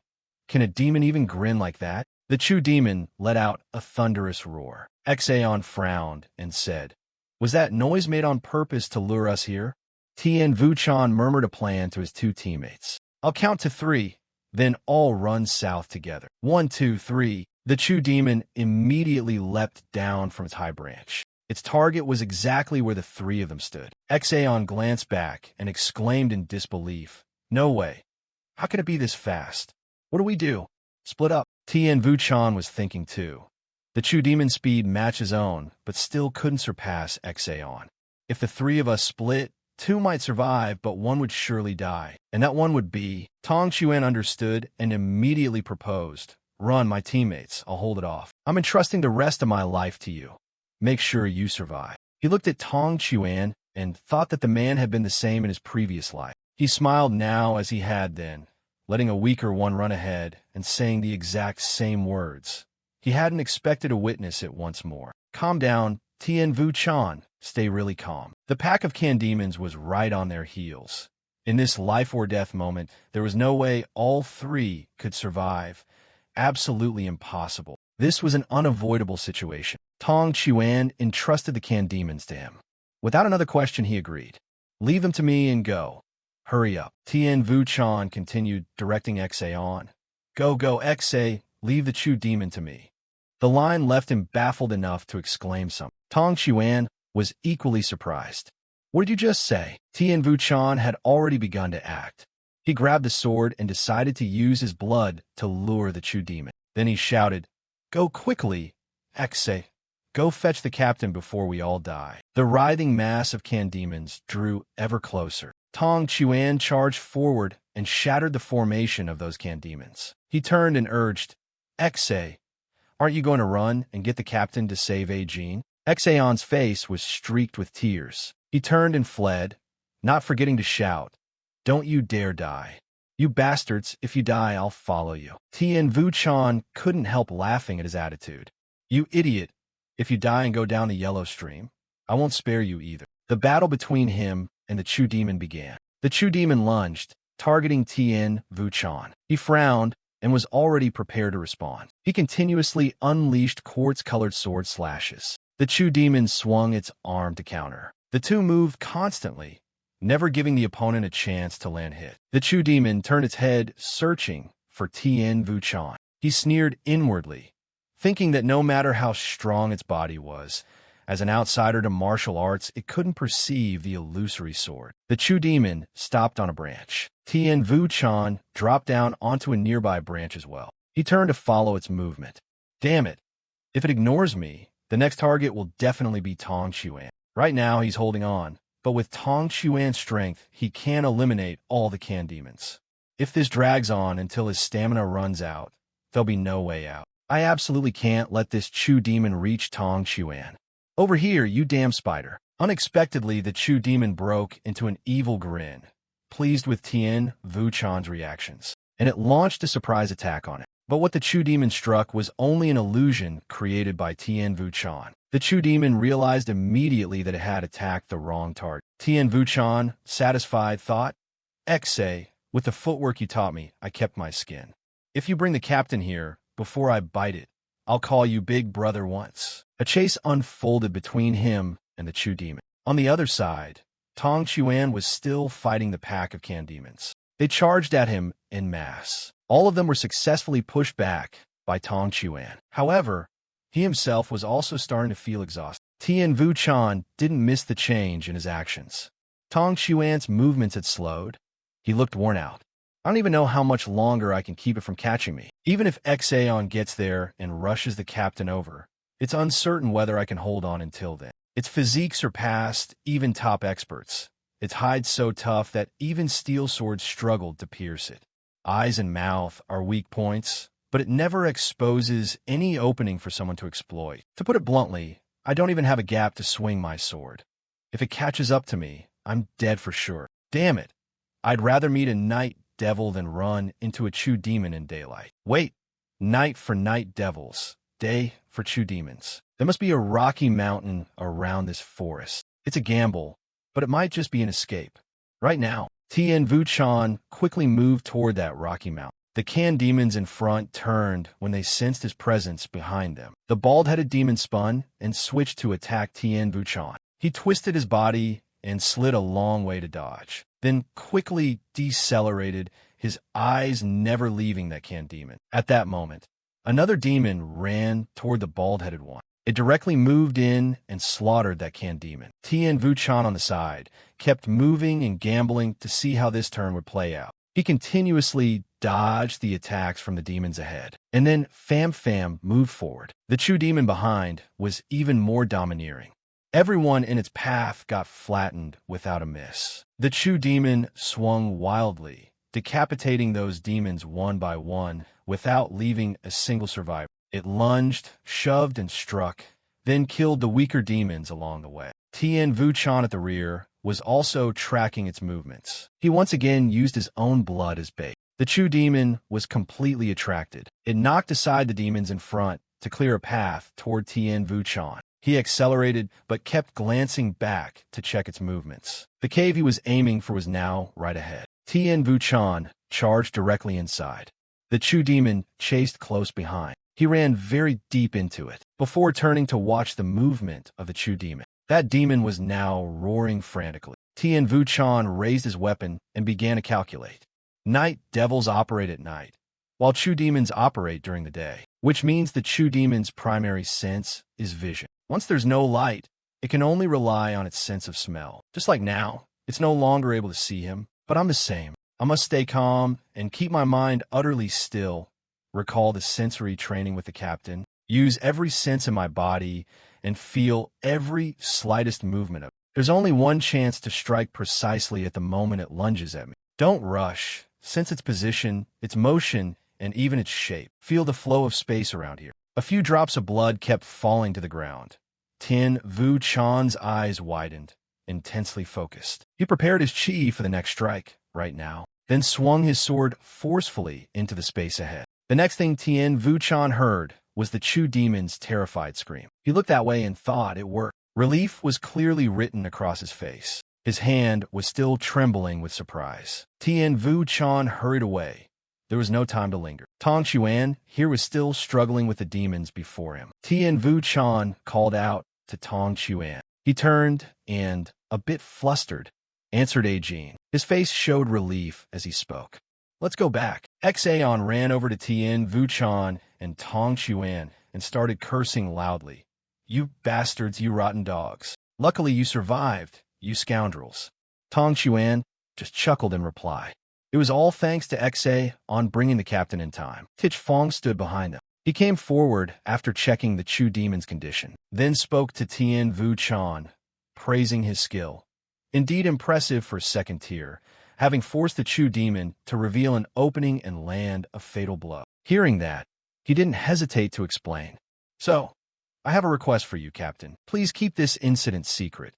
[SPEAKER 1] Can a demon even grin like that? The Chu demon let out a thunderous roar. Xaon frowned and said, "Was that noise made on purpose to lure us here?" Tien Vu-chan murmured a plan to his two teammates. "I'll count to 3, then all run south together. 1, 2, 3. The Chu demon immediately leapt down from its high branch. Its target was exactly where the three of them stood. Xaon glanced back and exclaimed in disbelief, "No way. How can it be this fast? What do we do? Split up." Tien Vu-chan was thinking too. The Chu demon's speed matched his own, but still couldn't surpass Xaon. If the three of us split, 2 might survive, but 1 would surely die. And that 1 would be... Tong Xuan understood and immediately proposed. "Run, my teammates. I'll hold it off. I'm entrusting the rest of my life to you. Make sure you survive." He looked at Tong Xuan and thought that the man had been the same in his previous life. He smiled now as he had then, letting a weaker one run ahead and saying the exact same words. He hadn't expected to witness it once more. "Calm down, Tien Vu-chan. Stay really calm." The pack of can demons was right on their heels. In this life-or-death moment, there was no way all 3 could survive. Absolutely impossible. This was an unavoidable situation. Tong Xuan entrusted the can demons to him. Without another question, he agreed. "Leave them to me and go. Hurry up." Tien Vu-chan continued, directing Xaon. Go, Xa, leave the Chu demon to me." The line left him baffled enough to exclaim something. Tong Xuan was equally surprised. "What did you just say?" Tien Vu-chan had already begun to act. He grabbed the sword and decided to use his blood to lure the Chu demon. Then he shouted, "Go quickly, Xa. Go fetch the captain before we all die." The writhing mass of can demons drew ever closer. Tong Xuan charged forward and shattered the formation of those can demons. He turned and urged, "Xa, aren't you going to run and get the captain to save Ajin?" Xaon's face was streaked with tears. He turned and fled, not forgetting to shout, "Don't you dare die. You bastards, if you die, I'll follow you." Tien Vu-chan couldn't help laughing at his attitude. "You idiot. If you die and go down the yellow stream, I won't spare you either." The battle between him and the Chu demon began. The Chu demon lunged, targeting Tien Vu-chan. He frowned and was already prepared to respond. He continuously unleashed quartz-colored sword slashes. The Chu demon swung its arm to counter. The two moved constantly, never giving the opponent a chance to land hit. The Chu demon turned its head, searching for Tien Vu-chan. He sneered inwardly, thinking that no matter how strong its body was, as an outsider to martial arts, it couldn't perceive the illusory sword. The Chu demon stopped on a branch. Tien Vu-chan dropped down onto a nearby branch as well. He turned to follow its movement. "Damn it. If it ignores me, the next target will definitely be Tong Xuan. Right now, he's holding on, but with Tong Xuan's strength, he can eliminate all the can demons. If this drags on until his stamina runs out, there'll be no way out. I absolutely can't let this Chu demon reach Tong Xuan. Over here, you damn spider." Unexpectedly, the Chu demon broke into an evil grin, pleased with Tien Vu-chan's reactions. and it launched a surprise attack on it. But what the Chu demon struck was only an illusion created by Tien Vuchan. The Chu demon realized immediately that it had attacked the wrong target. Tien Vuchan, satisfied, thought, "Exe, with the footwork you taught me, I kept my skin. If you bring the captain here, before I bite it, I'll call you Big Brother once." A chase unfolded between him and the Chu demon. On the other side, Tong Chuan was still fighting the pack of can demons. They charged at him en masse. All of them were successfully pushed back by Tong Chuan. However, he himself was also starting to feel exhausted. Tien Vuchan didn't miss the change in his actions. Tong Chuan's movements had slowed. He looked worn out. "I don't even know how much longer I can keep it from catching me. Even if Xaon gets there and rushes the captain over, it's uncertain whether I can hold on until then. Its physique surpassed even top experts. Its hide so tough that even steel swords struggled to pierce it. Eyes and mouth are weak points, but it never exposes any opening for someone to exploit. To put it bluntly, I don't even have a gap to swing my sword. If it catches up to me, I'm dead for sure. Damn it. I'd rather meet a night devil than run into a Chu demon in daylight. Wait, night for night devils, day for Chu demons. There must be a rocky mountain around this forest. It's a gamble, but it might just be an escape. Right now." Tien Vuchan quickly moved toward that rocky mountain. The can demons in front turned when they sensed his presence behind them. The bald-headed demon spun and switched to attack Tien Vuchan. He twisted his body and slid a long way to dodge, then quickly decelerated, his eyes never leaving that can demon. At that moment, another demon ran toward the bald-headed one. It directly moved in and slaughtered that can demon. Tien Vuchan on the side kept moving and gambling to see how this turn would play out. He continuously dodged the attacks from the demons ahead. And then Fam moved forward. The Chu demon behind was even more domineering. Everyone in its path got flattened without a miss. The Chu demon swung wildly, decapitating those demons one by one without leaving a single survivor. It lunged, shoved, and struck, then killed the weaker demons along the way. Tien Vuchan at the rear was also tracking its movements. He once again used his own blood as bait. The Chu demon was completely attracted. It knocked aside the demons in front to clear a path toward Tien Vuchan. He accelerated, but kept glancing back to check its movements. The cave he was aiming for was now right ahead. Tien Vuchan charged directly inside. The Chu demon chased close behind. He ran very deep into it, before turning to watch the movement of the Chu demon. That demon was now roaring frantically. Tien Vuchan raised his weapon and began to calculate. Night devils operate at night, while Chu demons operate during the day, which means the Chu demon's primary sense is vision. Once there's no light, it can only rely on its sense of smell. Just like now, it's no longer able to see him, but I'm the same. I must stay calm and keep my mind utterly still. Recall the sensory training with the captain, use every sense in my body, and feel every slightest movement of it. There's only one chance to strike precisely at the moment it lunges at me. Don't rush. Sense its position, its motion, and even its shape. Feel the flow of space around here. A few drops of blood kept falling to the ground. Tien Vuchan's eyes widened, intensely focused. He prepared his chi for the next strike, right now, then swung his sword forcefully into the space ahead. The next thing Tien Vuchan heard was the Chu demon's terrified scream. He looked that way and thought it worked. Relief was clearly written across his face. His hand was still trembling with surprise. Tien Vuchan hurried away. There was no time to linger. Tong Chuan here was still struggling with the demons before him. Tien Vuchan called out to Tong Chuan. He turned and, a bit flustered, answered Ajin. His face showed relief as he spoke. "Let's go back." Xaon ran over to Tien Vuchan and Tong Chuan and started cursing loudly. "You bastards, you rotten dogs. Luckily you survived, you scoundrels." Tong Chuan just chuckled in reply. It was all thanks to Xaon bringing the captain in time. Tich Fong stood behind them. He came forward after checking the Chu demon's condition, then spoke to Tien Vuchan, praising his skill. Indeed impressive for second tier, having forced the Chu demon to reveal an opening and land a fatal blow. Hearing that, he didn't hesitate to explain. "So, I have a request for you, Captain. Please keep this incident secret.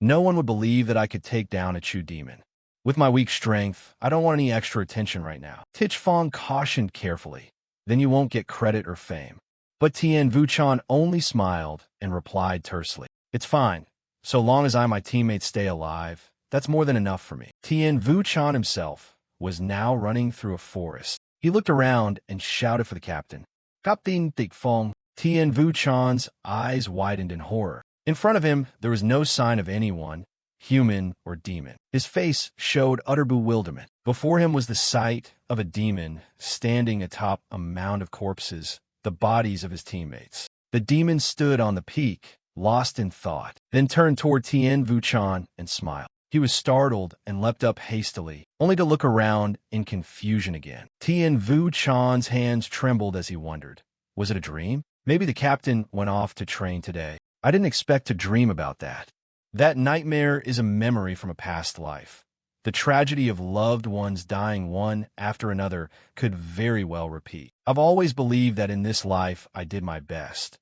[SPEAKER 1] No one would believe that I could take down a Chu demon. With my weak strength, I don't want any extra attention right now. Tich Fong cautioned carefully. Then you won't get credit or fame. But Tien Vuchan only smiled and replied tersely. It's fine. So long as I and my teammates stay alive, that's more than enough for me. Tien Vuchan himself was now running through a forest. He looked around and shouted for the captain. Captain Tich Fong. Tien Vuchan's eyes widened in horror. In front of him, there was no sign of anyone, human or demon. His face showed utter bewilderment. Before him was the sight of a demon standing atop a mound of corpses, the bodies of his teammates. The demon stood on the peak, lost in thought, then turned toward Tien Vuchan and smiled. He was startled and leapt up hastily, only to look around in confusion again. Tien Vuchan's hands trembled as he wondered. Was it a dream? Maybe the captain went off to train today. I didn't expect to dream about that. That nightmare is a memory from a past life. The tragedy of loved ones dying one after another could very well repeat. I've always believed that in this life I did my best.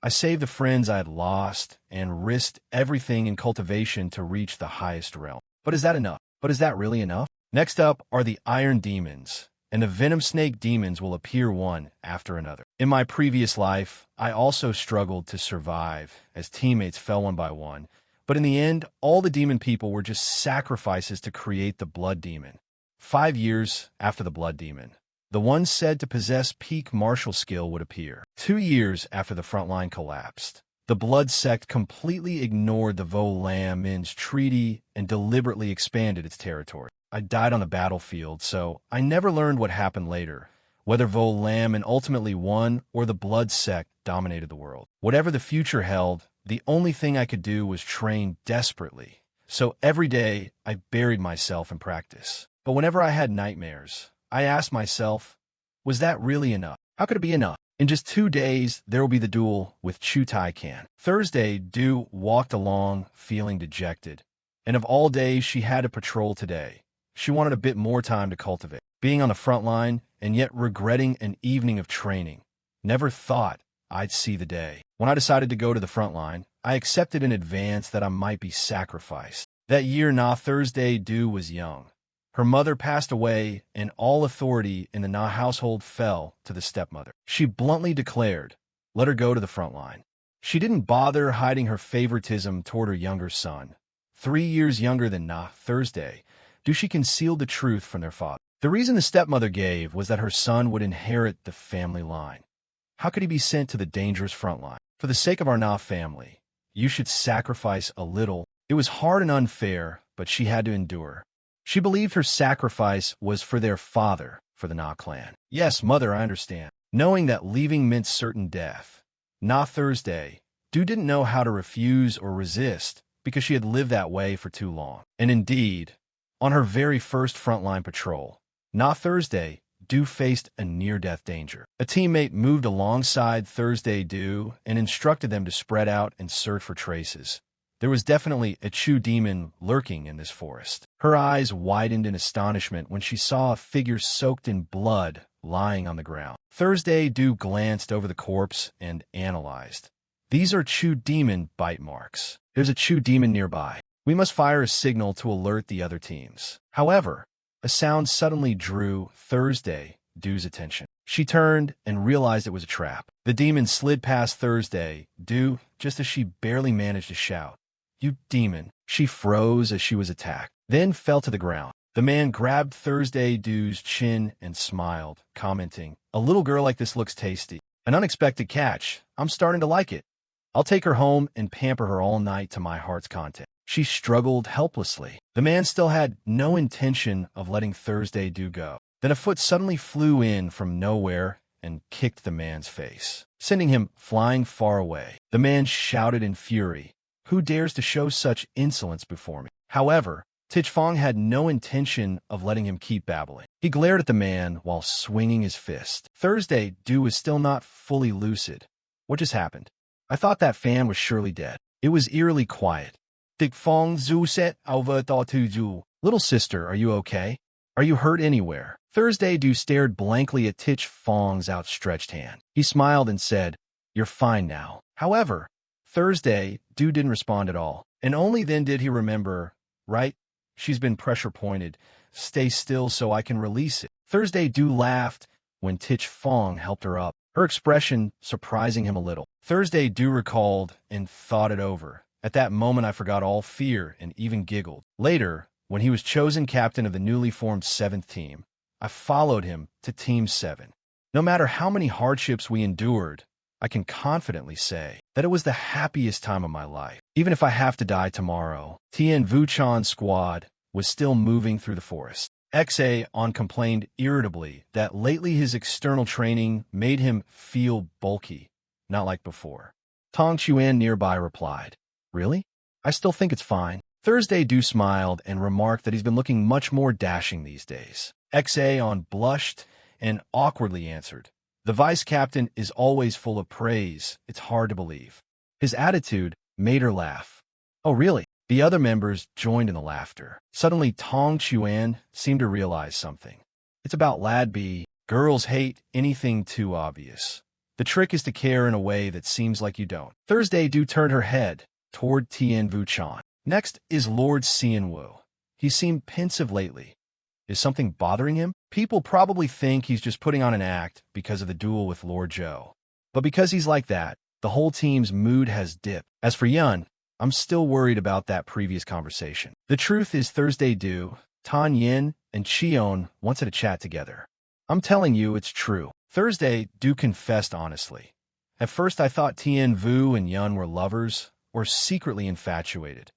[SPEAKER 1] I saved the friends I had lost and risked everything in cultivation to reach the highest realm. But is that enough? But is that really enough? Next up are the Iron Demons, and the Venom Snake Demons will appear one after another. In my previous life, I also struggled to survive as teammates fell one by one. But in the end, all the demon people were just sacrifices to create the Blood Demon. 5 years after the Blood Demon, the one said to possess peak martial skill would appear. 2 years after the Frontline collapsed, the Blood Sect completely ignored the Vo Lam Min's treaty and deliberately expanded its territory. I died on the battlefield, so I never learned what happened later, whether Vo Lam Min ultimately won or the Blood Sect dominated the world. Whatever the future held, the only thing I could do was train desperately. So every day, I buried myself in practice. But whenever I had nightmares, I asked myself, was that really enough? How could it be enough? In just 2 days, there will be the duel with Chu Tai Kan. Thursday, Du walked along, feeling dejected. And of all days she had to patrol today, she wanted a bit more time to cultivate. Being on the front line, and yet regretting an evening of training. Never thought I'd see the day. When I decided to go to the front line, I accepted in advance that I might be sacrificed. That year, Na Thursday, Du was young. Her mother passed away, and all authority in the Na household fell to the stepmother. She bluntly declared, let her go to the front line. She didn't bother hiding her favoritism toward her younger son. 3 years younger than Na Thursday, Dushi concealed the truth from their father. The reason the stepmother gave was that her son would inherit the family line. How could he be sent to the dangerous front line? For the sake of our Na family, you should sacrifice a little. It was hard and unfair, but she had to endure. She believed her sacrifice was for their father, for the Na clan. Yes, mother, I understand. Knowing that leaving meant certain death. Na Thursday, Du didn't know how to refuse or resist because she had lived that way for too long. And indeed, on her very first frontline patrol, Na Thursday, Du faced a near-death danger. A teammate moved alongside Thursday Du and instructed them to spread out and search for traces. There was definitely a Chu demon lurking in this forest. Her eyes widened in astonishment when she saw a figure soaked in blood lying on the ground. Thursday Du glanced over the corpse and analyzed. These are Chu demon bite marks. There's a Chu demon nearby. We must fire a signal to alert the other teams. However, a sound suddenly drew Thursday Du's attention. She turned and realized it was a trap. The demon slid past Thursday Du just as she barely managed to shout, "You demon!" She froze as she was attacked, then fell to the ground. The man grabbed Thursday Du's chin and smiled, commenting, "A little girl like this looks tasty. An unexpected catch. I'm starting to like it. I'll take her home and pamper her all night to my heart's content." She struggled helplessly. The man still had no intention of letting Thursday Du go. Then a foot suddenly flew in from nowhere and kicked the man's face, sending him flying far away. The man shouted in fury, "Who dares to show such insolence before me?" However, Tich Fong had no intention of letting him keep babbling. He glared at the man while swinging his fist. Thursday Du was still not fully lucid. What just happened? I thought that fan was surely dead. It was eerily quiet. Tich Fong Zu set over to Zu. Little sister, are you okay? Are you hurt anywhere? Thursday Du stared blankly at Tich Fong's outstretched hand. He smiled and said, "You're fine now." However, Thursday Du didn't respond at all, and only then did he remember, right? She's been pressure pointed. Stay still so I can release it. Thursday Du laughed when Tich Fong helped her up, her expression surprising him a little. Thursday Du recalled and thought it over. At that moment I forgot all fear and even giggled. Later, when he was chosen captain of the newly formed 7th team, I followed him to Team 7. No matter how many hardships we endured, I can confidently say that it was the happiest time of my life. Even if I have to die tomorrow. Tien Vuchan's squad was still moving through the forest. XA complained irritably that lately his external training made him feel bulky, not like before. Tong Chuan nearby replied, "Really? I still think it's fine." Thursday Du smiled and remarked that he's been looking much more dashing these days. XA blushed and awkwardly answered, "The vice captain is always full of praise. It's hard to believe." His attitude made her laugh. "Oh, really?" The other members joined in the laughter. Suddenly, Tong Chuan seemed to realize something. "It's about Lad B. Girls hate anything too obvious. The trick is to care in a way that seems like you don't." Thursday Du turned her head toward Tien Vuchan. Next is Lord Xianwu. He seemed pensive lately. Is something bothering him? People probably think he's just putting on an act because of the duel with Lord Zhou. But because he's like that, the whole team's mood has dipped. As for Yun, I'm still worried about that previous conversation. The truth is Thursday Du, Tan Yin, and Chion wanted to chat together. I'm telling you, it's true. Thursday Du confessed honestly. At first I thought Tien Vu and Yun were lovers or secretly infatuated.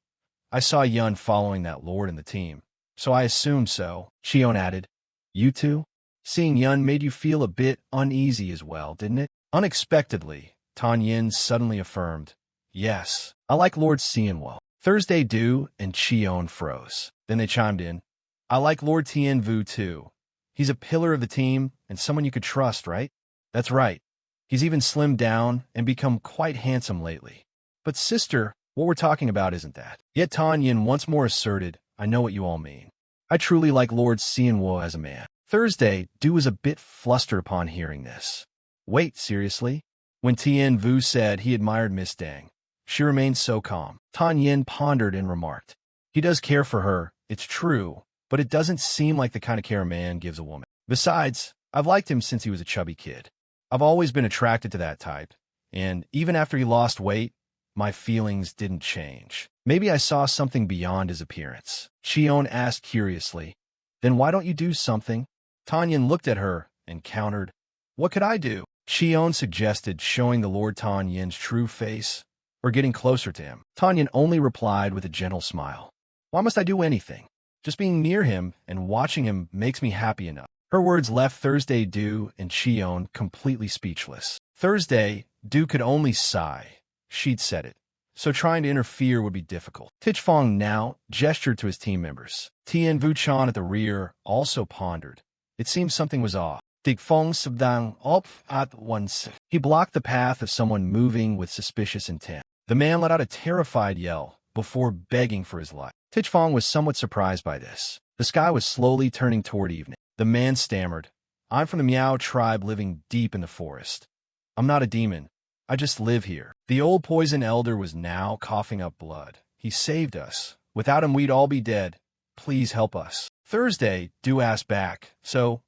[SPEAKER 1] I saw Yun following that lord in the team, so I assumed so. Chion added, "You two? Seeing Yun made you feel a bit uneasy as well, didn't it?" Unexpectedly, Tan Yin suddenly affirmed, "Yes, I like Lord Xianwu." Thursday Du and Chion froze. Then they chimed in, "I like Lord Tien Vu too. He's a pillar of the team and someone you could trust, right?" "That's right. He's even slimmed down and become quite handsome lately." "But sister, what we're talking about isn't that." Yet Tan Yin once more asserted, "I know what you all mean. I truly like Lord Xianwu as a man." Thursday Du was a bit flustered upon hearing this. "Wait, seriously?" When Tien Vu said he admired Miss Deng, she remained so calm. Tan Yin pondered and remarked, "He does care for her, it's true, but it doesn't seem like the kind of care a man gives a woman. Besides, I've liked him since he was a chubby kid. I've always been attracted to that type, and even after he lost weight, my feelings didn't change. Maybe I saw something beyond his appearance." Chion asked curiously, "Then why don't you do something?" Tanyan looked at her and countered, "What could I do?" Chion suggested showing the Lord Tan Yin's true face, or getting closer to him. Tanyan only replied with a gentle smile, "Why must I do anything? Just being near him and watching him makes me happy enough." Her words left Thursday Du and Chion completely speechless. Thursday Du could only sigh. She'd said it, so trying to interfere would be difficult. Tich Fong now gestured to his team members. Tien Vuchan at the rear also pondered. It seemed something was off. Dig Fong Sabdang op at once. He blocked the path of someone moving with suspicious intent. The man let out a terrified yell before begging for his life. Tich Fong was somewhat surprised by this. The sky was slowly turning toward evening. The man stammered, "I'm from the Miao tribe living deep in the forest. I'm not a demon. I just live here." The old poison elder was now coughing up blood. "He saved us. Without him we'd all be dead. Please help us." Thursday Du asked back, "So,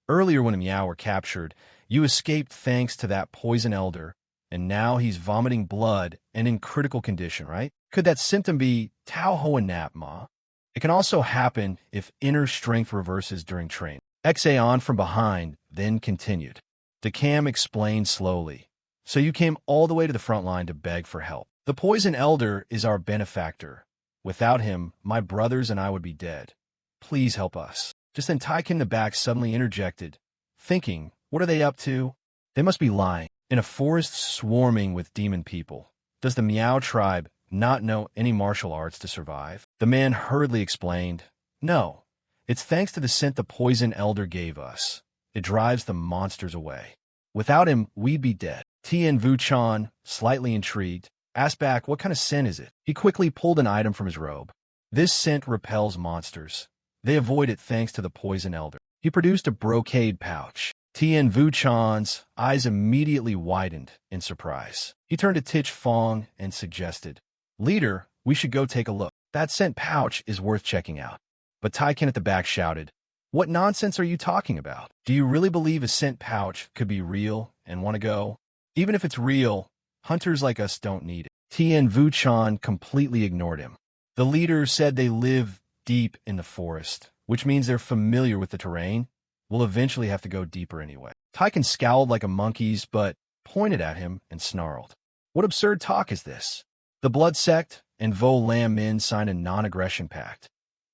[SPEAKER 1] earlier when the Miao were captured, you escaped thanks to that poison elder, and now he's vomiting blood and in critical condition, right? Could that symptom be Tao Hoa Nap Ma? It can also happen if inner strength reverses during training." Exaon from behind then continued. Decam explained slowly, "So you came all the way to the front line to beg for help. The poison elder is our benefactor. Without him, my brothers and I would be dead. Please help us." Just then Taikin in the back suddenly interjected, thinking, what are they up to? They must be lying. In a forest swarming with demon people, does the Miao tribe not know any martial arts to survive? The man hurriedly explained, "No, it's thanks to the scent the poison elder gave us. It drives the monsters away. Without him, we'd be dead." Tien Vuchan, slightly intrigued, asked back what kind of scent is it. He quickly pulled an item from his robe. "This scent repels monsters. They avoid it thanks to the poison elder." He produced a brocade pouch. Tien Vuchan's eyes immediately widened in surprise. He turned to Tich Fong and suggested, "Leader, we should go take a look. That scent pouch is worth checking out." But Taiken at the back shouted, "What nonsense are you talking about? Do you really believe a scent pouch could be real and want to go? Even if it's real, hunters like us don't need it." Tien Vuchan completely ignored him. The leader said they live deep in the forest, which means they're familiar with the terrain. We'll eventually have to go deeper anyway. Taiken scowled like a monkey's, but pointed at him and snarled. What absurd talk is this? The Blood Sect and Vo Lam Min signed a non-aggression pact.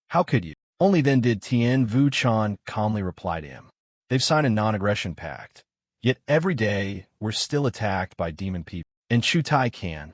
[SPEAKER 1] How could you? Only then did Tien Vuchan calmly reply to him. They've signed a non-aggression pact. Yet every day, we're still attacked by demon people. And Chu Taikan,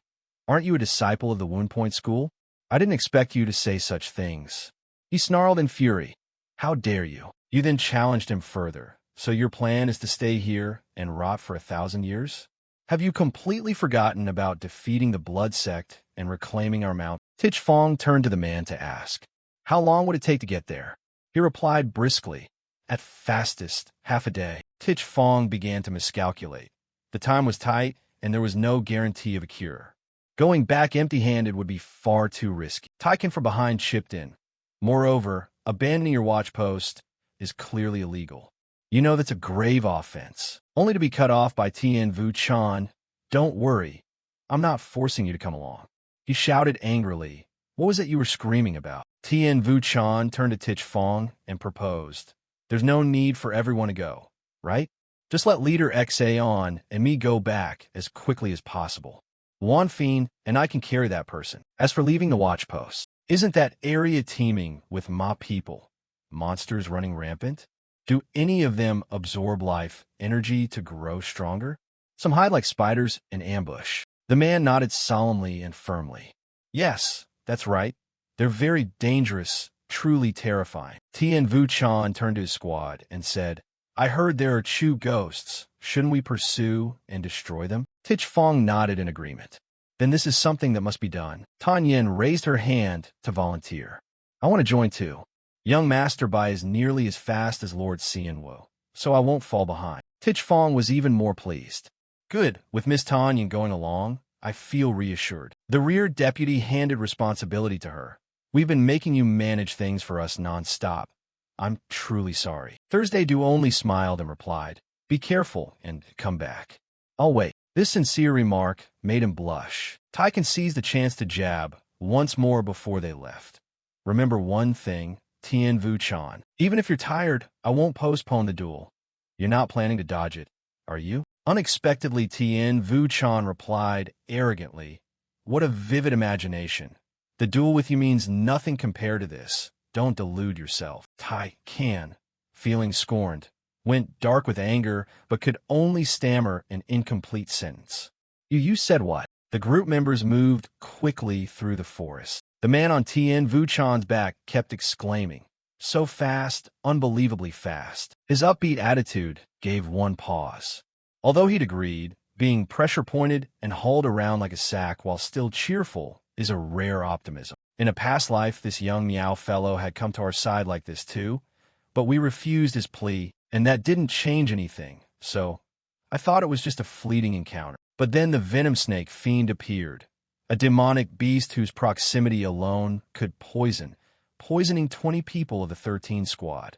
[SPEAKER 1] aren't you a disciple of the Wound Point School? I didn't expect you to say such things. He snarled in fury. How dare you? You then challenged him further. So your plan is to stay here and rot for 1,000 years? Have you completely forgotten about defeating the Blood Sect and reclaiming our mountain? Tich Fong turned to the man to ask, how long would it take to get there? He replied briskly, at fastest, half a day. Tich Fong began to miscalculate. The time was tight, and there was no guarantee of a cure. Going back empty-handed would be far too risky. Taiken from behind chipped in. Moreover, abandoning your watch post is clearly illegal. You know that's a grave offense, only to be cut off by Tien Vuchan. Don't worry, I'm not forcing you to come along. He shouted angrily. What was it you were screaming about? Tien Vuchan turned to Tich Fong and proposed. There's no need for everyone to go, right? Just let Leader XA on and me go back as quickly as possible. Wan Fiend and I can carry that person. As for leaving the watch post, isn't that area teeming with Ma people? Monsters running rampant? Do any of them absorb life energy to grow stronger? Some hide like spiders in ambush. The man nodded solemnly and firmly. Yes, that's right. They're very dangerous, truly terrifying. Tien Vuchan turned to his squad and said, I heard there are Chu ghosts. Shouldn't we pursue and destroy them? Tich Fong nodded in agreement. Then this is something that must be done. Tan Yen raised her hand to volunteer. I want to join too. Young Master Bai is nearly as fast as Lord Xianwu, so I won't fall behind. Tich Fong was even more pleased. Good, with Miss Tan Yen going along, I feel reassured. The rear deputy handed responsibility to her. We've been making you manage things for us non-stop. I'm truly sorry. Thursday Do only smiled and replied, Be careful and come back. I'll wait. This sincere remark made him blush. Taiken seized the chance to jab once more before they left. Remember one thing, Tien Vuchan. Even if you're tired, I won't postpone the duel. You're not planning to dodge it, are you? Unexpectedly, Tien Vuchan replied arrogantly, What a vivid imagination. The duel with you means nothing compared to this. Don't delude yourself. Taiken, feeling scorned, went dark with anger, but could only stammer an incomplete sentence. You said what? The group members moved quickly through the forest. The man on Tien Vuchan's back kept exclaiming, So fast, unbelievably fast. His upbeat attitude gave one pause. Although he'd agreed, being pressure-pointed and hauled around like a sack while still cheerful is a rare optimism. In a past life, this young Meow fellow had come to our side like this too, but we refused his plea, and that didn't change anything, so I thought it was just a fleeting encounter. But then the Venom Snake Fiend appeared, a demonic beast whose proximity alone could poisoning 20 people of the 13 squad.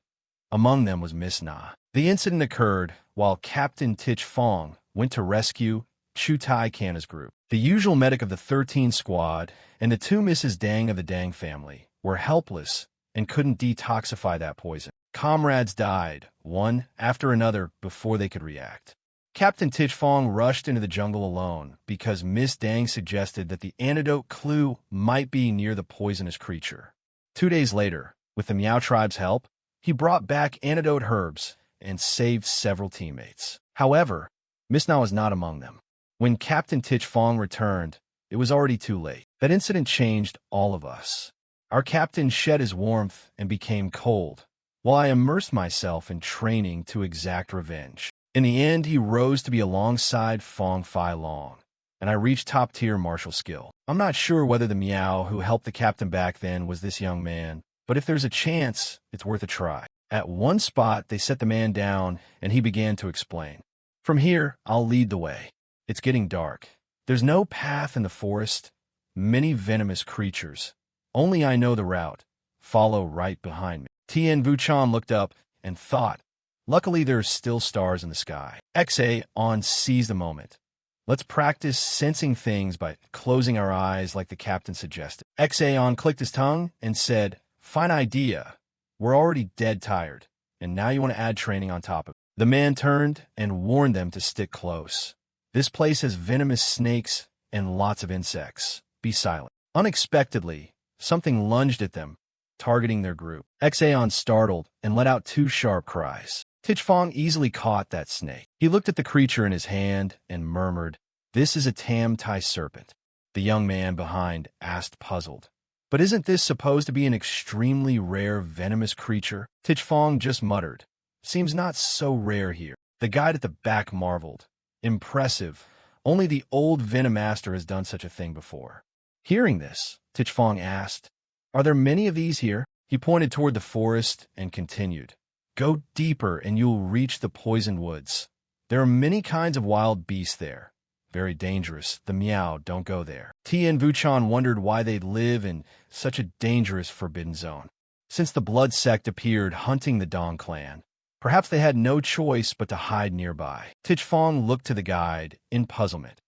[SPEAKER 1] Among them was Miss Na. The incident occurred while Captain Tich Fong went to rescue Chu Taikana's group. The usual medic of the 13 squad and the two Mrs. Dang of the Dang family were helpless and couldn't detoxify that poison. Comrades died, one after another, before they could react. Captain Tich Fong rushed into the jungle alone because Miss Dang suggested that the antidote clue might be near the poisonous creature. 2 days later, with the Meow tribe's help, he brought back antidote herbs and saved several teammates. However, Miss Na was not among them. When Captain Tich Fong returned, it was already too late. That incident changed all of us. Our captain shed his warmth and became cold, while I immersed myself in training to exact revenge. In the end, he rose to be alongside Fong Fai Long, and I reached top-tier martial skill. I'm not sure whether the Meow who helped the captain back then was this young man, but if there's a chance, it's worth a try. At one spot, they set the man down, and he began to explain. From here, I'll lead the way. It's getting dark. There's no path in the forest, many venomous creatures. Only I know the route. follow right behind me. Tien Vuchan looked up and thought, luckily there's still stars in the sky. Xa-on seized the moment. Let's practice sensing things by closing our eyes like the captain suggested. Xa-on clicked his tongue and said, fine idea. We're already dead tired, and now you want to add training on top of it. The man turned and warned them to stick close. This place has venomous snakes and lots of insects. Be silent. Unexpectedly, something lunged at them, targeting their group. Xa-on startled and let out two sharp cries. Tichfong easily caught that snake. He looked at the creature in his hand and murmured, this is a tam-tai serpent. The young man behind asked, puzzled. But isn't this supposed to be an extremely rare venomous creature? Tichfong just muttered, seems not so rare here. The guide at the back marveled. Impressive. Only the old Venomaster has done such a thing before. Hearing this, Tichfong asked, are there many of these here? He pointed toward the forest and continued, go deeper and you'll reach the poisoned woods. There are many kinds of wild beasts there. Very dangerous. The Miao don't go there. Tien Vuchan wondered why they'd live in such a dangerous forbidden zone. Since the Blood Sect appeared hunting the Dong clan, perhaps they had no choice but to hide nearby. Tichfong looked to the guide in puzzlement.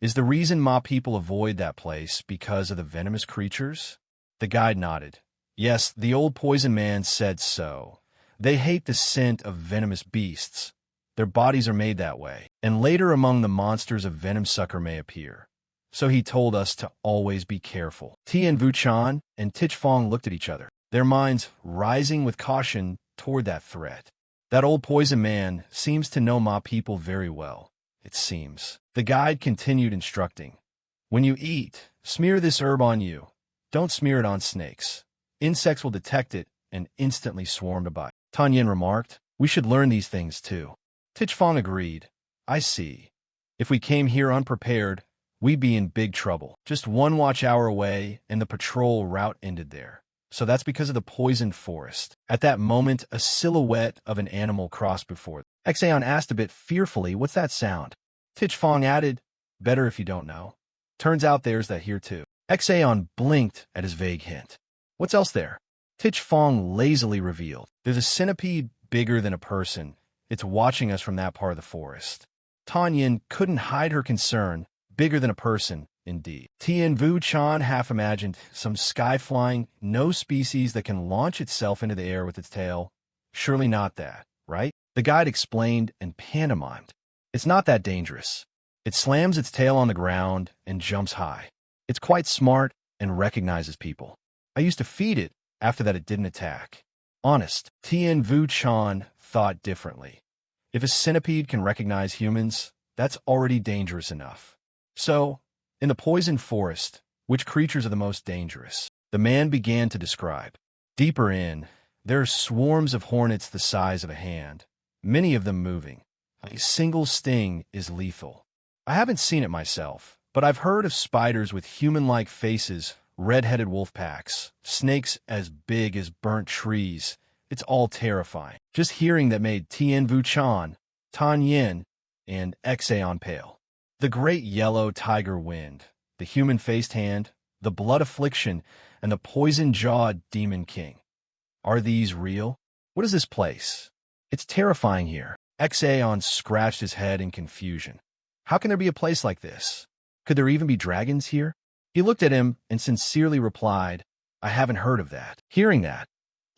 [SPEAKER 1] Is the reason Ma people avoid that place because of the venomous creatures? The guide nodded. Yes, the old poison man said so. They hate the scent of venomous beasts. Their bodies are made that way, and later among the monsters a venom sucker may appear. So he told us to always be careful. Tien Vuchan and Tichfong looked at each other, their minds rising with caution toward that threat. That old poison man seems to know Ma people very well, it seems. The guide continued instructing. When you eat, smear this herb on you. Don't smear it on snakes. Insects will detect it and instantly swarm to bite. Tan Yin remarked, we should learn these things too. Tichfong agreed. I see. If we came here unprepared, we'd be in big trouble. Just one watch hour away, and the patrol route ended there. So that's because of the poisoned forest. At that moment, a silhouette of an animal crossed before them. Xa-on asked a bit fearfully, what's that sound? Tichfong added, better if you don't know. Turns out there's that here too. Xa-on blinked at his vague hint. What's else there? Tichfong lazily revealed. There's a centipede bigger than a person. It's watching us from that part of the forest. Tan Yin couldn't hide her concern. Bigger than a person, indeed. Tien Vuchan half imagined some sky-flying, no species that can launch itself into the air with its tail. Surely not that, right? The guide explained and pantomimed. It's not that dangerous. It slams its tail on the ground and jumps high. It's quite smart and recognizes people. I used to feed it after that it didn't attack. Honest, Tien Vuchan thought differently. If a centipede can recognize humans, that's already dangerous enough. So, in the poisoned forest, which creatures are the most dangerous? The man began to describe. Deeper in, there are swarms of hornets the size of a hand, many of them moving. A single sting is lethal. I haven't seen it myself, but I've heard of spiders with human-like faces, red-headed wolf packs, snakes as big as burnt trees. It's all terrifying. Just hearing that made Tien Vuchan, Tan Yin, and Xa-on pale. The great yellow tiger wind, the human-faced hand, the blood affliction, and the poison-jawed demon king. Are these real? What is this place? It's terrifying here. Xa-on scratched his head in confusion. How can there be a place like this? Could there even be dragons here? He looked at him and sincerely replied, I haven't heard of that. Hearing that,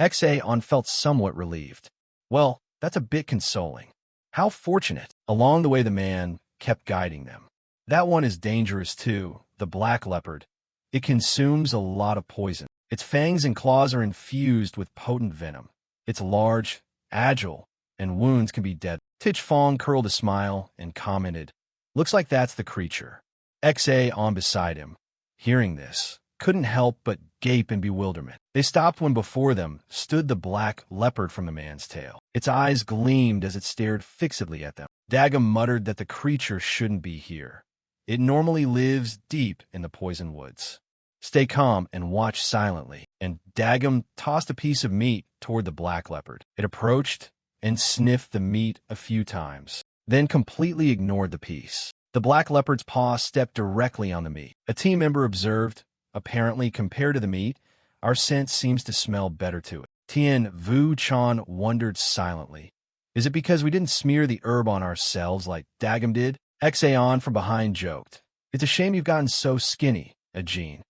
[SPEAKER 1] Xa-on felt somewhat relieved. Well, that's a bit consoling. How fortunate. Along the way the man kept guiding them. That one is dangerous too, the black leopard. It consumes a lot of poison. Its fangs and claws are infused with potent venom. It's large, agile, and wounds can be deadly. Tichfong curled a smile and commented, looks like that's the creature. Xa-on beside him, hearing this, couldn't help but gape in bewilderment. They stopped when before them stood the black leopard from the man's tail. Its eyes gleamed as it stared fixedly at them. Dagum muttered that the creature shouldn't be here. It normally lives deep in the poison woods. Stay calm and watch silently. And Dagum tossed a piece of meat toward the black leopard. It approached and sniffed the meat a few times, then completely ignored the piece. The black leopard's paw stepped directly on the meat. A team member observed, apparently compared to the meat, Our scent seems to smell better to it. Tien Vu-chan wondered silently. Is it because we didn't smear the herb on ourselves like Dagum did? Xaon from behind joked. It's a shame you've gotten so skinny, Ajin.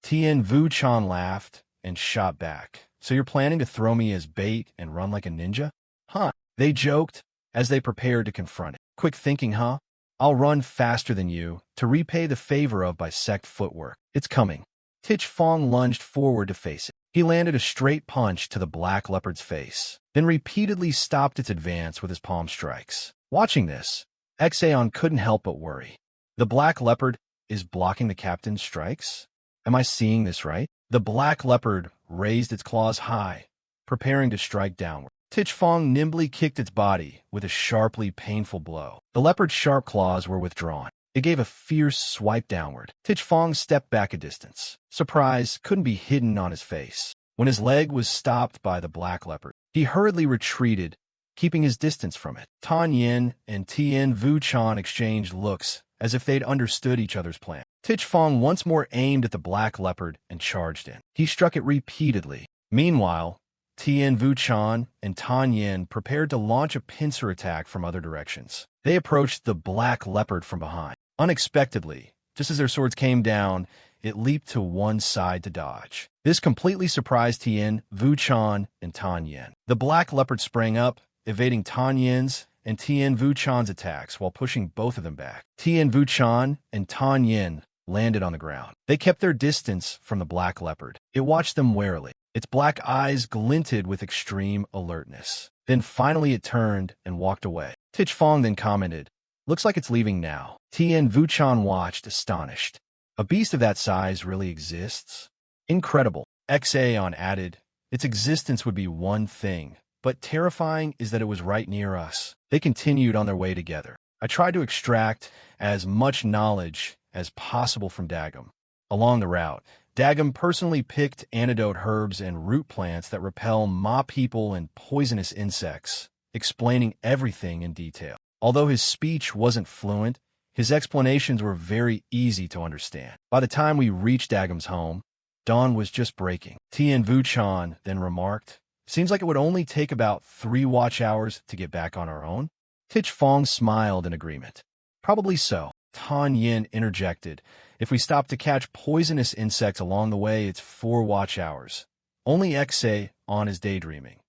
[SPEAKER 1] Tien Vu-chan laughed and shot back. So you're planning to throw me as bait and run like a ninja? Huh? They joked as they prepared to confront it. Quick thinking, huh? I'll run faster than you to repay the favor of by Sect footwork. It's coming. Tich Fong lunged forward to face it. He landed a straight punch to the black leopard's face, then repeatedly stopped its advance with his palm strikes. Watching this, Xaon couldn't help but worry. The black leopard is blocking the captain's strikes? Am I seeing this right? The black leopard raised its claws high, preparing to strike downward. Tich Fong nimbly kicked its body with a sharply painful blow. The leopard's sharp claws were withdrawn. It gave a fierce swipe downward. Tich Fong stepped back a distance. Surprise couldn't be hidden on his face. When his leg was stopped by the black leopard, he hurriedly retreated, keeping his distance from it. Tan Yin and Tien Vu-chan exchanged looks as if they'd understood each other's plan. Tich Fong once more aimed at the black leopard and charged in. He struck it repeatedly. Meanwhile, Tien Vu-chan and Tan Yin prepared to launch a pincer attack from other directions. They approached the black leopard from behind. Unexpectedly, just as their swords came down, it leaped to one side to dodge. This completely surprised Tien Vu-chan and Tan Yin. The black leopard sprang up, evading Tan Yin's and Tien Vu-chan's attacks while pushing both of them back. Tien Vu-chan and Tan Yin landed on the ground. They kept their distance from the black leopard. It watched them warily. Its black eyes glinted with extreme alertness. Then finally it turned and walked away. Tich Fong then commented, "Looks like it's leaving now." Tien Vu-chan watched, astonished. A beast of that size really exists? Incredible. Xaon added, its existence would be one thing, but terrifying is that it was right near us. They continued on their way together. I tried to extract as much knowledge as possible from Dagum. Along the route, Dagum personally picked antidote herbs and root plants that repel Ma people and poisonous insects, explaining everything in detail. Although his speech wasn't fluent, his explanations were very easy to understand. By the time we reached Dagum's home, dawn was just breaking. Tien Vu-chan then remarked, "Seems like it would only take about 3 watch hours to get back on our own." Tich Fong smiled in agreement. "Probably so." Tan Yin interjected, "If we stop to catch poisonous insects along the way, it's 4 watch hours. Only Xaon is daydreaming.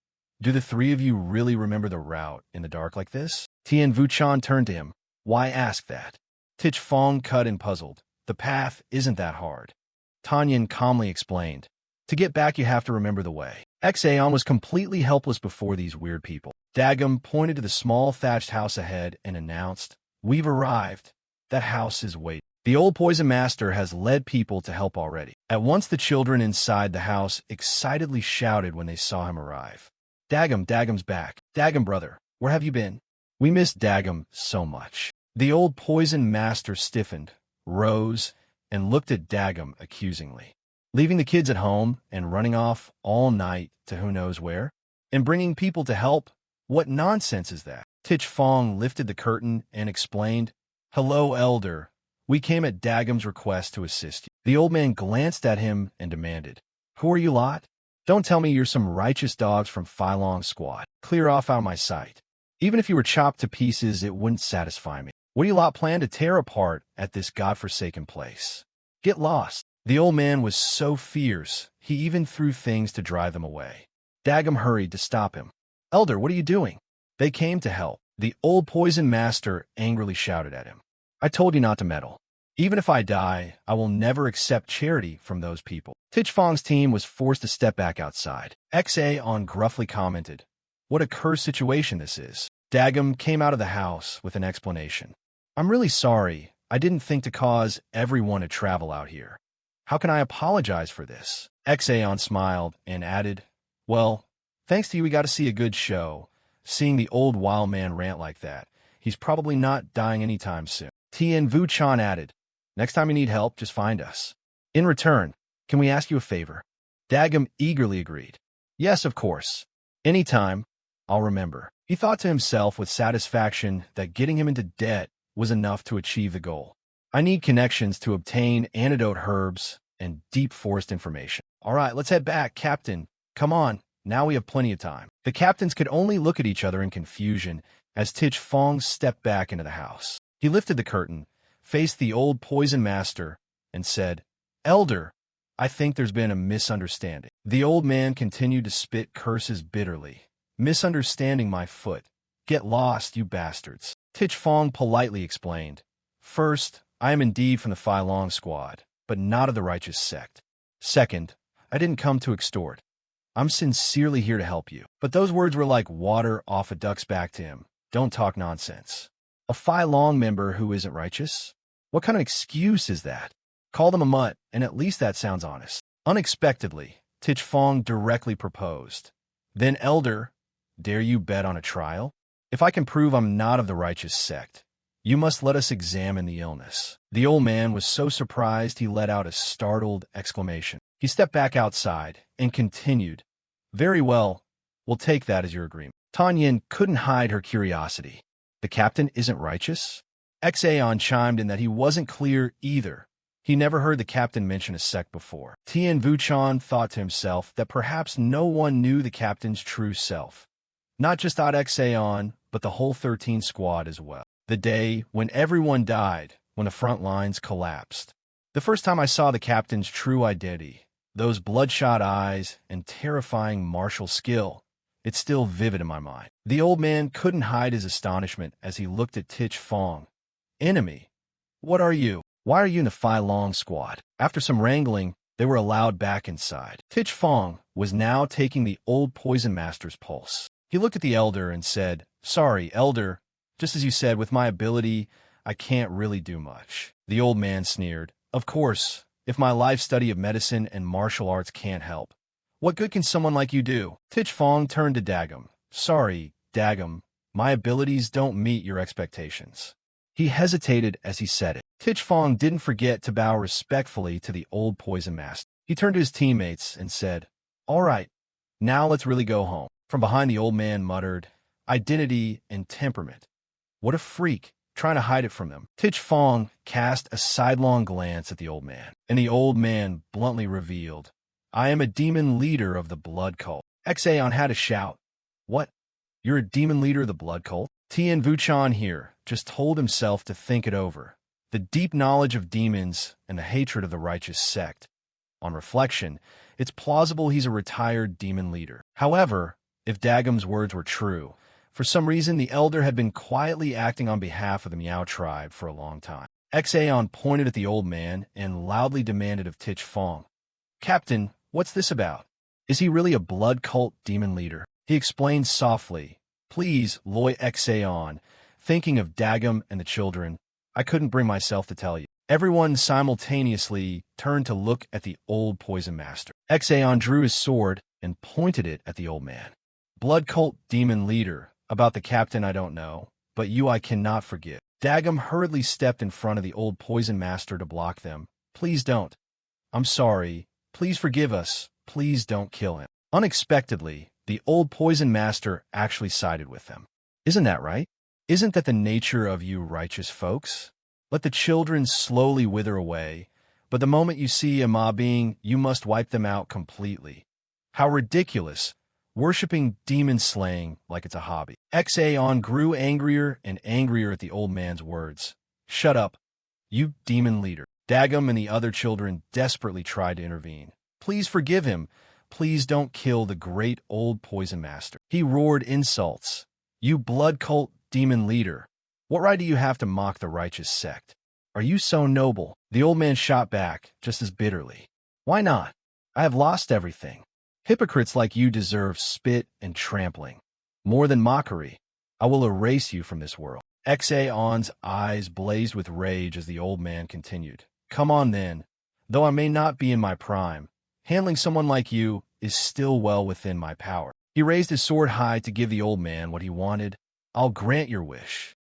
[SPEAKER 1] Do the 3 of you really remember the route in the dark like this?" Tien Vu-chan turned to him. "Why ask that?" Tich Fong cut and puzzled. "The path isn't that hard." Tan Yin calmly explained, "To get back you have to remember the way." Xaon was completely helpless before these weird people. Dagum pointed to the small thatched house ahead and announced, "We've arrived. That house is waiting. The old poison master has led people to help already." At once the children inside the house excitedly shouted when they saw him arrive. Dagum's back. Dagum, brother, where have you been? We missed Dagum so much." The old poison master stiffened, rose, and looked at Dagum accusingly. "Leaving the kids at home and running off all night to who knows where? And bringing people to help? What nonsense is that?" Tich Fong lifted the curtain and explained, "Hello, elder. We came at Dagum's request to assist you." The old man glanced at him and demanded, "Who are you lot? Don't tell me you're some righteous dogs from Phylong Squad. Clear off out of my sight. Even if you were chopped to pieces, it wouldn't satisfy me. What do you lot plan to tear apart at this godforsaken place? Get lost." The old man was so fierce, he even threw things to drive them away. Dagum hurried to stop him. "Elder, what are you doing?" "They came to help." The old poison master angrily shouted at him. "I told you not to meddle. Even if I die, I will never accept charity from those people." Tich Fong's team was forced to step back outside. Xaon gruffly commented, "What a cursed situation this is." Dagum came out of the house with an explanation. "I'm really sorry. I didn't think to cause everyone to travel out here. How can I apologize for this?" Xaon smiled and added, "Well, thanks to you we got to see a good show. Seeing the old wild man rant like that, he's probably not dying anytime soon." Tien Vu-chan added, "Next time you need help, just find us. In return, can we ask you a favor?" Dagum eagerly agreed. "Yes, of course. Anytime. I'll remember." He thought to himself with satisfaction that getting him into debt was enough to achieve the goal. "I need connections to obtain antidote herbs and deep forest information. All right, let's head back, Captain. Come on, now we have plenty of time. The captains could only look at each other in confusion as Tich Fong stepped back into the house. He lifted the curtain, faced the old poison master, and said, "Elder, I think there's been a misunderstanding." The old man continued to spit curses bitterly. "Misunderstanding my foot. Get lost, you bastards." Tich Fong politely explained, "First, I am indeed from the Phi Long squad, but not of the righteous sect. Second, I didn't come to extort. I'm sincerely here to help you." But those words were like water off a duck's back to him. Don't talk nonsense. A Phi Long member who isn't righteous? What kind of excuse is that? Call them a mutt, and at least that sounds honest. Unexpectedly, Tich Fong directly proposed. "Then, Elder, dare you bet on a trial? If I can prove I'm not of the righteous sect, you must let us examine the illness." The old man was so surprised he let out a startled exclamation. He stepped back outside and continued, "Very well, we'll take that as your agreement." Tanyan couldn't hide her curiosity. The captain isn't righteous? Xaon chimed in that he wasn't clear either. He never heard the captain mention a sect before. Tian Vuchan thought to himself that perhaps no one knew the captain's true self. Not just Xaon, but the whole 13 squad as well. The day when everyone died, when the front lines collapsed. The first time I saw the captain's true identity, those bloodshot eyes and terrifying martial skill, it's still vivid in my mind. The old man couldn't hide his astonishment as he looked at Tich Fong. "Enemy? What are you? Why are you in the Phi Long squad?" After some wrangling, they were allowed back inside. Tich Fong was now taking the old poison master's pulse. He looked at the elder and said, "Sorry, elder. Just as you said, with my ability, I can't really do much." The old man sneered. "Of course, if my life study of medicine and martial arts can't help, what good can someone like you do?" Tich Fong turned to Dagum. "Sorry, Dagum, my abilities don't meet your expectations." He hesitated as he said it. Tich Fong didn't forget to bow respectfully to the old poison master. He turned to his teammates and said, "All right, now let's really go home." From behind, the old man muttered, "Identity and temperament. What a freak, trying to hide it from them." Tich Fong cast a sidelong glance at the old man, and the old man bluntly revealed, "I am a demon leader of the blood cult." Xaon had a shout. "What? You're a demon leader of the blood cult?" Tian Vuchan here just told himself to think it over. The deep knowledge of demons and the hatred of the righteous sect. On reflection, it's plausible he's a retired demon leader. However, if Dagum's words were true, for some reason the elder had been quietly acting on behalf of the Miao tribe for a long time. Xaon pointed at the old man and loudly demanded of Tich Fong, "Captain, what's this about? Is he really a blood cult demon leader?" He explained softly, "Please, Loy Xaon, thinking of Dagum and the children, I couldn't bring myself to tell you." Everyone simultaneously turned to look at the old poison master. Xaon drew his sword and pointed it at the old man. "Blood cult demon leader. About the captain I don't know, but you I cannot forgive." Dagum hurriedly stepped in front of the old poison master to block them. "Please don't. I'm sorry. Please forgive us. Please don't kill him." Unexpectedly, the old poison master actually sided with them. "Isn't that right? Isn't that the nature of you righteous folks? Let the children slowly wither away, but the moment you see a Ma being, you must wipe them out completely. How ridiculous, worshipping demon slaying like it's a hobby." Xaon grew angrier and angrier at the old man's words. "Shut up, you demon leader." Dagum and the other children desperately tried to intervene. "Please forgive him. Please don't kill the great old poison master." He roared insults. "You blood cult demon leader. What right do you have to mock the righteous sect? Are you so noble?" The old man shot back just as bitterly. "Why not? I have lost everything. Hypocrites like you deserve spit and trampling. More than mockery, I will erase you from this world." Xaon's eyes blazed with rage as the old man continued. "Come on then. Though I may not be in my prime, handling someone like you is still well within my power." He raised his sword high to give the old man what he wanted. "I'll grant your wish.